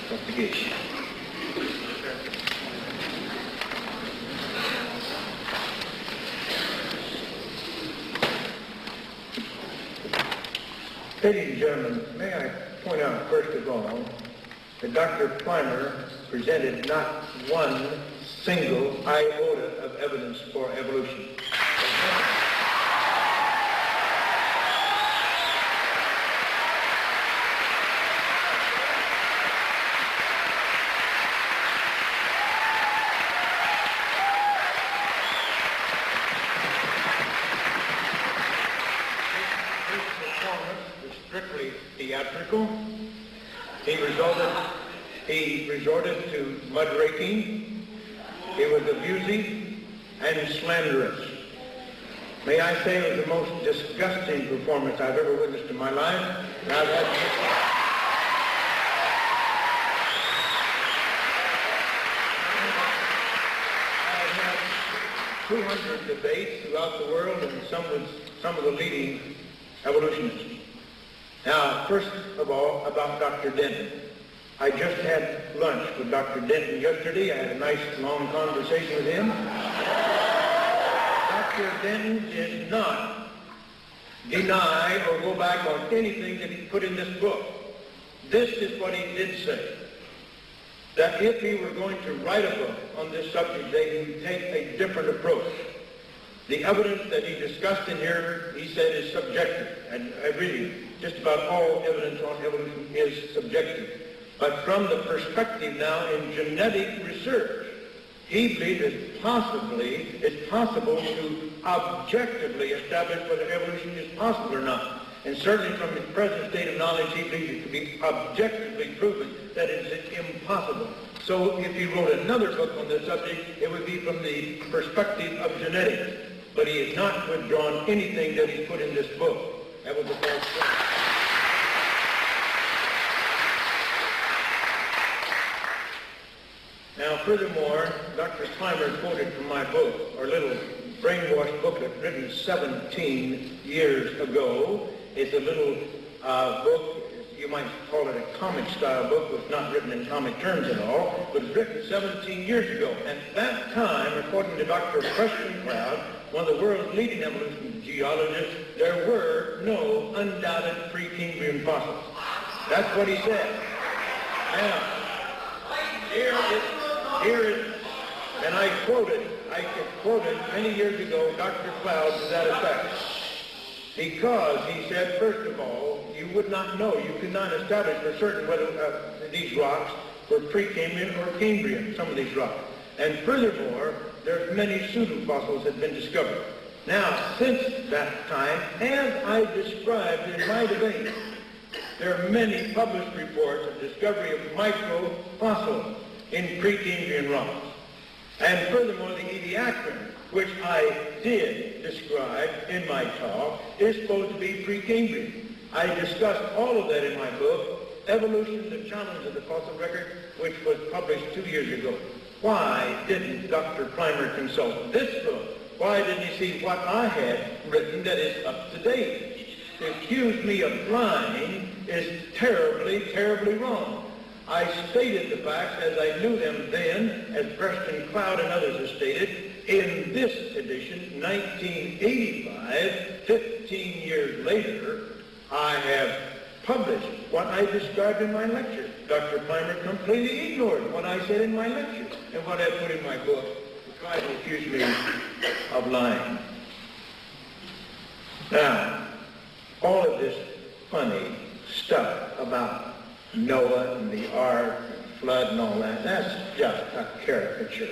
Dr. Gish. Ladies and gentlemen, may I point out first of all that Dr. Plimer presented not one single iota of evidence for evolution. Theatrical. He resorted to mudraking. He was abusive and slanderous. May I say it was the most disgusting performance I've ever witnessed in my life. And I've had 200 debates throughout the world, and some of the leading evolutionists. Now, first of all, about Dr. Denton. I just had lunch with Dr. Denton yesterday. I had a nice long conversation with him. Dr. Denton did not deny or go back on anything that he put in this book. This is what he did say, that if he were going to write a book on this subject, that he would take a different approach. The evidence that he discussed in here, he said, is subjective. And really, just about all evidence on evolution is subjective. But from the perspective now in genetic research, he believes it's possible to objectively establish whether evolution is possible or not. And certainly from his present state of knowledge, he believes it to be objectively proven that it's impossible. So if he wrote another book on this subject, it would be from the perspective of genetics. But he has not withdrawn anything that he's put in this book. That was a false claim. Now, furthermore, Dr. Plimer quoted from my book, or little brainwash booklet written 17 years ago. It's a little book, you might call it a comic-style book. It's not written in comic terms at all, but it's written 17 years ago. At that time, according to Dr. Preston Cloud, one of the world's leading evolution geologists, there were no undoubted pre-Cambrian fossils. That's what he said. Now, here is, and I quoted many years ago Dr. Cloud to that effect. Because he said, first of all, you would not know, you could not establish for certain whether these rocks were pre-Cambrian or Cambrian, some of these rocks. And furthermore, there's many pseudofossils that have been discovered. Now, since that time, as I described in my debate, there are many published reports of discovery of microfossils in pre-Cambrian rocks. And furthermore, the ediacaran, which I did describe in my talk, is supposed to be pre-Cambrian. I discussed all of that in my book, Evolution, the Challenge of the Fossil Record, which was published 2 years ago. Why didn't Dr. Plimer consult this book? Why didn't he see what I had written that is up to date? To accuse me of lying is terribly, terribly wrong. I stated the facts as I knew them then, as Preston Cloud and others have stated, in this edition, 1985, 15 years later, I have published what I described in my lecture. Dr. Plimer completely ignored what I said in my lecture and what I put in my book to try to accuse me of lying. Now, all of this funny stuff about Noah and the ark and flood and all that, that's just a caricature.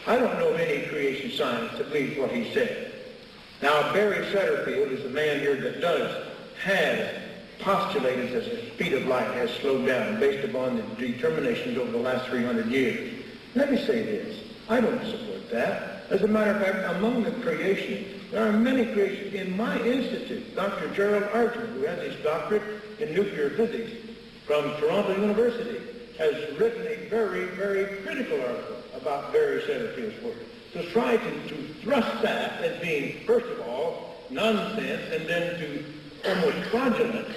I don't know of any creation scientist that believes what he said. Now, Barry Setterfield is the man here that has postulated that the speed of light has slowed down based upon the determinations over the last 300 years. Let me say this. I don't support that. As a matter of fact, among the creation, there are many creations. In my institute, Dr. Gerald Archer, who has his doctorate in nuclear physics from Toronto University, has written a very, very critical article about Barry Setterfield's work, to try to thrust that as being, first of all, nonsense, and then to almost fraudulent,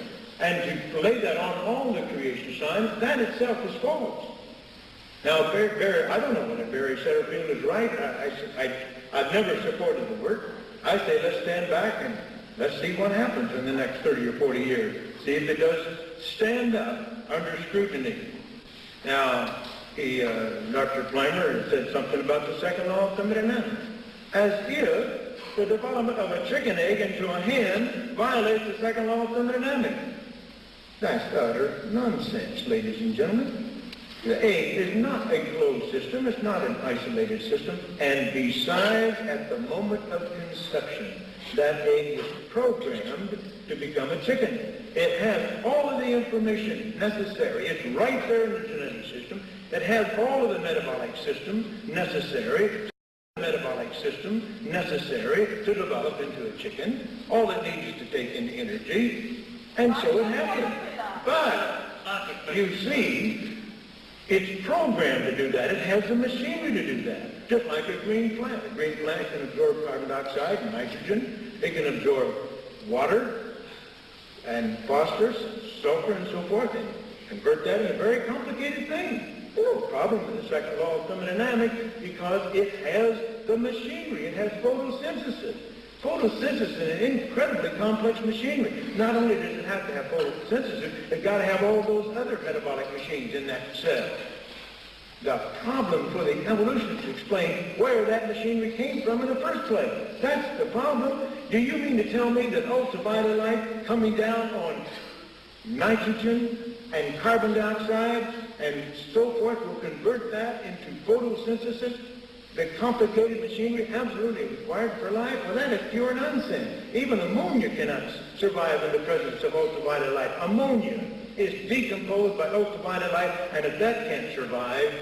and to lay that on all the creation science, that itself is false. Now, Barry, I don't know whether Barry Setterfield is right. I've never supported the work. I say let's stand back and let's see what happens in the next 30 or 40 years. See if it does stand up under scrutiny. Now, Dr. Plimer said something about the second law of thermodynamics, as if the development of a chicken egg into a hen violates the second law of thermodynamics. That's utter nonsense, ladies and gentlemen. The egg is not a closed system. It's not an isolated system. And besides, at the moment of conception, that egg is programmed to become a chicken. It has all of the information necessary. It's right there in the genetic system. It has all of the metabolic systems necessary to develop into a chicken. All it needs is to take in energy, and so it happens. But, you see, it's programmed to do that. It has the machinery to do that, just like a green plant. A green plant can absorb carbon dioxide and nitrogen. It can absorb water and phosphorus, sulfur, and so forth, and convert that into a very complicated thing. There's no problem with the second law of thermodynamics because it has the machinery. It has photosynthesis. Photosynthesis is an incredibly complex machinery. Not only does it have to have photosynthesis, it's got to have all those other metabolic machines in that cell. The problem for the evolutionists to explain where that machinery came from in the first place. That's the problem. Do you mean to tell me that ultraviolet light coming down on nitrogen and carbon dioxide and so forth will convert that into photosynthesis? The complicated machinery absolutely required for life? Well, that is pure nonsense. Even ammonia cannot survive in the presence of ultraviolet light. Ammonia is decomposed by ultraviolet light, and if that can't survive,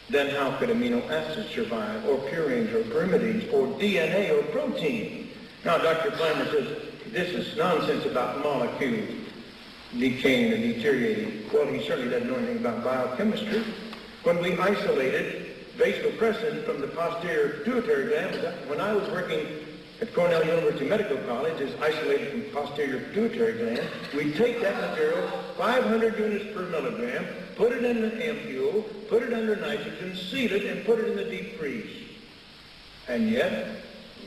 then how could amino acids survive, or purines, or pyrimidines, or DNA, or protein? Now, Dr. Plimer says this is nonsense about molecules decaying and deteriorating. Well, he certainly doesn't know anything about biochemistry. when we isolated vasopressin from the posterior pituitary gland. When I was working at Cornell University Medical College, is isolated from posterior pituitary gland. We take that material, 500 units per milligram, put it in an ampule, put it under nitrogen, seal it, and put it in the deep freeze. And yet,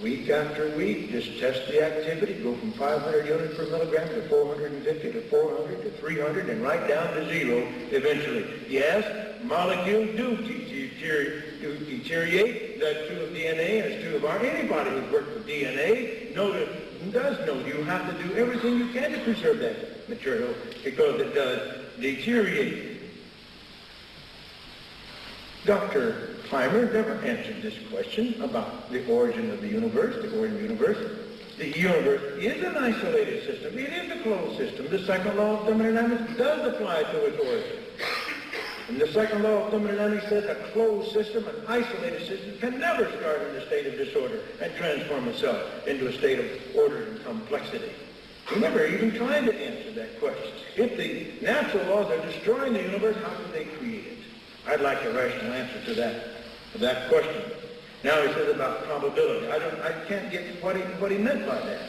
week after week, just test the activity, go from 500 units per milligram to 450 to 400 to 300, and right down to zero eventually. Yes, molecules do deteriorate. That's true of DNA, and it's true of anybody who's worked with DNA does know you have to do everything you can to preserve that material because it does deteriorate. Dr. Plimer never answered this question about the origin of the universe, the universe is an isolated system. It is a closed system. The second law of thermodynamics does apply to its origin. And the second law of thermodynamics says a closed system, an isolated system, can never start in a state of disorder and transform itself into a state of order and complexity. We never even tried to answer that question. If the natural laws are destroying the universe, how can they create it? I'd like a rational answer to that question. Now he says about probability. I can't get what he meant by that.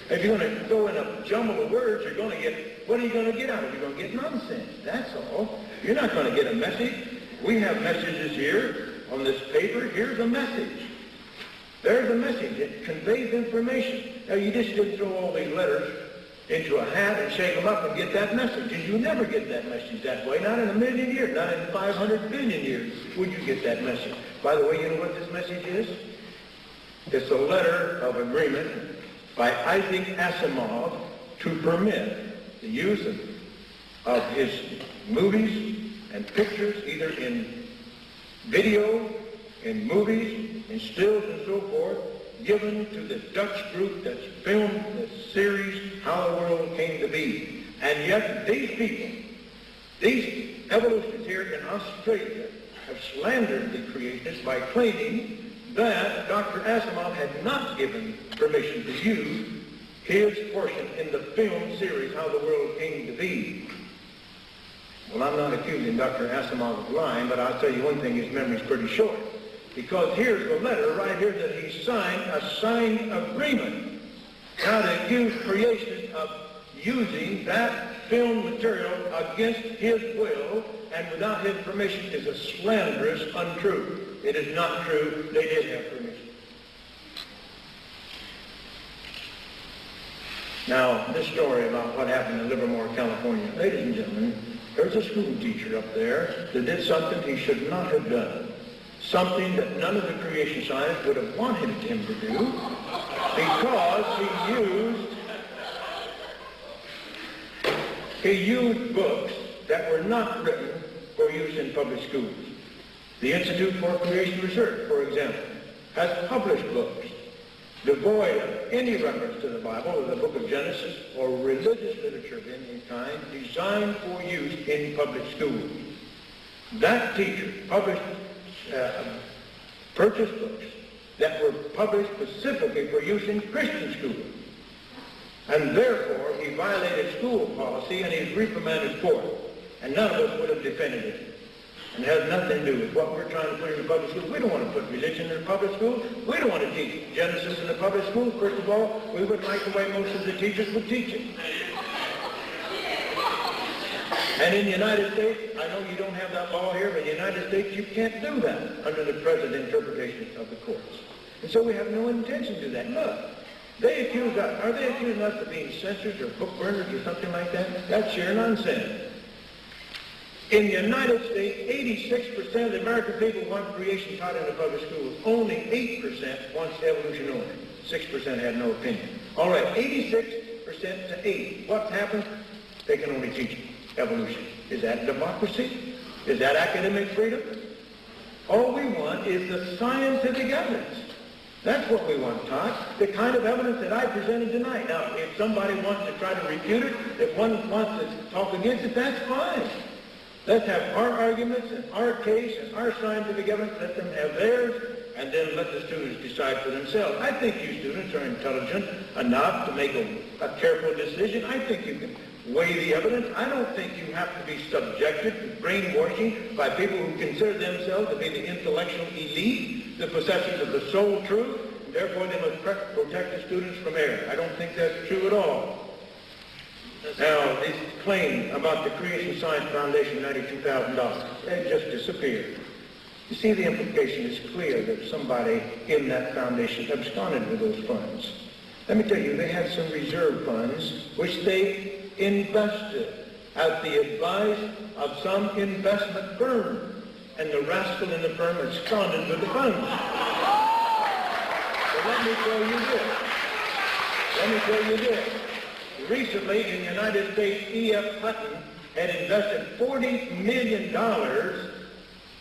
If you're going to go in a jumble of words, what are you going to get out of it? You're going to get nonsense. That's all. You're not going to get a message. We have messages here on this paper. Here's a message. There's a message. It conveys information. Now, you just didn't throw all these letters into a hat and shake them up and get that message. And you never get that message that way. Not in a million years. Not in 500 billion years would you get that message. By the way, you know what this message is? It's a letter of agreement by Isaac Asimov to permit the use of his movies and pictures, either in video, in movies, in stills and so forth, given to the Dutch group that's filmed the series How the World Came to Be. And yet these people, these evolutionists here in Australia, have slandered the creationists by claiming that Dr. Asimov had not given permission to use his portion in the film series How the World Came to Be. Well, I'm not accusing Dr. Asimov of lying, but I'll tell you one thing, his memory's pretty short. Because here's the letter right here that he signed, a signed agreement. Now to accuse creationists of using that film material against his will and without his permission is a slanderous untruth. It is not true. They did have permission. Now, this story about what happened in Livermore, California. Ladies and gentlemen, there's a school teacher up there that did something he should not have done. Something that none of the creation scientists would have wanted him to do because he used books that were not written for use in public schools. The Institute for Creation Research, for example, has published books devoid of any reference to the Bible or the book of Genesis or religious literature of any kind designed for use in public schools. That teacher purchased books that were published specifically for use in Christian schools. And therefore, he violated school policy and he's reprimanded for it. And none of us would have defended it. And it has nothing to do with what we're trying to put in the public schools. We don't want to put religion in the public schools. We don't want to teach Genesis in the public schools. First of all, we would like the way most of the teachers would teach it. And in the United States, I know you don't have that law here, but in the United States you can't do that under the present interpretation of the courts. And so we have no intention to do that. Look, they accuse us. Are they accusing us of being censors or book burners or something like that? That's sheer nonsense. In the United States, 86% of the American people want creation taught in the public schools. Only 8% wants evolution only. 6% have no opinion. All right, 86% to 80. What's happened? They can only teach evolution. Is that democracy? Is that academic freedom? All we want is the scientific evidence. That's what we want taught, the kind of evidence that I presented tonight. Now, if somebody wants to try to refute it, if one wants to talk against it, that's fine. Let's have our arguments and our case and our scientific evidence. Let them have theirs, and then let the students decide for themselves. I think you students are intelligent enough to make a careful decision. I think you can weigh the evidence. I don't think you have to be subjected to brainwashing by people who consider themselves to be the intellectual elite, the possessors of the sole truth. Therefore, they must protect the students from error. I don't think that's true at all. Now, this claim about the Creation Science Foundation, $92,000, it just disappeared. You see, the implication is clear that somebody in that foundation absconded with those funds. Let me tell you, they had some reserve funds which they invested at the advice of some investment firm, and the rascal in the firm absconded with the funds. So let me tell you this. Recently, in the United States, E.F. Hutton had invested $40 million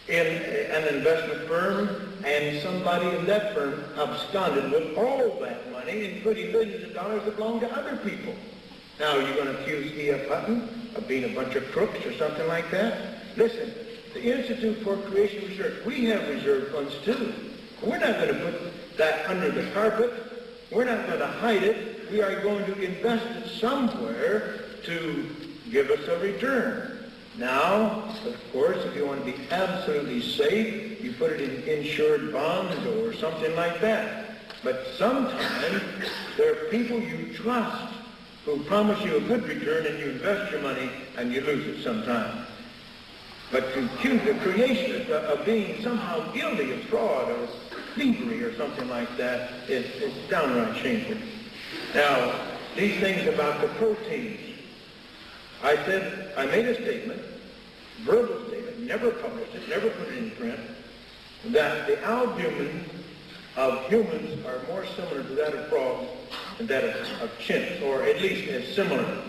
in an investment firm, and somebody in that firm absconded with all that money, including millions of dollars that belonged to other people. Now, are you going to accuse E.F. Hutton of being a bunch of crooks or something like that? Listen, the Institute for Creation Research, we have reserve funds too. We're not going to put that under the carpet. We're not going to hide it. We are going to invest it somewhere to give us a return. Now, of course, if you want to be absolutely safe, you put it in insured bonds or something like that. But sometimes there are people you trust who promise you a good return, and you invest your money and you lose it sometime. But to accuse the creationist of being somehow guilty of fraud or thievery or something like that is downright shameful. Now, these things about the proteins. I made a statement, verbal statement, never published it, never put it in print, that the albumin of humans are more similar to that of frogs than that of chimps, or at least as similar.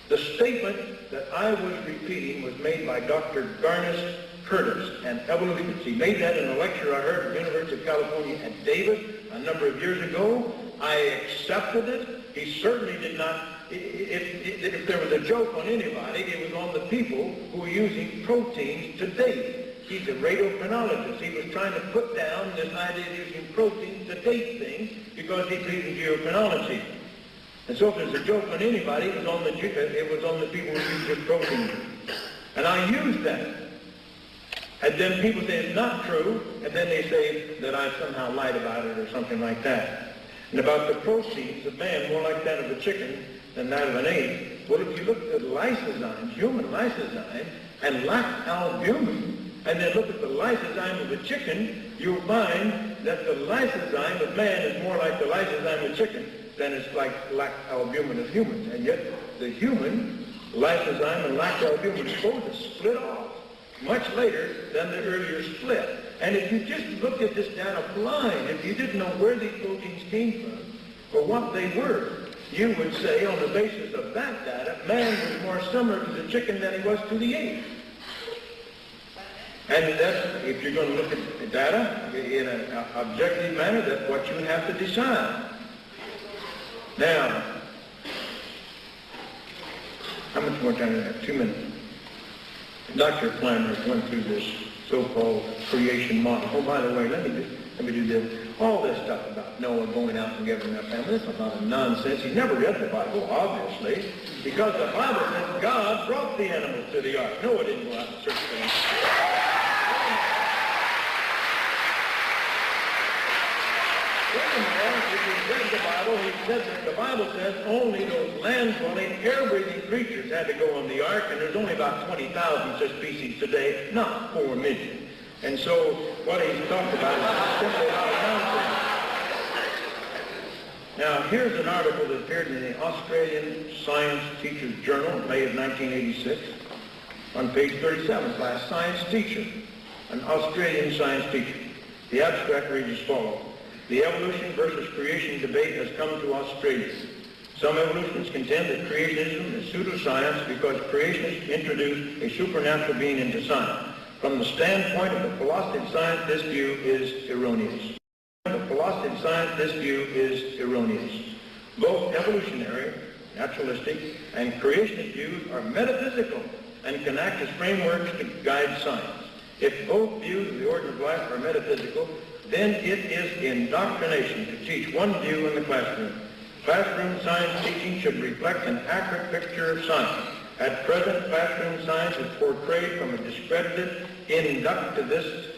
The statement that I was repeating was made by Dr. Garnis Curtis, an evolutionist. He made that in a lecture I heard at the University of California at Davis a number of years ago. I accepted it. He certainly did not. If there was a joke on anybody, it was on the people who were using proteins to date. He's a radiochronologist. He was trying to put down this idea of using proteins to date things because he believes in geochronology. And so if there's a joke on anybody, it was on the people who used proteins. And I used that. And then people say it's not true, and then they say that I somehow lied about it or something like that. And about the proteins of man, more like that of a chicken than that of an ape. Well, if you look at lysozymes, human lysozyme, and lactalbumin, and then look at the lysozyme of a chicken, you'll find that the lysozyme of man is more like the lysozyme of chicken than it's like lactalbumin of humans. And yet the human lysozyme and lactalbumin both are split off much later than the earlier split. And if you just looked at this data blind, if you didn't know where these proteins came from or what they were, you would say on the basis of that data, man was more similar to the chicken than he was to the ape. And that's, if you're going to look at the data in an objective manner, that's what you have to decide. Now, how much more time do I have? 2 minutes. Dr. Plimer went through this so-called creation model. Oh, by the way, let me do this. All this stuff about Noah going out and gathering up family, that's a lot of nonsense. He never read the Bible, obviously, because the Bible says God brought the animals to the ark. Noah didn't go out and search for them. Furthermore, if you read the Bible, he said that the Bible says only those land-dwelling, air-breathing creatures had to go on the ark, and there's only about 20,000 such species today, not 4 million. And so what he's talked about is simply out of nonsense. Now, here's an article that appeared in the Australian Science Teacher's Journal, May of 1986, on page 37, by a science teacher, an Australian science teacher. The abstract reads as follows. The evolution versus creation debate has come to Australia. Some evolutionists contend that creationism is pseudoscience because creationists introduced a supernatural being into science. From the standpoint of the philosophy of science, this view is erroneous. Both evolutionary, naturalistic, and creationist views are metaphysical and can act as frameworks to guide science. If both views of the origin of life are metaphysical, then it is indoctrination to teach one view in the classroom. Classroom science teaching should reflect an accurate picture of science. At present, classroom science is portrayed from a discredited inductivist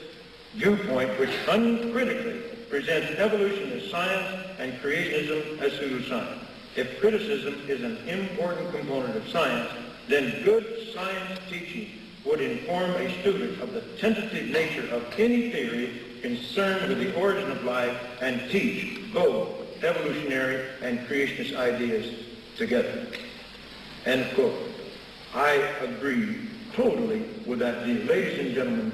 viewpoint which uncritically presents evolution as science and creationism as pseudoscience. If criticism is an important component of science, then good science teaching would inform a student of the tentative nature of any theory concerned with the origin of life and teach both evolutionary and creationist ideas together. End quote. I agree totally with that view. Ladies and gentlemen,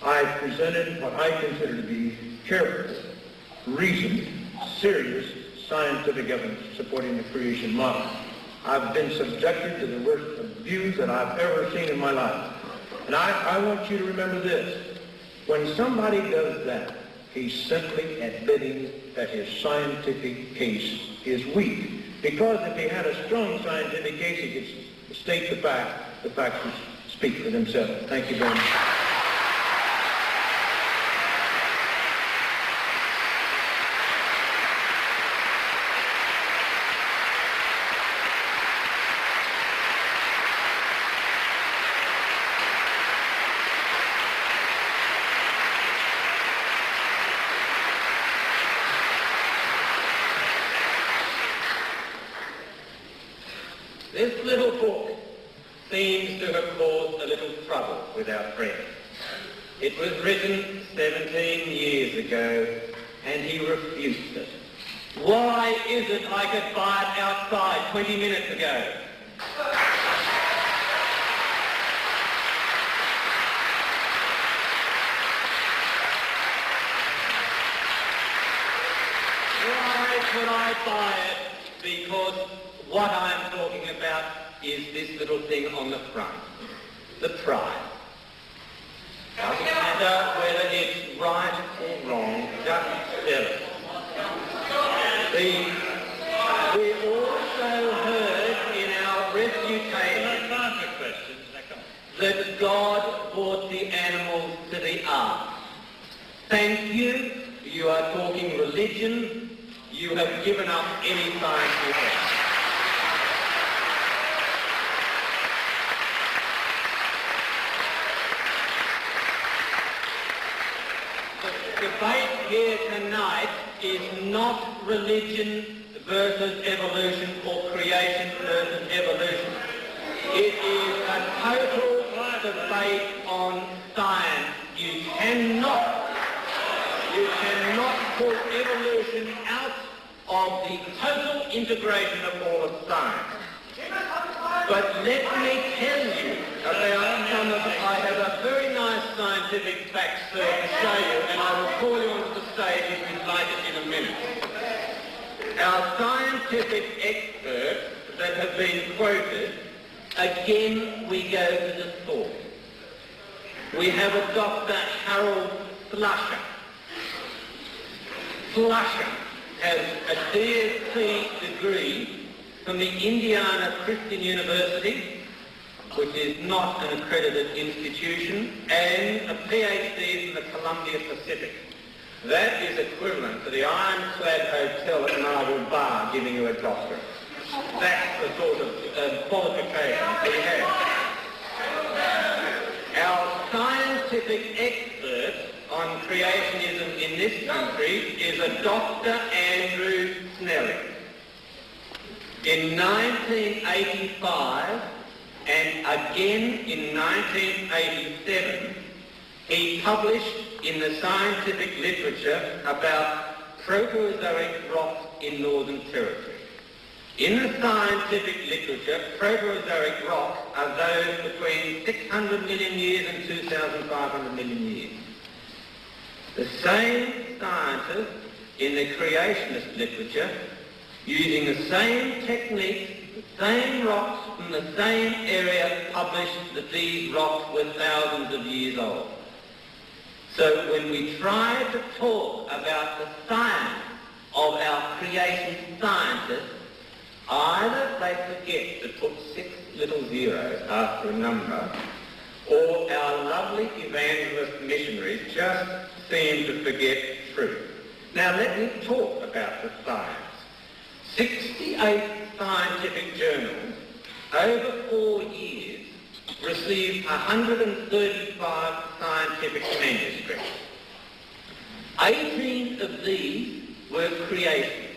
I presented what I consider to be careful, reasoned, serious scientific evidence supporting the creation model. I've been subjected to the worst abuse that I've ever seen in my life. And I want you to remember this. When somebody does that, he's simply admitting that his scientific case is weak. Because if he had a strong scientific case, he could state the fact. The facts would speak for themselves. Thank you very much. This little book seems to have caused a little trouble with our friend. It was written 17 years ago, and he refused it. Why is it I could buy it outside 20 minutes ago? Why could I buy it? Because what I'm talking about is this little thing on the front, the prize. Doesn't matter whether it's right or wrong, just sell it. We also heard in our refutation that God brought the animals to the ark. Thank you. You are talking religion. You have given up any science you have. The debate here tonight is not religion versus evolution or creation versus evolution. It is a total debate on science. You cannot pull evolution out of the total integration of all of science. But let me tell you about some of I have a very nice scientific fact to show you, and I will call you onto the stage if you'd like it in a minute. Our scientific experts that have been quoted, again we go to the source. We have a Dr. Harold Slusher. Slusher has a DSc degree from the Indiana Christian University, which is not an accredited institution, and a PhD from the Columbia Pacific. That is equivalent to the Ironclad Hotel at Marble Bar giving you a doctorate. That's the sort of qualifications we have. Our scientific expert on creationism in this country is a Dr. Andrew Snelling. In 1985 and again in 1987, he published in the scientific literature about Proterozoic rocks in Northern Territory. In the scientific literature, Proterozoic rocks are those between 600 million years and 2,500 million years. The same scientists in the creationist literature, using the same techniques, the same rocks from the same area, published that these rocks were thousands of years old. So when we try to talk about the science of our creation scientists, either they forget to put 6 little zeros after a number, or our lovely evangelist missionaries just seem to forget truth. Now let me talk about the science. 68 scientific journals over 4 years received 135 scientific manuscripts. 18 of these were creationist.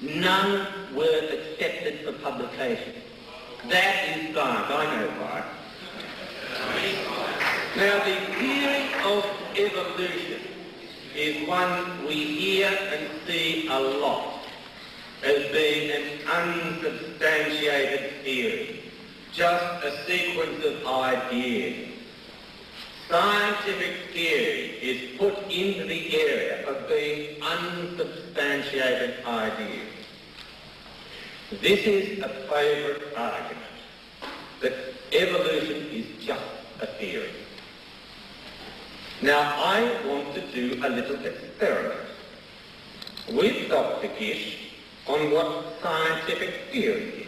None were accepted for publication. That is science. I know why. Now, the theory of evolution is one we hear and see a lot as being an unsubstantiated theory, just a sequence of ideas. Scientific theory is put into the area of being unsubstantiated ideas. This is a favourite argument, that evolution is just a theory. Now, I want to do a little experiment with Dr. Gish on what scientific theory is.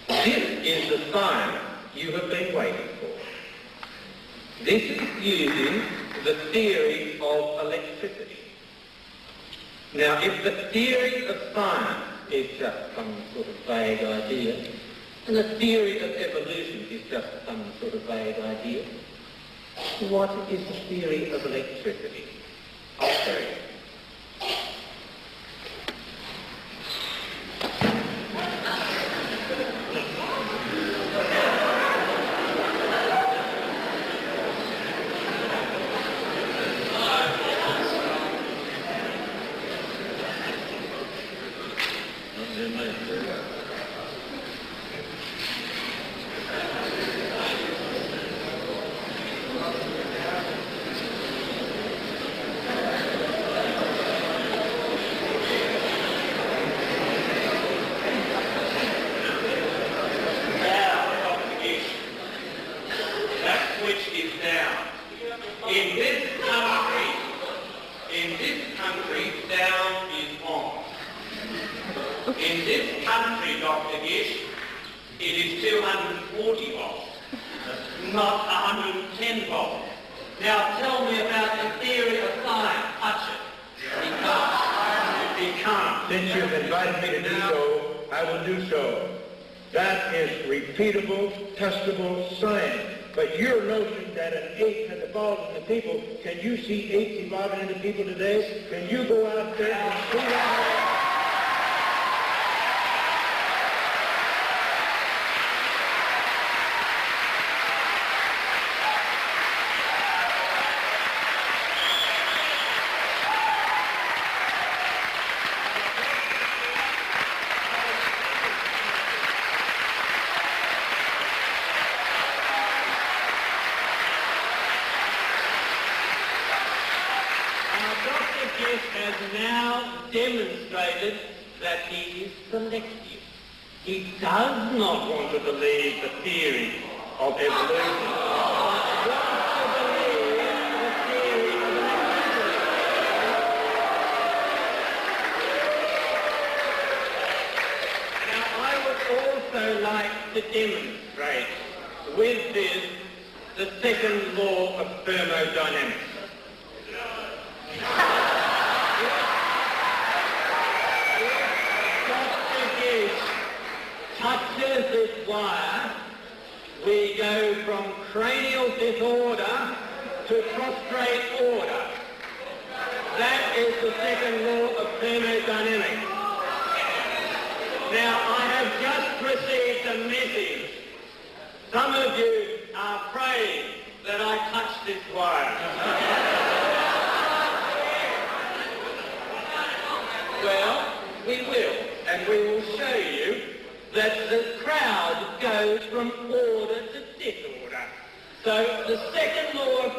This is the science you have been waiting for. This is using the theory of electricity. Now, if the theory of science is just some sort of vague idea, and the theory of evolution is just some sort of vague idea, what is the theory of electricity? I'll show you. In this country, Dr. Gish, it is 240 volts, not 110 volts. Now tell me about the theory of science. Touch it. He can't. He can't. Since you've invited me to do so, I will do so. That is repeatable, testable science. But your notion that an ape has evolved into people, can you see apes evolving into people today? Can you go out there and see that? Has now demonstrated that he is selective. He does not want to believe the theory of evolution, but wants to believe the theory of electricity. Now, I would also like to demonstrate with this the second law of thermodynamics. Touches this wire, we go from cranial disorder to prostrate order. That is the second law of thermodynamics. Now, I have just received a message. Some of you are afraid that I touched this wire. Well, we will, and we will show you that the crowd goes from order to disorder. So the second law of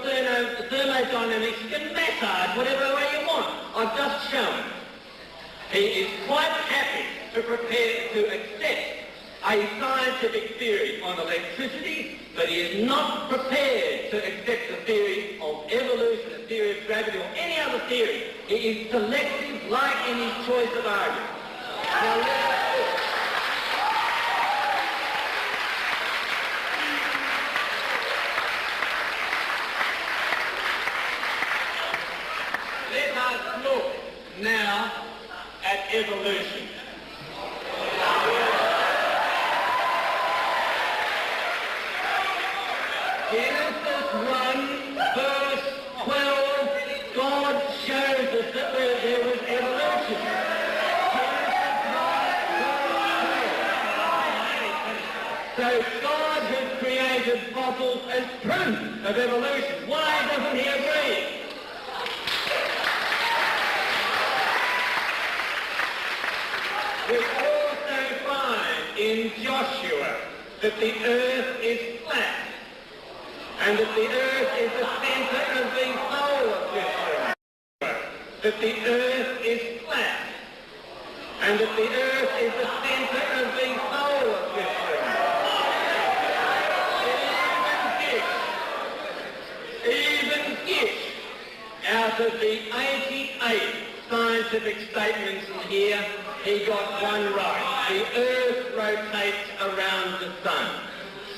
thermodynamics, you can massage whatever way you want. I've just shown. He is quite happy to prepare to accept a scientific theory on electricity, but he is not prepared to accept the theory of evolution, the theory of gravity, or any other theory. He is selective, like in his choice of argument. Now, let us look now at evolution. as proof of evolution. Why doesn't he agree? We also find in Joshua that the earth is flat and that the earth is the centre of the solar system. That the earth is flat and that the earth is the centre of the solar system. Even Gish, out of the 88 scientific statements in here, he got one right. The earth rotates around the sun.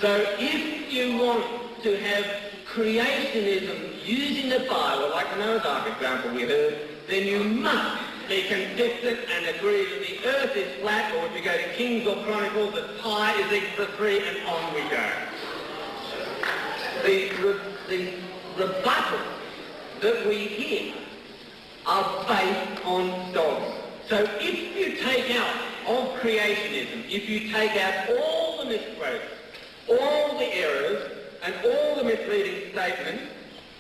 So if you want to have creationism using the Bible, like the Noah's Ark example we heard, then you must be consistent and agree that the earth is flat, or if you go to Kings or Chronicles, that pi is equal to 3, and on we go. The rebuttals that we hear are based on dogma. So if you take out of creationism, if you take out all the misquotes, all the errors, and all the misleading statements,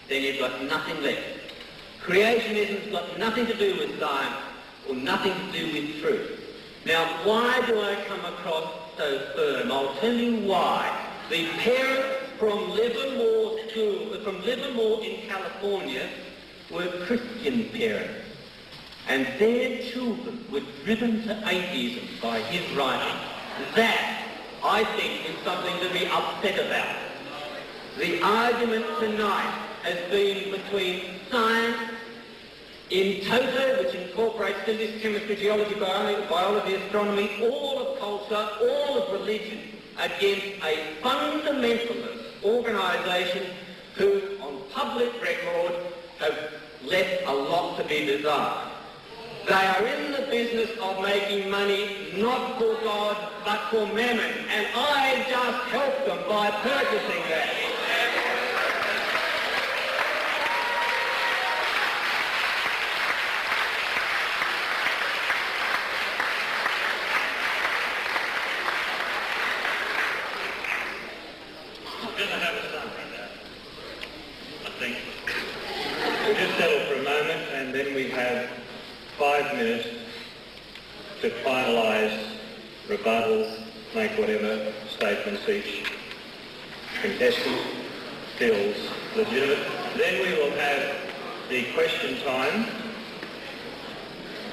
then you've got nothing left. Creationism's got nothing to do with science or nothing to do with truth. Now, why do I come across so firm? I'll tell you why. The parents from Livermore School, from Livermore in California, were Christian parents, and their children were driven to atheism by his writing. That, I think, is something to be upset about. The argument tonight has been between science in toto, which incorporates physics, chemistry, geology, biology, astronomy, all of culture, all of religion, against a fundamentalist organisation who, on public record, have left a lot to be desired. They are in the business of making money not for God but for mammon, and I just helped them by purchasing that. I'm going to have a summary now, I think. We'll just settle for a moment, and then we have 5 minutes to finalise rebuttals, make whatever statements each contestant feels legitimate. Then we will have the question time.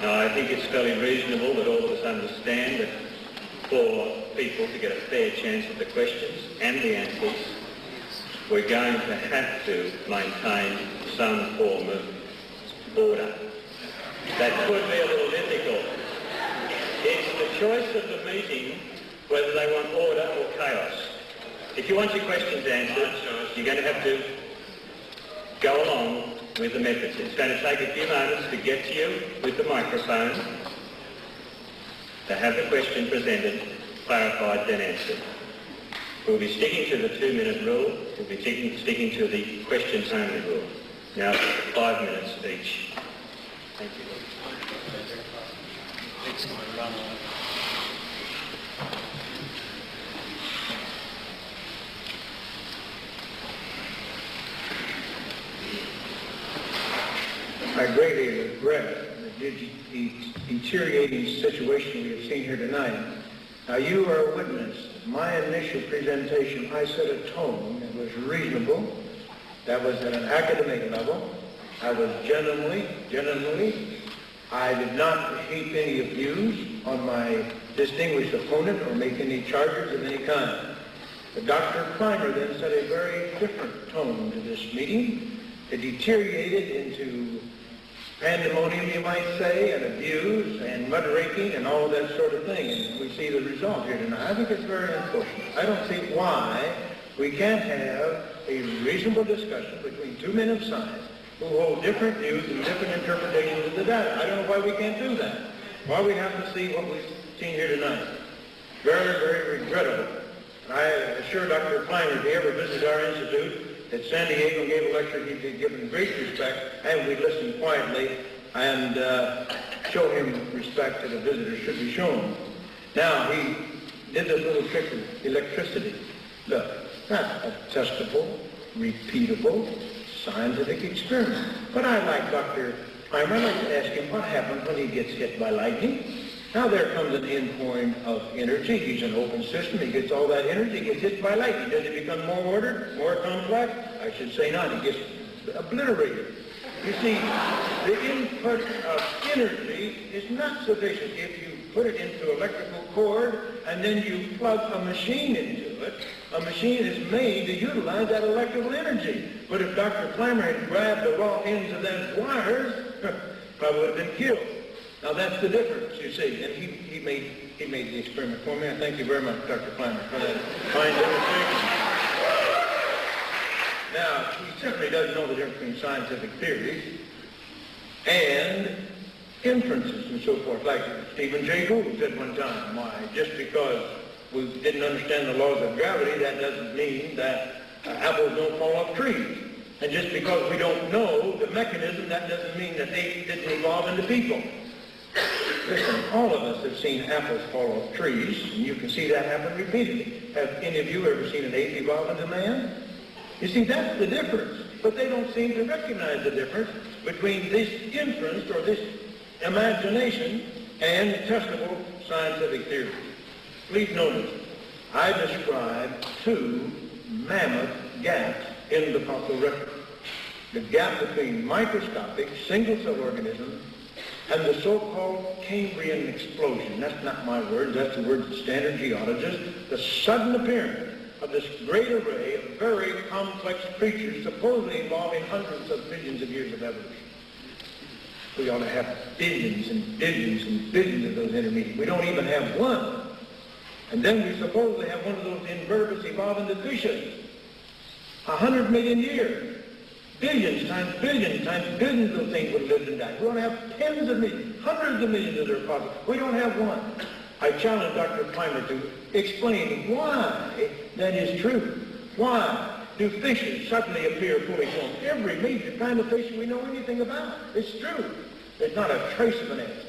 Now, I think it's fairly reasonable that all of us understand that for people to get a fair chance at the questions and the answers, we're going to have to maintain some form of order. That could be a little difficult. It's the choice of the meeting whether they want order or chaos. If you want your questions answered, you're going to have to go along with the methods. It's going to take a few moments to get to you with the microphone, to have the question presented, clarified, then answered. We'll be sticking to the 2-minute rule. We'll be sticking to the questions only rule. Now, 5 minutes each. Thank you. I greatly regret the deteriorating situation we have seen here tonight. Now, you are a witness. My initial presentation, I set a tone that was reasonable, that was at an academic level. I was genuinely, I did not heap any abuse on my distinguished opponent or make any charges of any kind. But Dr. Plimer then set a very different tone to this meeting. It deteriorated into pandemonium, you might say, and abuse and muckraking and all that sort of thing. And we see the result here tonight. I think it's very unfortunate. I don't see why we can't have a reasonable discussion between two men of science who hold different views and different interpretations of the data. I don't know why we can't do that. Why we have to see what we've seen here tonight. Very, very regrettable. And I assure Dr. Plimer, if he ever visited our institute, at San Diego and gave a lecture, he'd be given great respect, and we'd listen quietly and show him respect that a visitor should be shown. Now, he did this little trick of electricity. Look, That's a testable, repeatable, scientific experiment. But I like Dr. Plimer. I'd like to ask him what happens when he gets hit by lightning. Now there comes an endpoint of energy. He's an open system. He gets all that energy, gets hit by lightning. Does it become more ordered, more complex? I should say not. He gets obliterated. You see, the input of energy is not sufficient. If you put it into electrical cord and then you plug a machine into it, a machine is made to utilize that electrical energy. But if Dr. Plimer had grabbed the raw ends of those wires, probably would have been killed. Now that's the difference, you see. And he made the experiment for me. I thank you very much, Dr. Plimer, for that fine demonstration. Now, he certainly doesn't know the difference between scientific theories and inferences and so forth. Like Stephen Jay Gould said one time, why, just because we didn't understand the laws of gravity, that doesn't mean that apples don't fall off trees. And just because we don't know the mechanism, that doesn't mean that apes didn't evolve into people. Listen, all of us have seen apples fall off trees, and you can see that happen repeatedly. Have any of you ever seen an ape evolve into man? You see, that's the difference. But they don't seem to recognize the difference between this inference or this imagination and testable scientific theory. Please notice, I describe two mammoth gaps in the fossil record. The gap between microscopic single-cell organisms and the so-called Cambrian explosion. That's not my words, that's the words of standard geologists. The sudden appearance of this great array of very complex creatures supposedly involving hundreds of billions of years of evolution. We ought to have billions and billions and billions of those intermediate. We don't even have one. And then we supposedly have one of those invertebrates evolve into fishes. 100 million years. Billions times billions of things would have lived and died. We don't have tens of millions, hundreds of millions of their possible. We don't have one. I challenge Dr. Plimer to explain why that is true. Why do fishes suddenly appear fully formed? Every major kind of fish we know anything about. It's true. There's not a trace of an answer.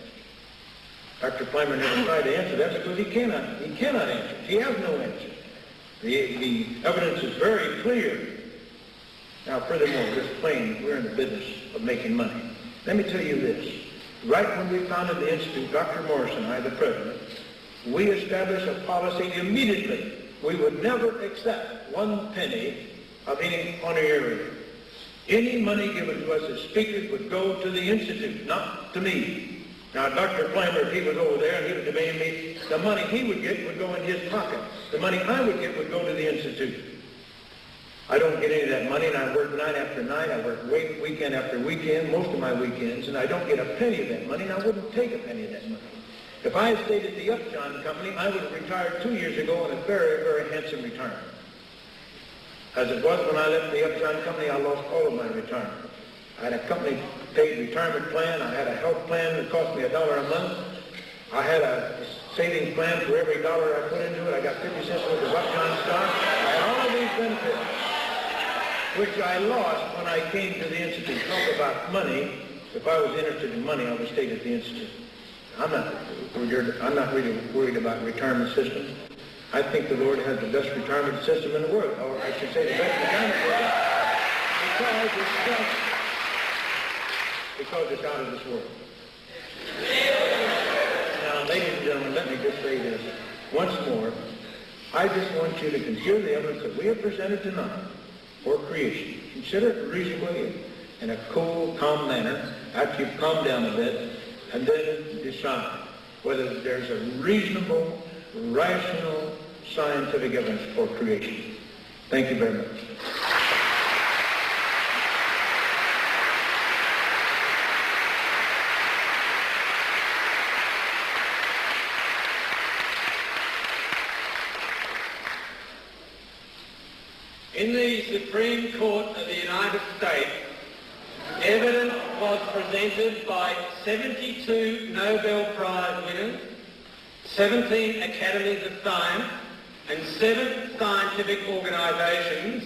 Dr. Plimer never tried to answer that because he cannot answer. He has no answer. The evidence is very clear. Now, furthermore, this claim we're in the business of making money. Let me tell you this. Right when we founded the Institute, Dr. Morris and I, the president, we established a policy immediately. We would never accept 1 penny of any honorarium. Any money given to us as speakers would go to the Institute, not to me. Now, Dr. Plimer, if he was over there and he was debating me, the money he would get would go in his pocket. The money I would get would go to the Institute. I don't get any of that money, and I work night after night. I work weekend after weekend, most of my weekends, and I don't get a penny of that money, and I wouldn't take a penny of that money. If I had stayed at the Upjohn Company, I would have retired 2 years ago on a very, very handsome retirement. As it was when I left the Upjohn Company, I lost all of my retirement. I had a company-paid retirement plan. I had a health plan that cost me $1 a month. I had a savings plan for every dollar I put into it. I got 50 cents worth of Upjohn stock. I had all of these benefits, which I lost when I came to the Institute. Talk about money. If I was interested in money, I would have stayed at the Institute. I'm not really worried about retirement systems. I think the Lord has the best retirement system in the world, or I should say the best retirement system, because it's out of this world. Now, ladies and gentlemen, let me just say this once more. I just want you to consider the evidence that we have presented tonight for creation. Consider it reasonably in a cool, calm manner after you've calmed down a bit, and then decide whether there's a reasonable, rational, scientific evidence for creation. Thank you very much. In the Supreme Court of the United States, evidence was presented by 72 Nobel Prize winners, 17 academies of science, and 7 scientific organisations,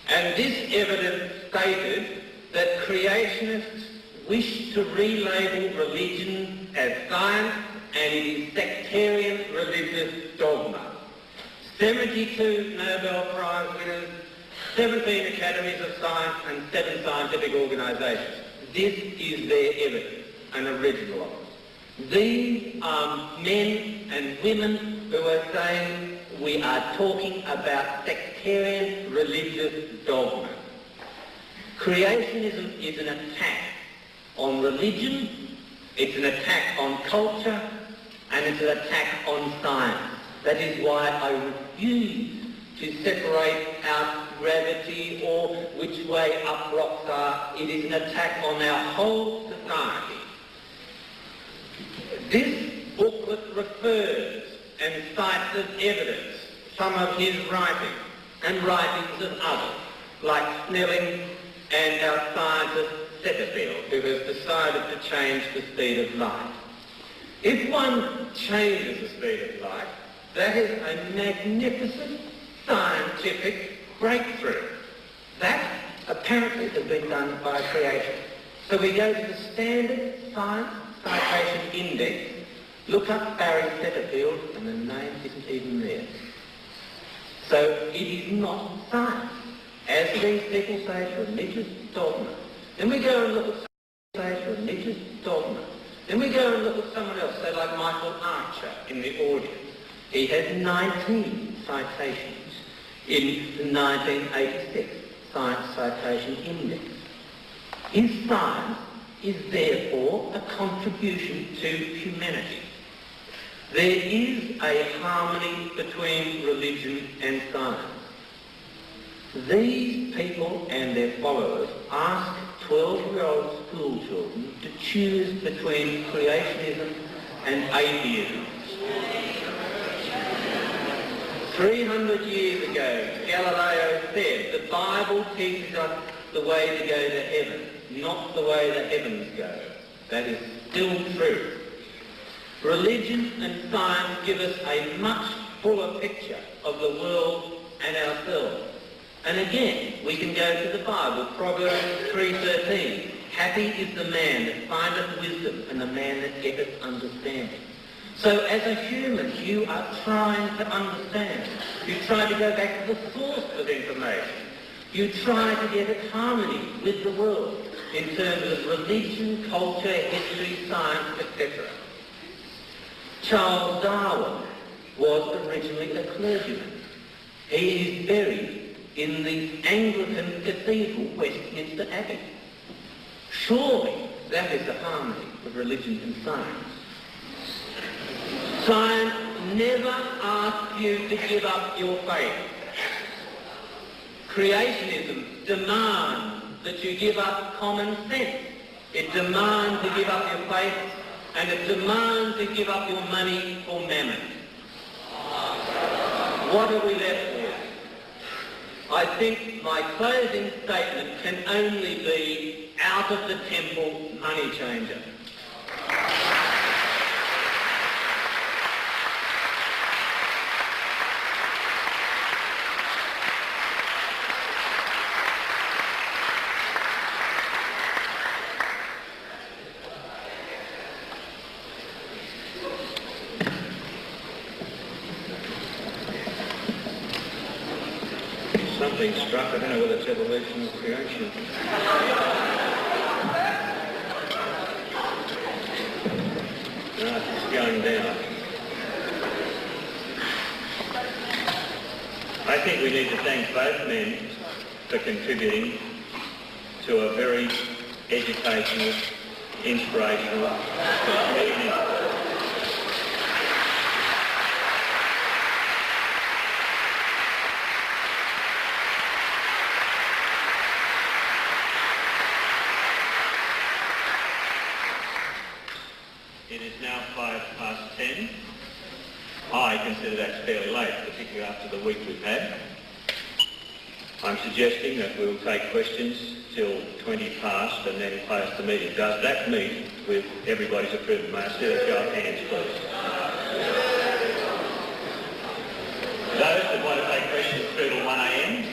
and this evidence stated that creationists wish to relabel religion as science and it is sectarian religious dogma. 72 Nobel Prize winners, 17 academies of science and 7 scientific organisations. This is their evidence, an original of it. These are men and women who are saying we are talking about sectarian religious dogma. Creationism is an attack on religion, it's an attack on culture, and it's an attack on science. That is why I refuse to separate out gravity or which way up rocks are. It is an attack on our whole society. This booklet refers and cites as evidence some of his writings and writings of others, like Snelling and our scientist Setterfield, who has decided to change the speed of light. If one changes the speed of light, that is a magnificent scientific breakthrough. That apparently has been done by creation. So we go to the standard science citation index, look up Barry Setterfield, and the name isn't even there. So it is not science. As these people say, it's religious dogma. Then we go and look at religious dogma. Then we go and look at someone else, say like Michael Archer in the audience. He has 19 citations in the 1986 Science Citation Index. His science is therefore a contribution to humanity. There is a harmony between religion and science. These people and their followers ask 12-year-old school children to choose between creationism and atheism. 300 years ago, Galileo said the Bible teaches us the way to go to heaven, not the way the heavens go. That is still true. Religion and science give us a much fuller picture of the world and ourselves. And again, we can go to the Bible, Proverbs 3:13. Happy is the man that findeth wisdom and the man that getteth understanding. So as a human, you are trying to understand. You try to go back to the source of information. You try to get at harmony with the world in terms of religion, culture, history, science, etc. Charles Darwin was originally a clergyman. He is buried in the Anglican Cathedral, Westminster Abbey. Surely that is the harmony of religion and science. Science never asks you to give up your faith. Creationism demands that you give up common sense. It demands to give up your faith, and it demands to give up your money for mammon. What are we left with? I think my closing statement can only be out of the temple money changer. Something struck, I don't know whether it's evolution or creation. It's going down. I think we need to thank both men for contributing to a very educational, inspirational evening. It is now 10:05. I consider that fairly late, particularly after the week we've had. I'm suggesting that we'll take questions till 20 past and then close the meeting. Does that meet with everybody's approval? May I see a show of hands, please? Those that want to take questions through till 1 a.m.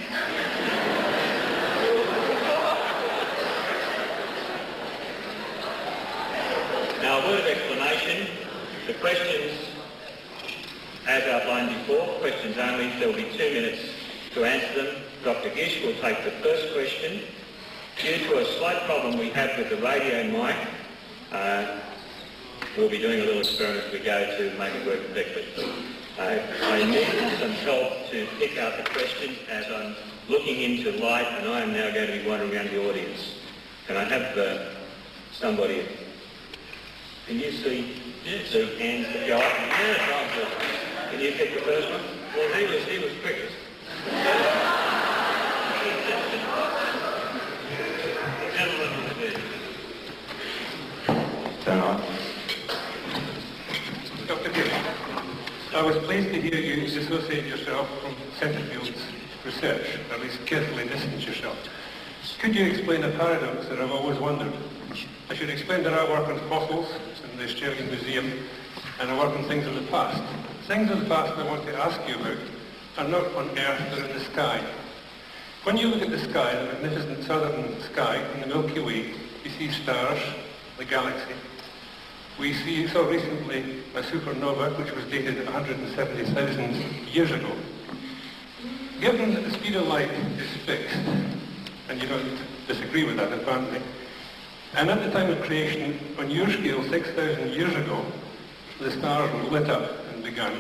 Now, a word of explanation. The questions As outlined before, questions only. There will be 2 minutes to answer them. Dr. Gish will take the first question. Due to a slight problem we have with the radio mic, we'll be doing a little experiment as we go to make it work correctly. I need some help to pick out the question as I'm looking into light, and I am now going to be wandering around the audience. Can I have somebody? Can you see hands that go up? Yes, can you pick the first one? Well, he was quickest. Dr. Gish, I was pleased to hear you dissociate yourself from Centerfield's research, or at least carefully distance yourself. Could you explain a paradox that I've always wondered? I should explain that I work on fossils in the Australian Museum, and I work on things of the past. Things of the past I want to ask you about are not on Earth, they're in the sky. When you look at the sky, the magnificent southern sky in the Milky Way, you see stars, the galaxy. We saw recently a supernova which was dated 170,000 years ago. Given that the speed of light is fixed, and you don't disagree with that apparently, and at the time of creation, on your scale 6,000 years ago, the stars were lit up and begun.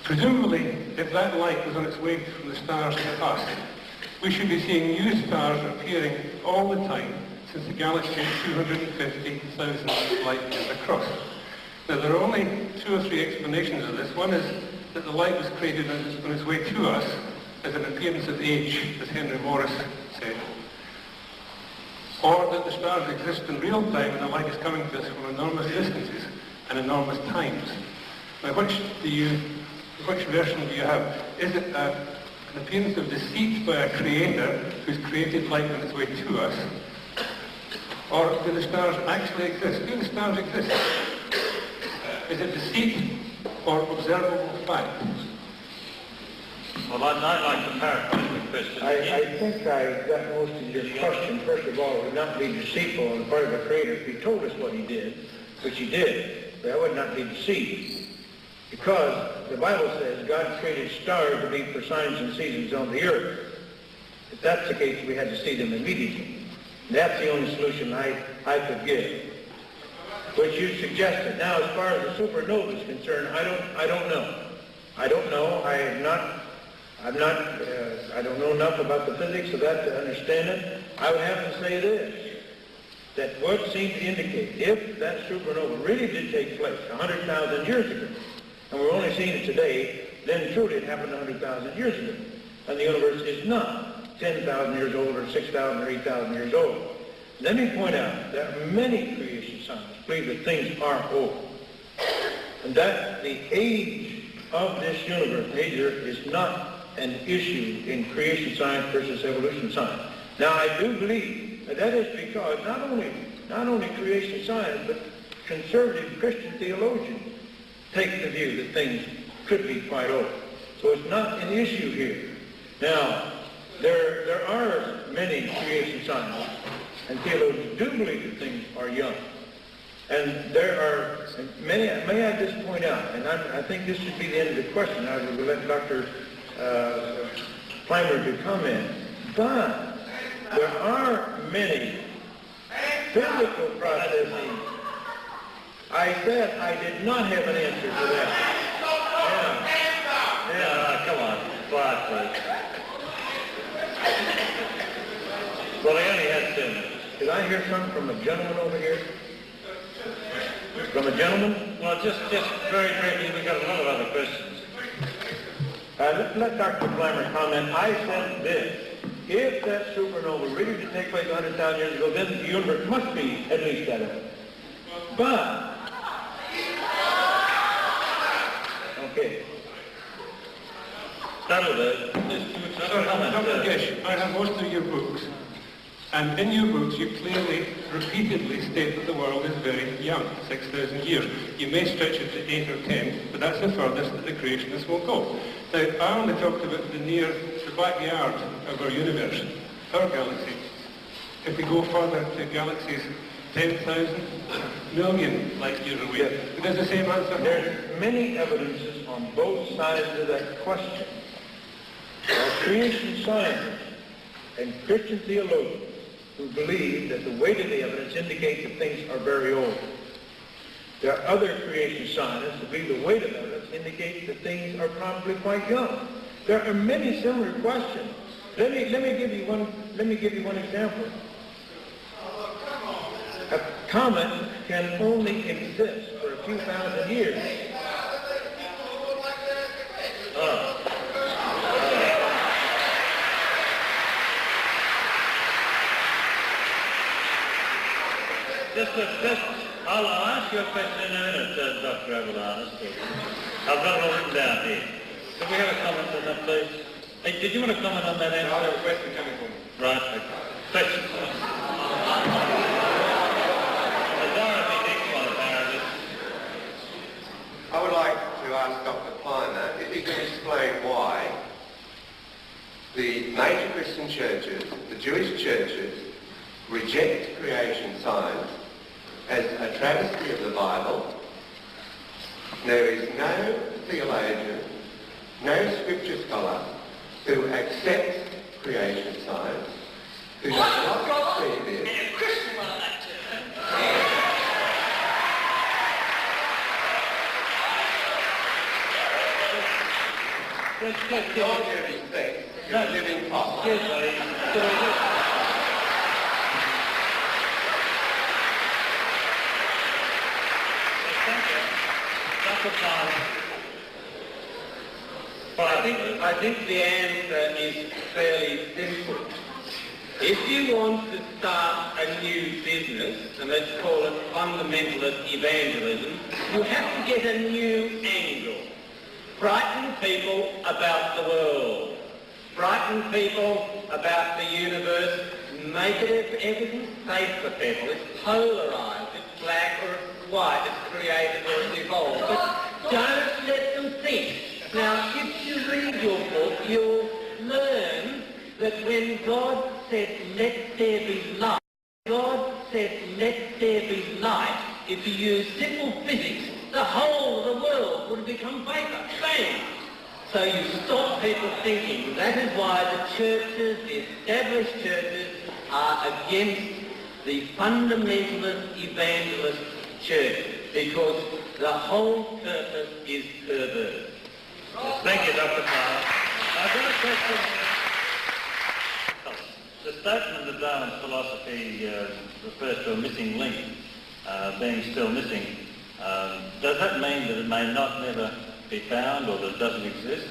Presumably, if that light was on its way from the stars to us, we should be seeing new stars appearing all the time since the galaxy is 250,000 light years across. Now, there are only 2 or 3 explanations of this. One is that the light was created on its way to us as an appearance of age, as Henry Morris said. Or that the stars exist in real time and the light is coming to us from enormous distances and enormous times. Now, which version do you have? Is it an appearance of deceit by a creator who's created light on its way to us? Or do the stars actually exist? Do the stars exist? Is it deceit or observable fact? Well, I'd like to paraphrase the question. I think I got most of your question. First of all, it would not be deceitful on the part of a creator if he told us what he did, which he did. That would not be deceived. Because the Bible says God created stars to be for signs and seasons on the earth. If that's the case, we had to see them immediately. That's the only solution I could give, which you suggested. Now, as far as the supernova is concerned, I don't know. I don't know. I don't know enough about the physics of that to understand it. I would have to say this, that what seems to indicate, if that supernova really did take place 100,000 years ago, and we're only seeing it today, then truly it happened 100,000 years ago. And the universe is not 10,000 years old or 6,000 or 8,000 years old. Let me point out that many creation scientists believe that things are old. And that the age of this universe, nature, is not an issue in creation science versus evolution science. Now, I do believe that that is because not only creation science, but conservative Christian theologians take the view that things could be quite old. So it's not an issue here. Now, there are many creation scientists and theologians do believe that things are young. And there are many, may I just point out, and I think this should be the end of the question. I will let Dr. Plimer to comment. But there are many physical processes. I said I did not have an answer to that. Come on, quiet, please. Well, I only had 2 minutes. Did I hear something from a gentleman over here? From a gentleman? Well, just very briefly, we've got a lot of other questions. Let Dr. Plimer comment. I said this. If that supernova really did take place 100,000 years ago, then the universe must be at least that old. But, okay. That'll do. Dr. Gish, I have most of your books. And in your books, you clearly, repeatedly state that the world is very young, 6,000 years. You may stretch it to 8 or 10, but that's the furthest that the creationists will go. Now, I only talked about the backyard of our universe, our galaxy. If we go further to galaxies 10,000, million light years away? It is the same answer. There's many evidences on both sides of that question. There are creation scientists and Christian theologians who believe that the weight of the evidence indicates that things are very old. There are other creation scientists who believe the weight of evidence indicates that things are probably quite young. There are many similar questions. Let me give you one example. A comet can only exist for a few thousand years. I'll ask you a question in a minute, Dr. Avalanus. I've got it all written down here. Could we have a comment on that, please? Hey, did you want to comment on that answer? I have a question coming from you. Right. Okay. Question. Dorothy Dix one, apparently. I would like to ask Dr. Plimer if he can explain why the major Christian churches, the Jewish churches, reject creation science as a travesty of the Bible. There is no theologian, no scripture scholar who accepts creation science, who does not see this. With all due respect, you're a living fossil. I think the answer is fairly simple. If you want to start a new business, and let's call it fundamentalist evangelism, you have to get a new angle. Frighten people about the world. Frighten people about the universe. Make it everything safe for people. It's polarised. It's black or it's white. It's created or it's evolved. But don't let them think. Now, if you read your book, you'll learn that when God said, let there be light, God said, let there be light, if you use simple physics, the whole of the world would have become vapor. Bang! So you stop people thinking. That is why the churches, the established churches, are against the fundamentalist evangelist church, because the whole purpose is perverse. Thank you, Dr. Farr. I've got a question. The statement that Darwin's philosophy refers to a missing link being still missing. Does that mean that it may not never be found, or that it doesn't exist?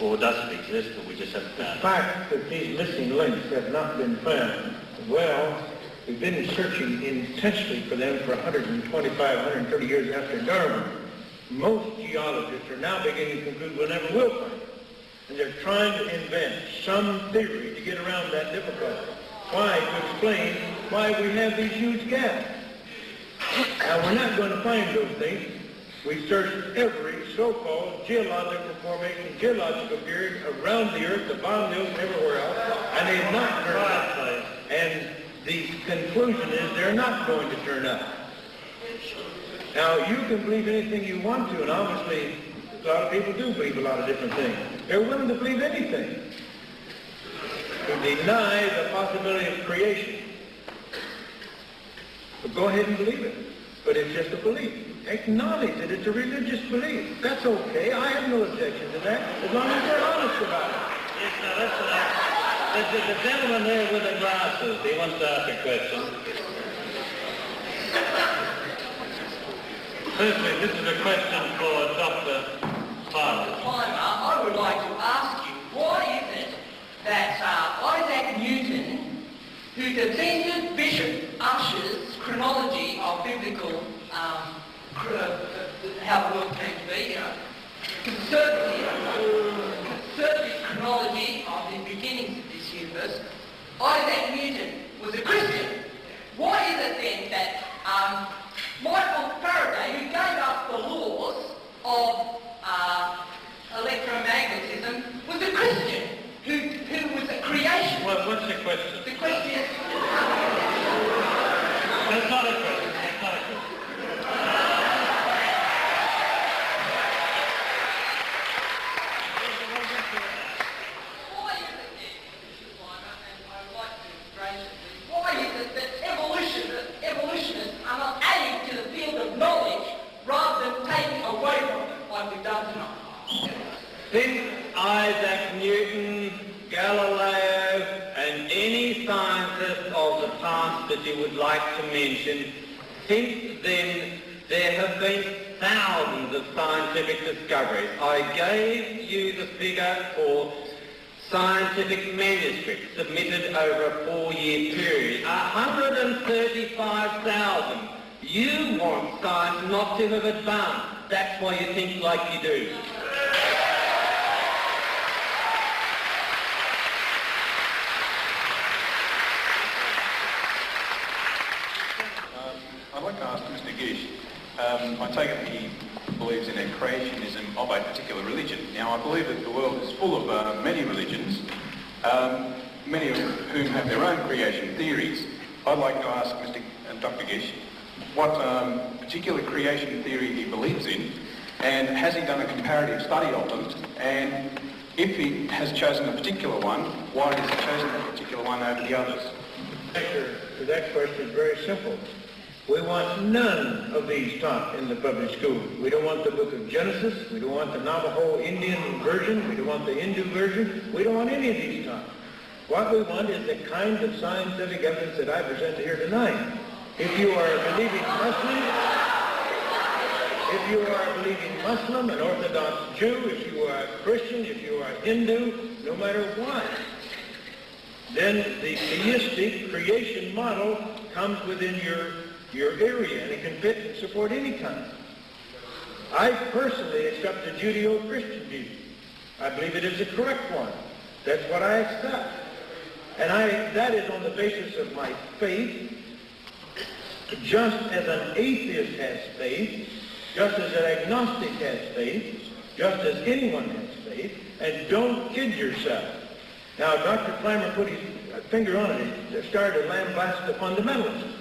Or does it exist, but we just haven't found it? The fact that these missing links have not been found, well, we've been searching intensely for them for 125, 130 years after Darwin. Most geologists are now beginning to conclude we'll never will find it. And they're trying to invent some theory to get around that difficulty. Why? To explain why we have these huge gaps. Now, we're not going to find those things. We searched every so-called geological formation, geological period around the earth, the bottom of the ocean, everywhere else, and they have not turned up. And the conclusion is they're not going to turn up. Now, you can believe anything you want to, and obviously a lot of people do believe a lot of different things. They're willing to believe anything to deny the possibility of creation. But go ahead and believe it. But it's just a belief. Acknowledge that it's a religious belief. That's okay. I have no objection to that, as long as they're honest about it. Yes, now that's the gentleman there with the glasses. He wants to ask a question. Firstly, this is a question for Dr. Plimer. I would like to ask you, why is it that Isaac Newton, who defended Bishop Ussher's chronology of biblical, how the world came to be, conservative chronology of the beginnings of this universe, Isaac Newton was a Christian. Why is it then that Michael Faraday, who gave us the laws of electromagnetism, was a Christian who was a creationist? Well, what's the question? The question is, evidence of the past that you would like to mention? Since then, there have been thousands of scientific discoveries. I gave you the figure for scientific manuscripts submitted over a 4-year period. 135,000. You want science not to have advanced. That's why you think like you do. I'd like to ask Mr. Gish, I take it he believes in a creationism of a particular religion. Now, I believe that the world is full of many religions, many of whom have their own creation theories. I'd like to ask Dr. Gish what particular creation theory he believes in, and has he done a comparative study of them, and if he has chosen a particular one, why has he chosen that particular one over the others? The answer to that question is very simple. We want none of these taught in the public school. We don't want the book of Genesis. We don't want the Navajo Indian version. We don't want the Hindu version. We don't want any of these taught. What we want is the kind of scientific evidence that I presented here tonight. If you are a believing Muslim, an Orthodox Jew, if you are a Christian, if you are a Hindu, no matter what, then the theistic creation model comes within your area, and it can fit and support any kind. I personally accept the Judeo-Christian view. I believe it is the correct one. That's what I accept. And that is on the basis of my faith, just as an atheist has faith, just as an agnostic has faith, just as anyone has faith, and don't kid yourself. Now, Dr. Plimer put his finger on it. He started to lambaste the fundamentalists.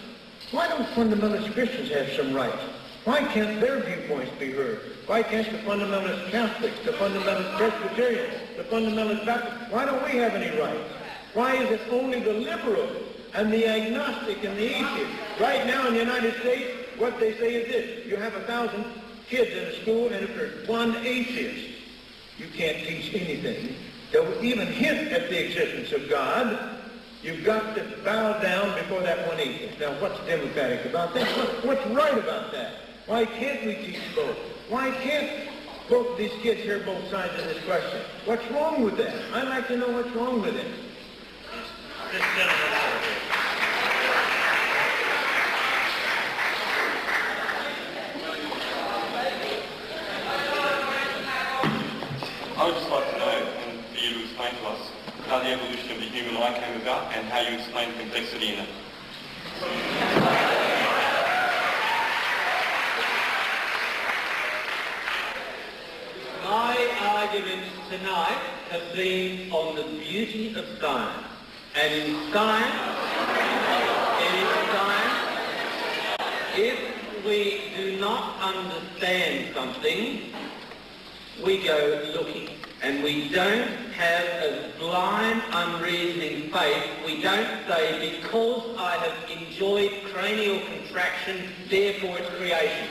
Why don't fundamentalist Christians have some rights? Why can't their viewpoints be heard? Why can't the fundamentalist Catholics, the fundamentalist Presbyterians, the fundamentalist Baptists, why don't we have any rights? Why is it only the liberal and the agnostic and the atheist? Right now in the United States, what they say is this: you have 1,000 kids in a school, and if there's one atheist, you can't teach anything that would even hint at the existence of God. You've got to bow down before that one atheist. Now, what's democratic about that? What's right about that? Why can't we teach both? Why can't both these kids hear both sides of this question? What's wrong with that? I'd like to know what's wrong with it. This gentleman. I would just like to know, and for you to explain to us, how the evolution of the human eye came about and how you explain complexity in it. My arguments tonight have been on the beauty of science. And in science, if we do not understand something, we go looking. And we don't have a blind, unreasoning faith. We don't say, because I have enjoyed cranial contraction, therefore it's creation.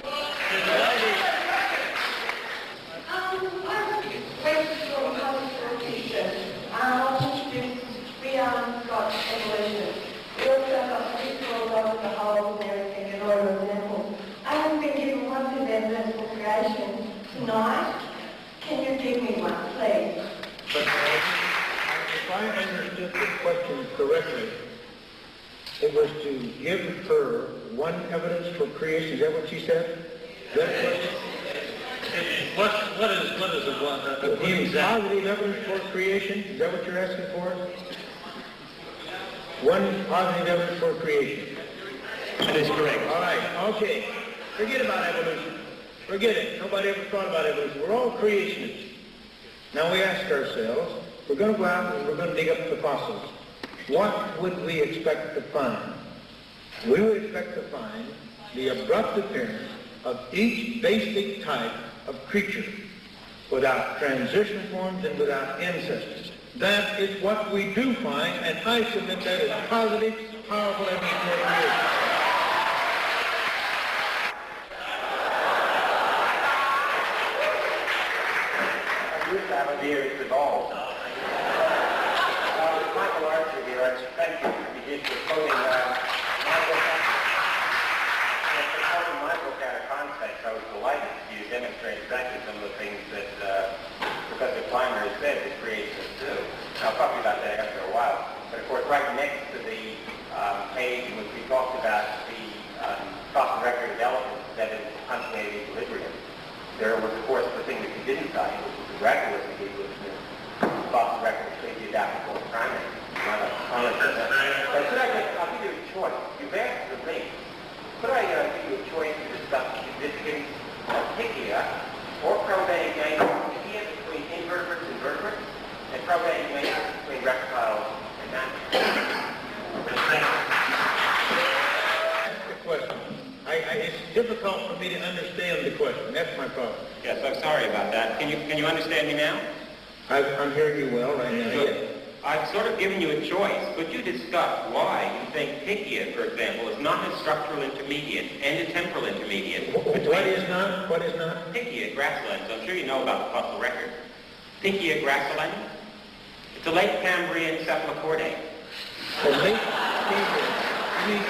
I have a question from public school teachers. We got evolution. We also got physical laws of the whole and everything and all those examples. I haven't been given one of evidence for creation tonight. Can you give me one, please? But if I understood the question correctly, it was to give her one evidence for creation. Is that what she said? That question? What is the one? Positive evidence for creation? Is that what you're asking for? One positive evidence for creation. That is correct. All right, okay. Forget about evolution. Forget it. Nobody ever thought about evolution. We're all creationists. Now we ask ourselves, we're going to go out and we're going to dig up the fossils. What would we expect to find? We would expect to find the abrupt appearance of each basic type of creature without transition forms and without ancestors. That is what we do find, and I submit that as positive, powerful evidence for creation. Here is evolved. Michael Archer here. Thank you. difficult for me to understand the question. That's my problem. Yes, I'm sorry about that. Can you understand me now? I'm hearing you well right now, yes. I've sort of given you a choice. Could you discuss why you think Pychia, for example, is not a structural intermediate and a temporal intermediate? What is not? What is not? Pychia grasslands. I'm sure you know about the fossil record. Pychia grassland. It's a late Cambrian cephalochordate. The late Cambrian? You mean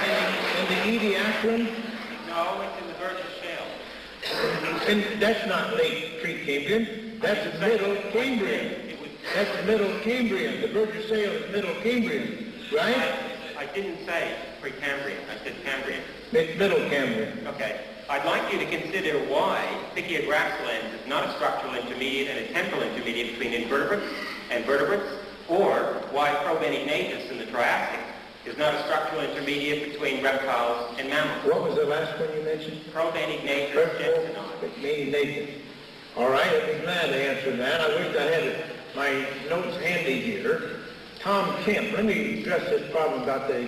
in the Ediacaran? No, it's in the Burgess Shale. And that's not late pre-Cambrian. That's middle Cambrian. That's middle Cambrian. The Burgess Shale is middle Cambrian, right? I didn't say pre-Cambrian. I said Cambrian. It's middle Cambrian. Okay. I'd like you to consider why Pychia grasslands is not a structural intermediate and a temporal intermediate between invertebrates and vertebrates, or why Probenignathus in the Triassic is not a structural intermediate between reptiles and mammals. What was the last one you mentioned? Probenignathus jensenii. Probenignathus. All right, I'd be glad to answer that. I wish I had my notes handy here. Tom Kemp, let me address this problem about the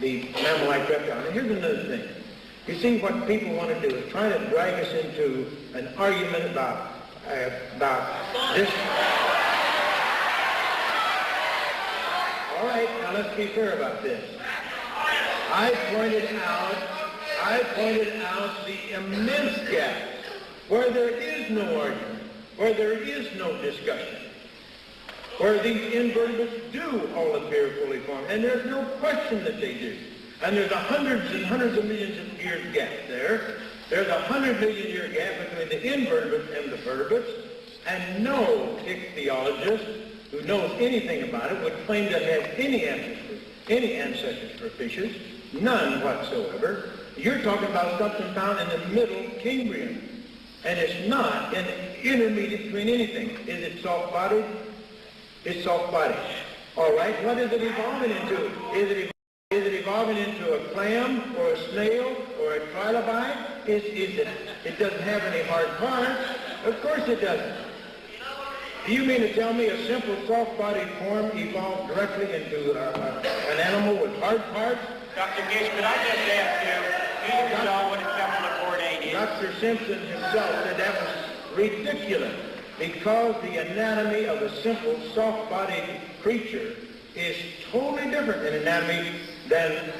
mammal-like reptile. Now, here's another thing. You see, what people want to do is try to drag us into an argument about this. All right, now let's be fair about this. I pointed out the immense gap where there is no argument, where there is no discussion, where these invertebrates do all appear fully formed, and there's no question that they do. And there's hundreds and hundreds of millions of years gap there. There's 100 million year gap between the invertebrates and the vertebrates, and no ichthyologist who knows anything about it would claim to have any ancestors for fishes, none whatsoever. You're talking about something found in the middle Cambrian, and it's not an intermediate between anything. Is it soft-bodied? It's soft-bodied. All right, what is it evolving into? Is it evolving into a clam or a snail or a trilobite? It doesn't have any hard parts. Of course it doesn't. Do you mean to tell me a simple soft-bodied form evolved directly into an animal with hard parts? Dr. Gish, could I just ask you, do you know what a cephalochordate is? Dr. Simpson himself said that was ridiculous because the anatomy of a simple soft-bodied creature is totally different in anatomy than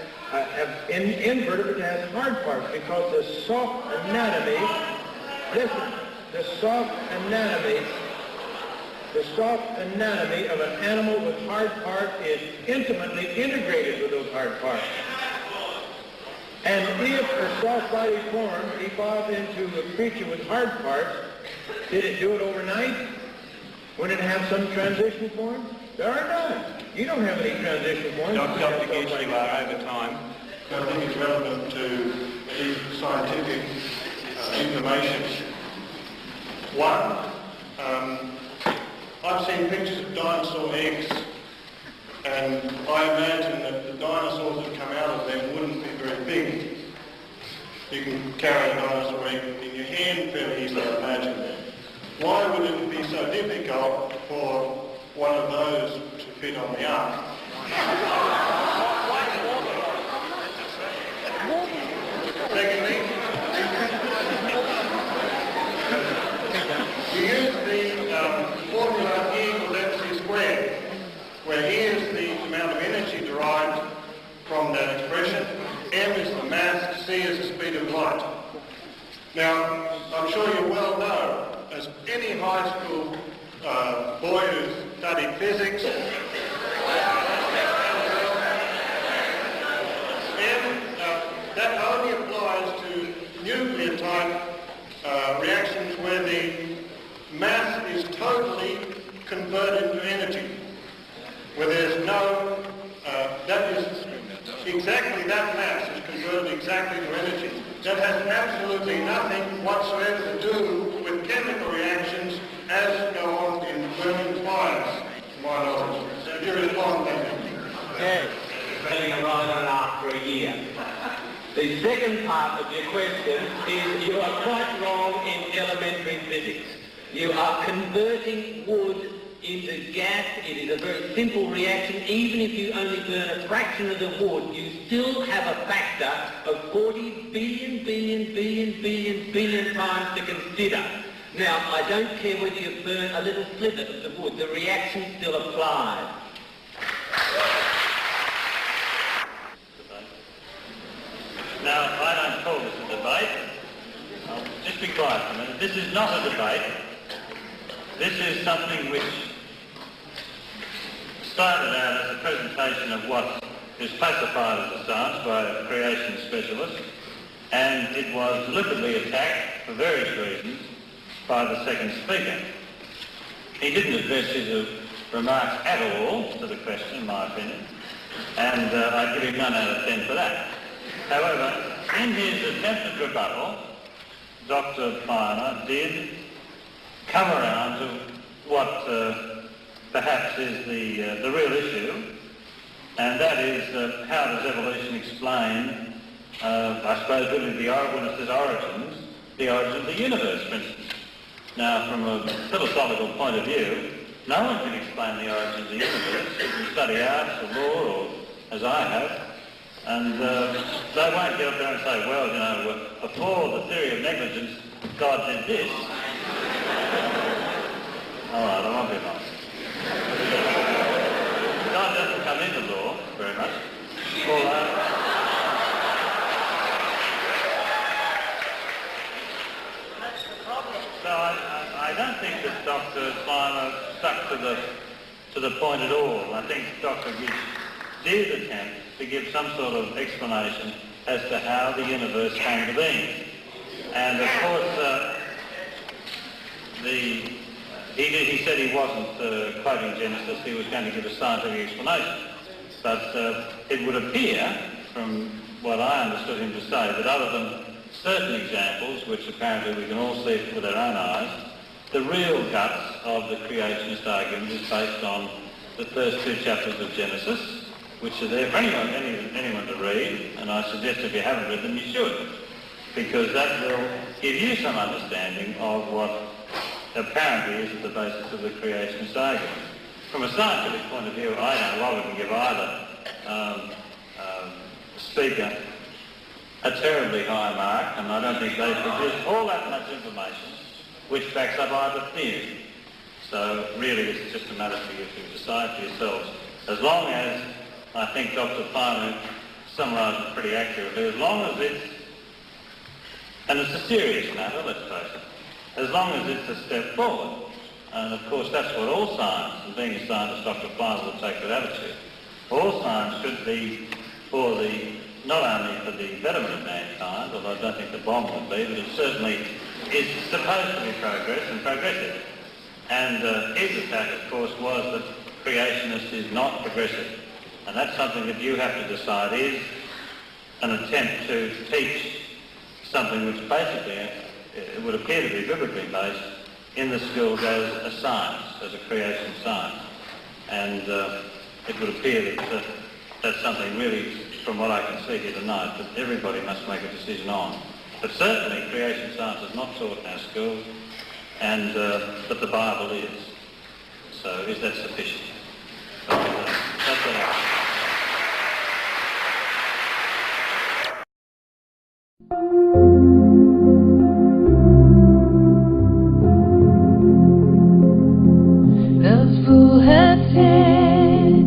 invertebrate has hard parts, because the soft anatomy, listen, the soft anatomy of an animal with hard parts is intimately integrated with those hard parts. And if a soft-bodied form evolved into a creature with hard parts, did it do it overnight? Would it have some transition form? There are none. You don't have any transition forms. Dr. Gish, you are over time. I think it's relevant to the scientific information. One, I've seen pictures of dinosaur eggs, and I imagine that the dinosaurs that come out of them wouldn't be very big. You can carry a dinosaur egg in your hand fairly easily, I imagine. Why would it be so difficult for one of those to fit on the ark? Secondly, you use the formula E equals mc squared, where E is the amount of energy derived from that expression, m is the mass, c is the speed of light. Now, I'm sure you well know, as any high school boy who's studied physics, that only applies to nuclear-type reactions where the mass is totally converted to energy, where there's no, that is exactly that mass is converted exactly to energy. That has absolutely nothing whatsoever to do with chemical reactions as go on in burning fires, to my knowledge. So if you respond, thank you. Okay. Spending a ride on after a year. The second part of your question is you are quite wrong in elementary physics. You are converting wood into gas. It is a very simple reaction. Even if you only burn a fraction of the wood, you still have a factor of 40 billion times to consider. Now, I don't care whether you burn a little sliver of the wood, the reaction still applies. Now, I don't call this a debate. Just be quiet for a minute. This is not a debate. This is something which started out as a presentation of what is classified as a science by a creation specialist, and it was deliberately attacked for various reasons by the second speaker. He didn't address his remarks at all to the question, in my opinion, and I'd give him 9 out of 10 for that. However, in his attempted rebuttal, Dr. Plimer did come around to what perhaps is the real issue, and that is how does evolution explain, I suppose, really when it says origins, the origin of the universe, for instance. Now, from a philosophical point of view, no one can explain the origin of the universe. If you study arts or law, or as I have, and they won't get up there and say, well, you know, before the theory of negligence, God did this. All right, I won't be long. God doesn't come into law very much. So I don't think that Dr. Plimer stuck to the point at all. I think Dr. Gish did attempt to give some sort of explanation as to how the universe came to be. And of course, he said he wasn't quoting Genesis, he was going to give a scientific explanation. But it would appear, from what I understood him to say, that other than certain examples, which apparently we can all see with our own eyes, the real guts of the creationist argument is based on the first 2 chapters of Genesis, which are there for anyone to read, and I suggest if you haven't read them, you should, because that will give you some understanding of what apparently is at the basis of the creationist argument. From a scientific point of view, I don't know why we can give either speaker a terribly high mark, and I don't think they've produced all that much information which backs up either theory. So really it's just a matter for you to decide for yourselves. As long as, I think Dr. Plimer summarised it pretty accurately, as long as it's, and it's a serious matter, let's face it, as long as it's a step forward, and of course that's what all science, and being a scientist, Dr. Plimer will take that attitude. All science should be for not only for the betterment of mankind, although I don't think the bomb would be, but it certainly is supposed to be progress and progressive. And his attack, of course, was that creationist is not progressive. And that's something that you have to decide is an attempt to teach something which basically it would appear to be biblically based in the schools as a science, as a creation science. And it would appear that that's something really, from what I can see here tonight, that everybody must make a decision on. But certainly creation science is not taught in our schools, and but the Bible is. So is that sufficient? But, that's what I The fool has said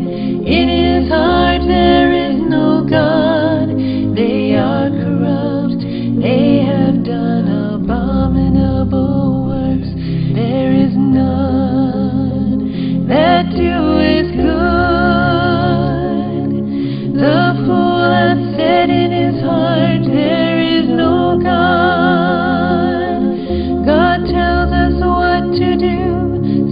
in his heart there is no God. They are corrupt, they have done abominable works. There is none that doeth good. The fool has said in his heart there is no God. God tells us what to do.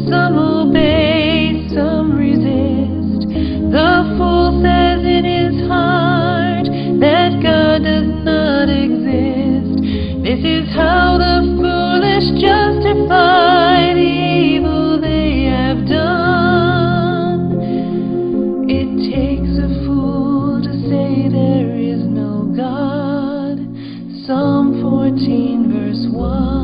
Some obey, some resist. The fool says in his heart that God does not exist. This is how the foolish justify the evil they have done. It takes a fool to say there is no God. Psalm 14 verse 1.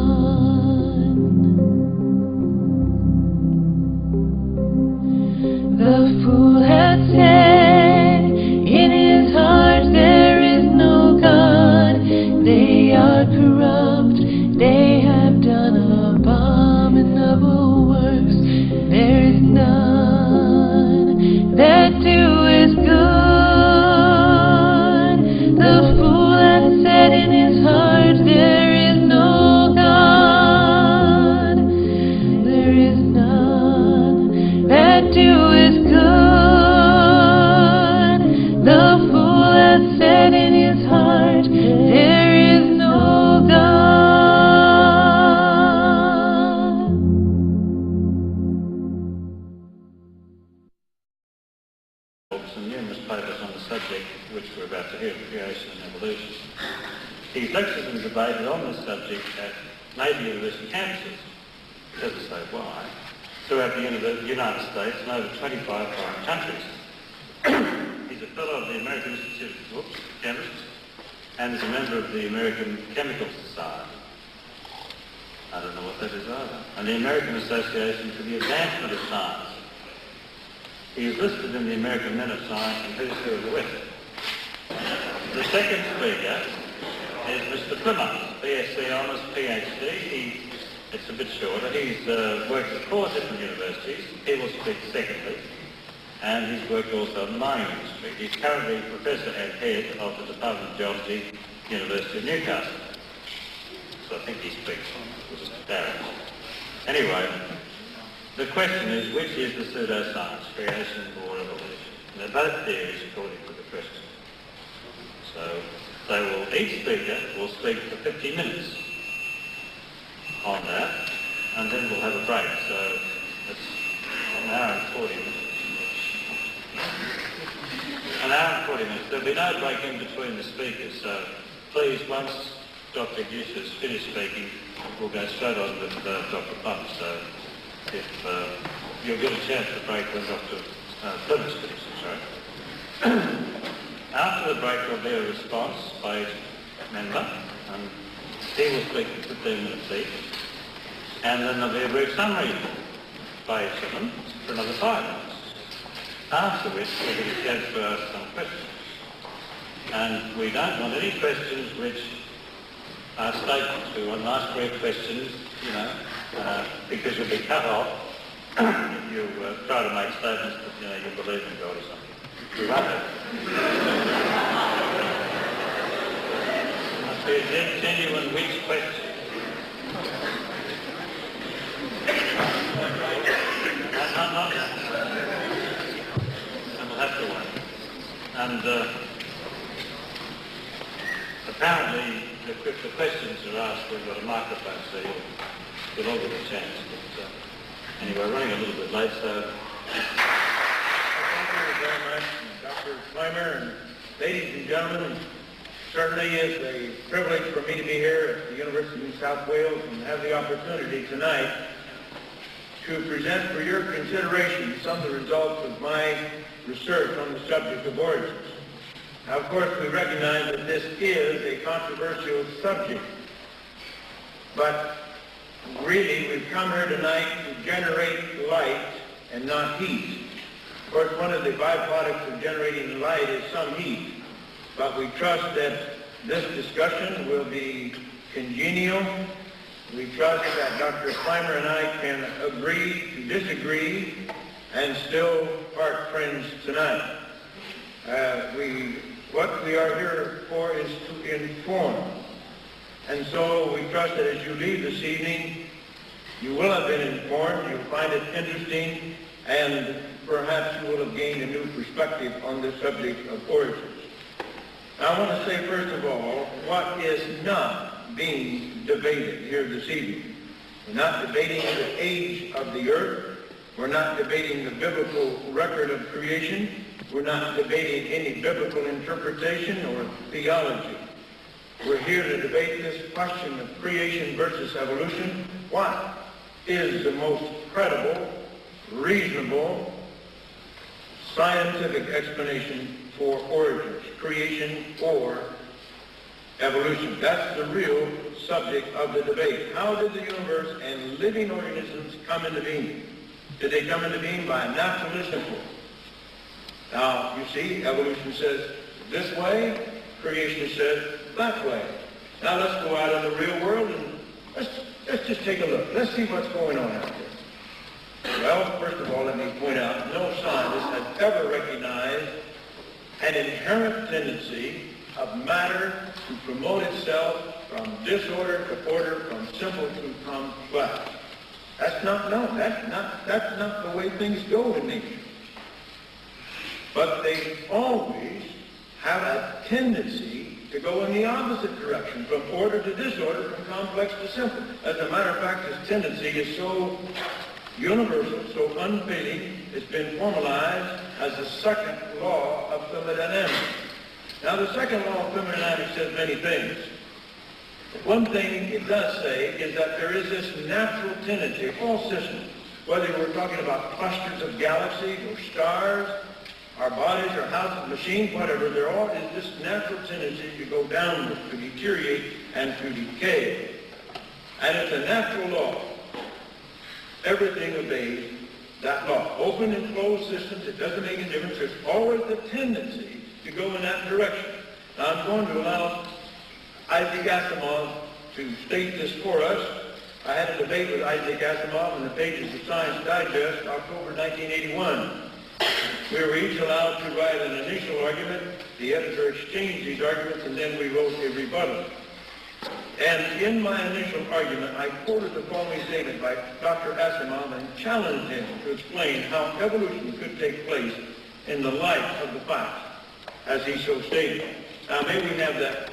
subject which we're about to hear, creation and evolution. He's lectured and debated on this subject at major university campuses, it doesn't say why, throughout the United States and over 25 foreign countries. He's a fellow of the American Institute of Chemists and is a member of the American Chemical Society. I don't know what that is either. And the American Association for the Advancement of Science. He is listed in the American Men of Science and Who's Who of the West. The second speaker is Mr. Plimer, BSc Honours, PhD. It's a bit shorter. He's worked at 4 different universities. He will speak secondly. And he's worked also in the mining industry. He's currently Professor and Head of the Department of Geology, University of Newcastle. So I think he speaks just Darren. Anyway, the question is, which is the pseudoscience, creation or evolution? They're both theories according to the question. So each speaker will speak for 50 minutes on that, and then we'll have a break. So it's an hour and 40 minutes. An hour and 40 minutes. There'll be no break in between the speakers, so please, once Dr. Gish has finished speaking, we'll go straight on with Dr. Plimer. So if you'll get a chance to break when Dr. Plimer speaks, sorry. After the break, there'll be a response by each member, and he will speak for 15 minutes each. And then there'll be a brief summary by each of them for another 5 minutes. After which, we'll get a chance to ask some questions. And we don't want any questions which are statements. We want nice brief questions, because you'll be cut off if you try to make statements that, you believe in God or something. We won't have must be a genuine which question. Not and we'll have to wait. And apparently, if the questions are asked, we've got a microphone, so you'll all get a chance. But anyway, we're running a little bit late, so... Thank you very much, Dr. Plimer, and ladies and gentlemen. Certainly is a privilege for me to be here at the University of New South Wales and have the opportunity tonight to present for your consideration some of the results of my research on the subject of origins. Now, of course, we recognize that this is a controversial subject, but really we've come here tonight to generate light and not heat. Of course, one of the byproducts of generating light is some heat, but we trust that this discussion will be congenial. We trust that Dr. Plimer and I can agree to disagree and still part friends tonight. What we are here for is to inform. And so we trust that as you leave this evening, you will have been informed, you'll find it interesting, and perhaps you will have gained a new perspective on the subject of origins. Now, I want to say, first of all, what is not being debated here this evening. We're not debating the age of the earth. We're not debating the biblical record of creation. We're not debating any biblical interpretation or theology. We're here to debate this question of creation versus evolution. What is the most credible, reasonable, scientific explanation for origins, creation or evolution? That's the real subject of the debate. How did the universe and living organisms come into being? Did they come into being by naturalistic force? Now, you see, evolution says this way, creation says that way. Now let's go out in the real world and let's just take a look. Let's see what's going on out there. Well, first of all, let me point out, no scientist has ever recognized an inherent tendency of matter to promote itself from disorder to order, from simple to complex. That's not known. That's not the way things go in nature. But they always have a tendency to go in the opposite direction, from order to disorder, from complex to simple. As a matter of fact, this tendency is so universal, so unfading, it's been formalized as the second law of thermodynamics. Now, the second law of thermodynamics says many things. But one thing it does say is that there is this natural tendency of all systems, whether we're talking about clusters of galaxies or stars, our bodies, our houses, machines, whatever, there all is this natural tendency to go downward, to deteriorate and to decay. And it's a natural law. Everything obeys that law. Open and closed systems, it doesn't make a difference. There's always the tendency to go in that direction. Now, I'm going to allow Isaac Asimov to state this for us. I had a debate with Isaac Asimov in the pages of Science Digest, October 1981. We were each allowed to write an initial argument. The editor exchanged these arguments, and then we wrote a rebuttal. And in my initial argument, I quoted the following statement by Dr. Asimov and challenged him to explain how evolution could take place in the light of the facts, as he so stated. Now, may we have that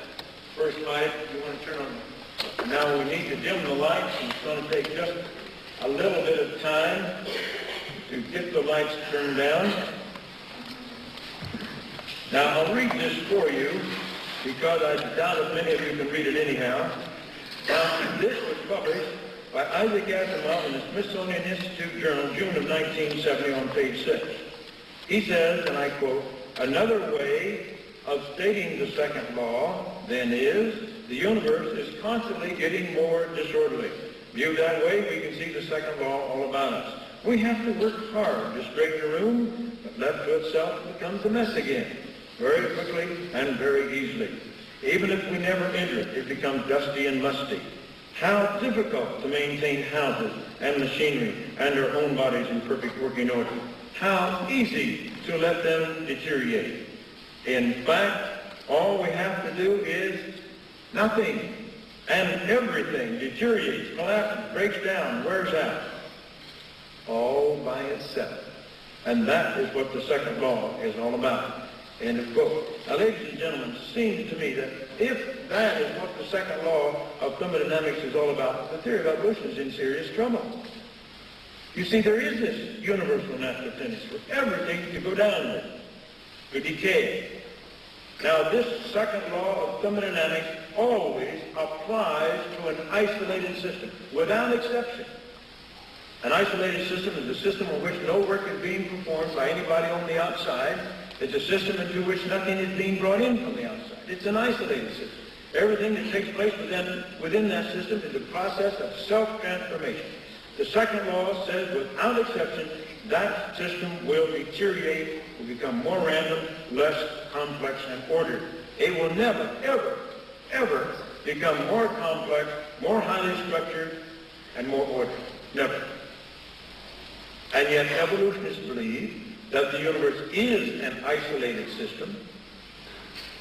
first slide? You want to turn on? Now, we need to dim the lights, and it's going to take just a little bit of time to get the lights turned down. Now, I'll read this for you, because I doubt if many of you can read it anyhow. Now, this was published by Isaac Asimov in the Smithsonian Institute Journal, June of 1970, on page 6. He says, and I quote, "Another way of stating the second law, then, is the universe is constantly getting more disorderly. Viewed that way, we can see the second law all about us. We have to work hard to straighten a room, but left to itself it becomes a mess again, very quickly and very easily. Even if we never enter it, it becomes dusty and musty. How difficult to maintain houses and machinery and our own bodies in perfect working order. How easy to let them deteriorate. In fact, all we have to do is nothing, and everything deteriorates, collapses, breaks down, wears out, all by itself. And that is what the second law is all about." End of quote. Now, ladies and gentlemen, it seems to me that if that is what the second law of thermodynamics is all about, the theory of evolution is in serious trouble. You see, there is this universal natural tendency for everything to go downward, to decay. Now, this second law of thermodynamics always applies to an isolated system, without exception. An isolated system is a system in which no work is being performed by anybody on the outside. It's a system into which nothing is being brought in from the outside. It's an isolated system. Everything that takes place within that system is a process of self-transformation. The second law says, without exception, that system will deteriorate, will become more random, less complex and ordered. It will never, ever, ever become more complex, more highly structured, and more ordered. Never. And yet evolutionists believe that the universe is an isolated system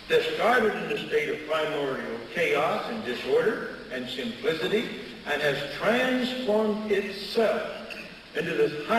that started in a state of primordial chaos and disorder and simplicity and has transformed itself into this high.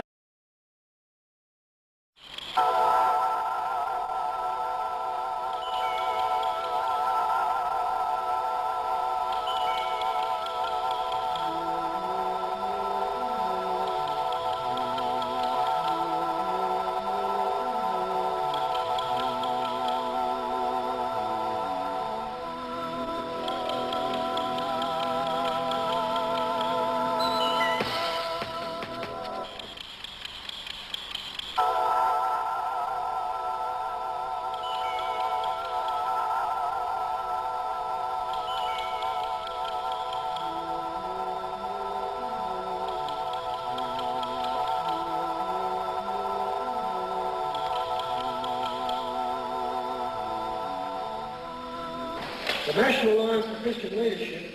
The National Alliance for Christian Leadership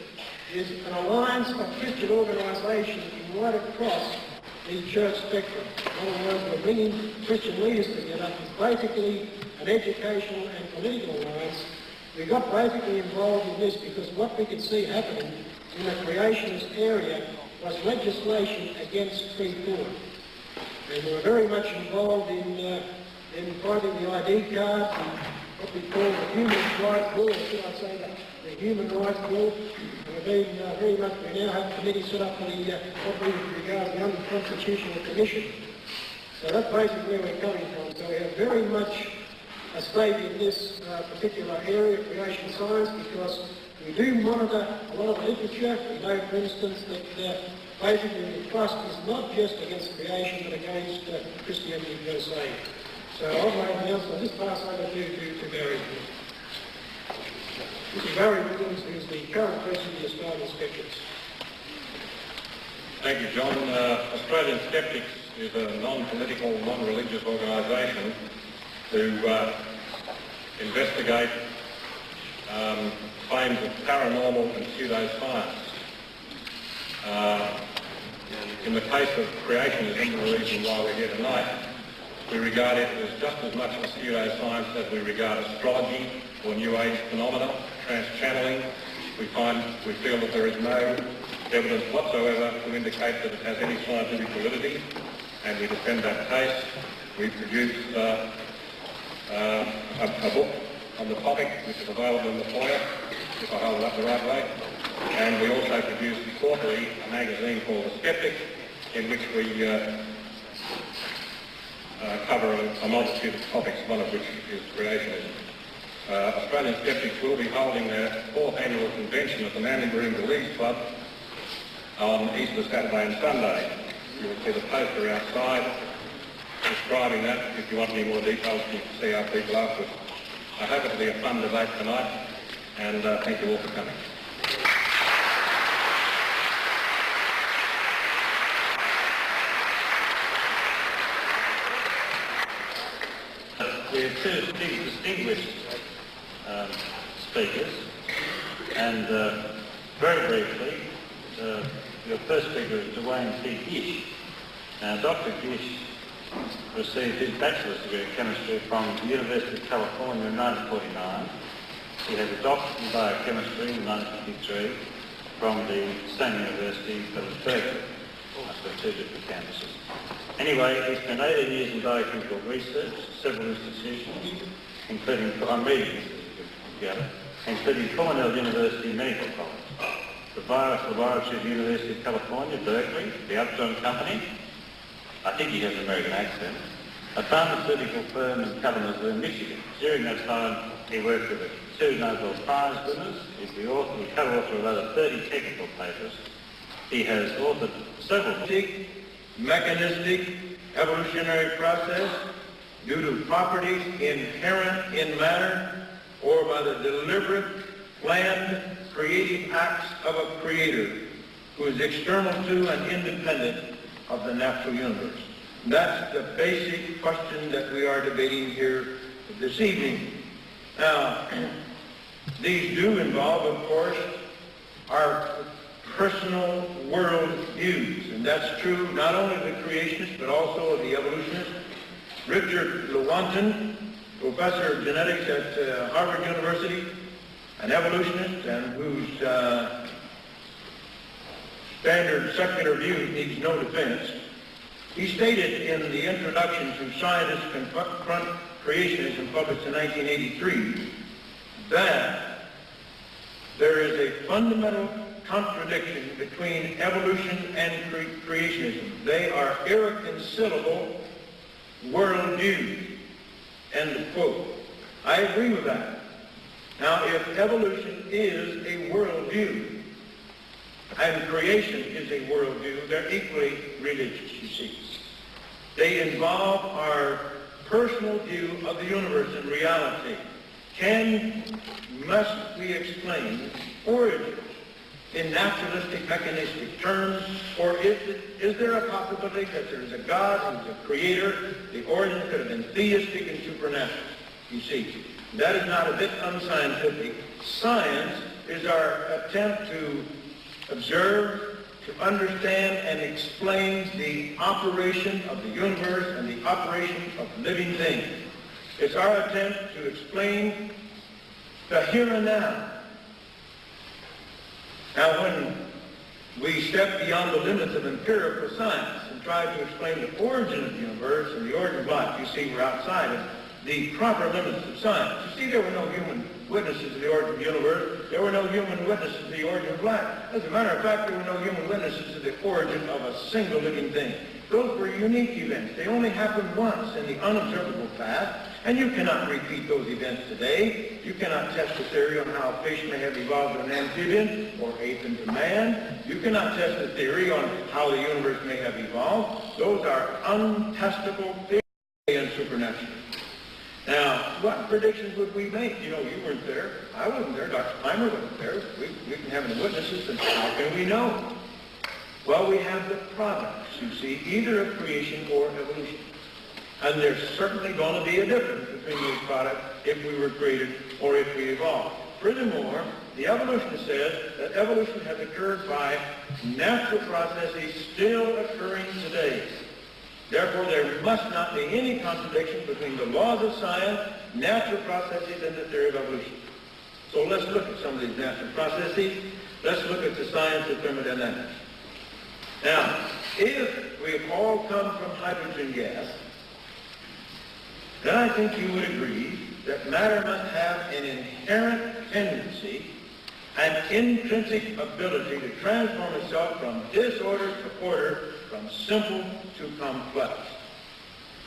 is an alliance of Christian organisations right across the church spectrum. In other words, we're bringing Christian leaders together. It's basically an educational and political alliance. We got basically involved in this because what we could see happening in the creationist area was legislation against free thought. And we were very much involved in fighting the ID cards and what we call the human rights bill, or should I say the human rights bill. And we've been we now have committees set up for the what we regard as the Unconstitutional Commission. So that's basically where we're coming from. So we have very much state in this particular area of creation science, because we do monitor a lot of literature. We know, for instance, that basically the thrust is not just against creation, but against Christianity per se. So I've made an announcement. I'll just pass over to Barry. This is Barry Williams, who's the current president of the Australian Skeptics. Thank you, John. Australian Skeptics is a non-political, non-religious organisation to investigate claims of paranormal and pseudoscience. In the case of creationism, the reason why we're here tonight, we regard it as just as much a pseudoscience as we regard astrology or New Age phenomena, trans-channeling. We feel that there is no evidence whatsoever to indicate that it has any scientific validity, and we defend that case. We produced a book on the topic, which is available in the foyer, if I hold it up the right way. And we also produced quarterly a magazine called The Skeptic, in which we cover a multitude of topics, one of which is creationism. Australian Skeptics will be holding their 4th annual convention at the Mandingoon Belize Club on Easter Saturday and Sunday. You will see the poster outside describing that. If you want any more details, you can see our people afterwards. I hope it will be a fun debate tonight, and thank you all for coming. We have two distinguished speakers, and very briefly, your first speaker is Duane Gish. Now, Dr. Gish received his bachelor's degree in chemistry from the University of California in 1949. He has a doctorate in biochemistry in 1953 from the same university that was Berkeley. Must have 2 different campuses. Anyway, he spent 18 years in biochemical research, several institutions, including, I'm reading this together, including Cornell University Medical College, the Virus Laboratory of the University of California, Berkeley, the Upjohn Company, I think he has an American accent, a pharmaceutical firm in Kalamazoo, Michigan. During that time, he worked with 2 Nobel Prize winners. He's the author, the co-author of over 30 technical papers. He has authored several mechanistic evolutionary process due to properties inherent in matter or by the deliberate, planned, creative acts of a creator who is external to and independent of the natural universe. That's the basic question that we are debating here this evening. Now, these do involve, of course, our personal world views, and that's true not only of the creationists but also of the evolutionists. Richard Lewontin, professor of genetics at Harvard University, an evolutionist and whose standard secular view needs no defense, he stated in the introduction to Scientists Confront Creationism, published in 1983, that there is a fundamental contradiction between evolution and creationism. They are irreconcilable worldviews. End of quote. I agree with that. Now, if evolution is a worldview and creation is a worldview, they're equally religious, you see. They involve our personal view of the universe and reality. Must we explain origins in naturalistic, mechanistic terms, or is there a possibility that there is a God who's a creator? The origin could have been theistic and supernatural, you see. That is not a bit unscientific. Science is our attempt to observe, to understand and explain the operation of the universe and the operation of living things. It's our attempt to explain the here and now. Now, when we step beyond the limits of empirical science and try to explain the origin of the universe and the origin of life, you see we're outside of the proper limits of science. You see, there were no human witnesses to the origin of the universe. There were no human witnesses to the origin of life. As a matter of fact, there were no human witnesses to the origin of a single living thing. Those were unique events. They only happened once in the unobservable past, And you cannot repeat those events today. You cannot test a theory on how fish may have evolved an amphibian or ape into man. You cannot test a theory on how the universe may have evolved. Those are untestable theories and supernatural. Now, what predictions would we make? You know, you weren't there. I wasn't there. Dr. Plimer wasn't there. We can have any witnesses, and how can we know? Well, we have the products, you see, either of creation or evolution. And there's certainly going to be a difference between these products if we were created or if we evolved. Furthermore, the evolutionist says that evolution has occurred by natural processes still occurring today. Therefore, there must not be any contradiction between the laws of science, natural processes, and the theory of evolution. So let's look at some of these natural processes. Let's look at the science of thermodynamics. Now, if we all come from hydrogen gas, then I think you would agree that matter must have an inherent tendency, an intrinsic ability to transform itself from disorder to order, from simple to complex.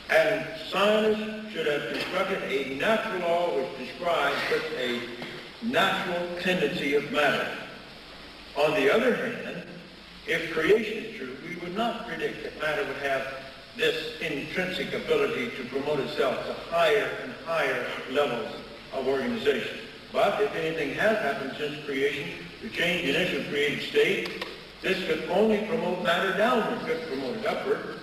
And scientists should have constructed a natural law which describes such a natural tendency of matter. On the other hand, if creation is true, we would not predict that matter would have this intrinsic ability to promote itself to higher and higher levels of organization. But if anything has happened since creation, the change in its created state, this could only promote matter downward, couldn't promote it upward.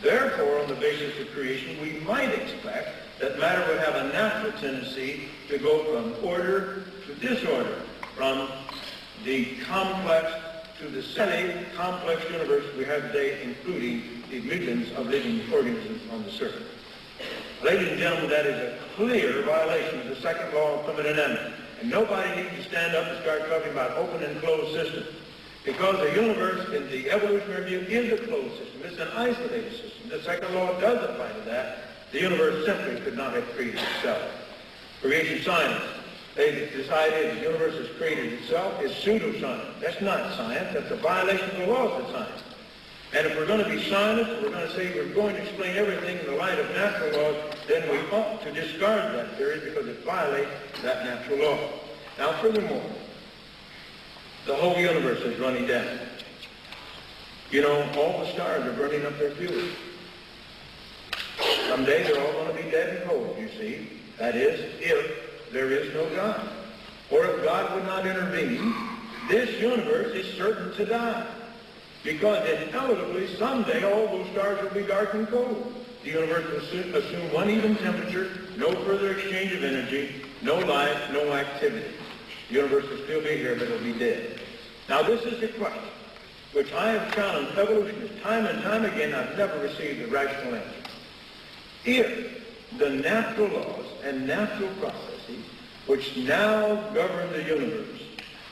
Therefore, on the basis of creation, we might expect that matter would have a natural tendency to go from order to disorder, from the complex to the semi-complex universe we have today, including the millions of living organisms on the surface. Ladies and gentlemen, that is a clear violation of the second law of thermodynamics. And nobody needs to stand up and start talking about open and closed systems. Because the universe, in the evolutionary view, is a closed system. It's an isolated system. The second law does apply to that. The universe simply could not have created itself. Creation science, they decided the universe has created itself, is pseudoscience. That's not science. That's a violation of the laws of science. And if we're going to be scientists, we're going to say we're going to explain everything in the light of natural laws, then we ought to discard that theory because it violates that natural law. Now, furthermore, the whole universe is running down. You know, all the stars are burning up their fuel. Someday they're all going to be dead and cold, you see. That is, if there is no God. Or if God would not intervene, this universe is certain to die. Because inevitably, someday, all those stars will be dark and cold. The universe will assume one even temperature, no further exchange of energy, no life, no activity. The universe will still be here, but it will be dead. Now, this is the question, which I have challenged evolutionists time and time again. I've never received a rational answer. If the natural laws and natural processes which now govern the universe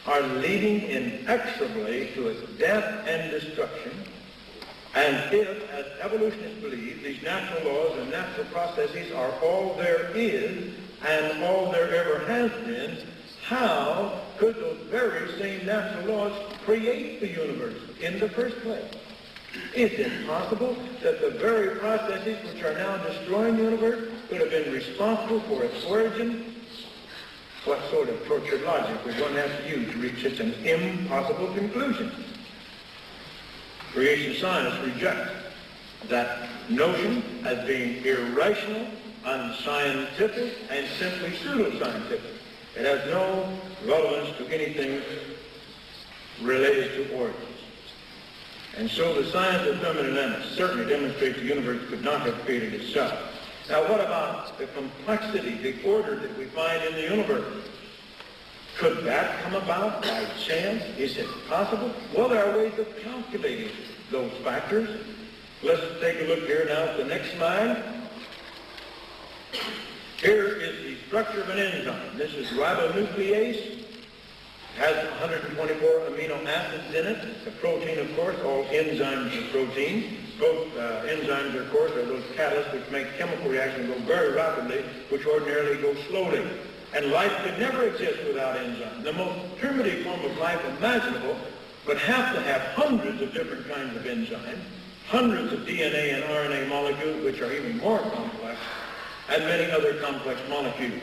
are leading inexorably to its death and destruction, and if, as evolutionists believe, these natural laws and natural processes are all there is and all there ever has been, how could those very same natural laws create the universe in the first place? Is it possible that the very processes which are now destroying the universe could have been responsible for its origin? What sort of tortured logic would one have to use to reach such an impossible conclusion? Creation scientists reject that notion as being irrational, unscientific, and simply pseudoscientific. It has no relevance to anything related to origins. And so the science of thermodynamics certainly demonstrates the universe could not have created itself. Now, what about the complexity, the order that we find in the universe? Could that come about by chance? Is it possible? Well, there are ways of calculating those factors. Let's take a look here now at the next slide. Here is the structure of an enzyme. This is ribonuclease. It has 124 amino acids in it. It's a protein, of course. All enzymes are proteins. Both enzymes, of course, are those catalysts which make chemical reactions go very rapidly, which ordinarily go slowly. And life could never exist without enzymes. The most primitive form of life imaginable would have to have hundreds of different kinds of enzymes, hundreds of DNA and RNA molecules, which are even more complex, and many other complex molecules.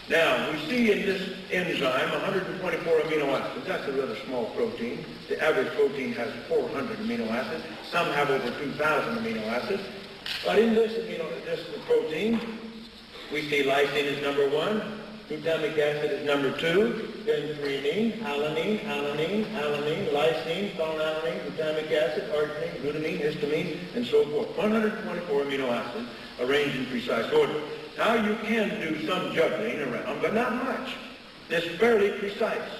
Now, we see in this enzyme 124 amino acids. That's a rather small protein. The average protein has 400 amino acids. Some have over 2,000 amino acids. But in this protein, we see lysine is number 1, glutamic acid is number 2, then threonine, alanine, lysine, phenylalanine, glutamic acid, arginine, glutamine, histamine, and so forth. 124 amino acids arranged in precise order. Now you can do some juggling around, but not much. It's fairly precise.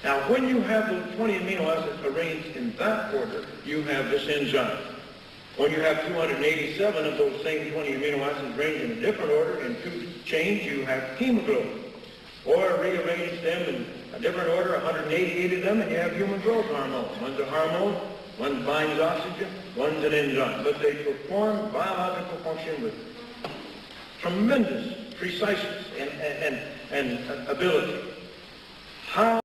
Now when you have those 20 amino acids arranged in that order, you have this enzyme. When you have 287 of those same 20 amino acids arranged in a different order in 2 chains, you have hemoglobin. Or rearrange them in a different order, 188 of them, and you have human growth hormone. One's a hormone, one binds oxygen, one's an enzyme. But they perform biological function with tremendous preciseness and ability. How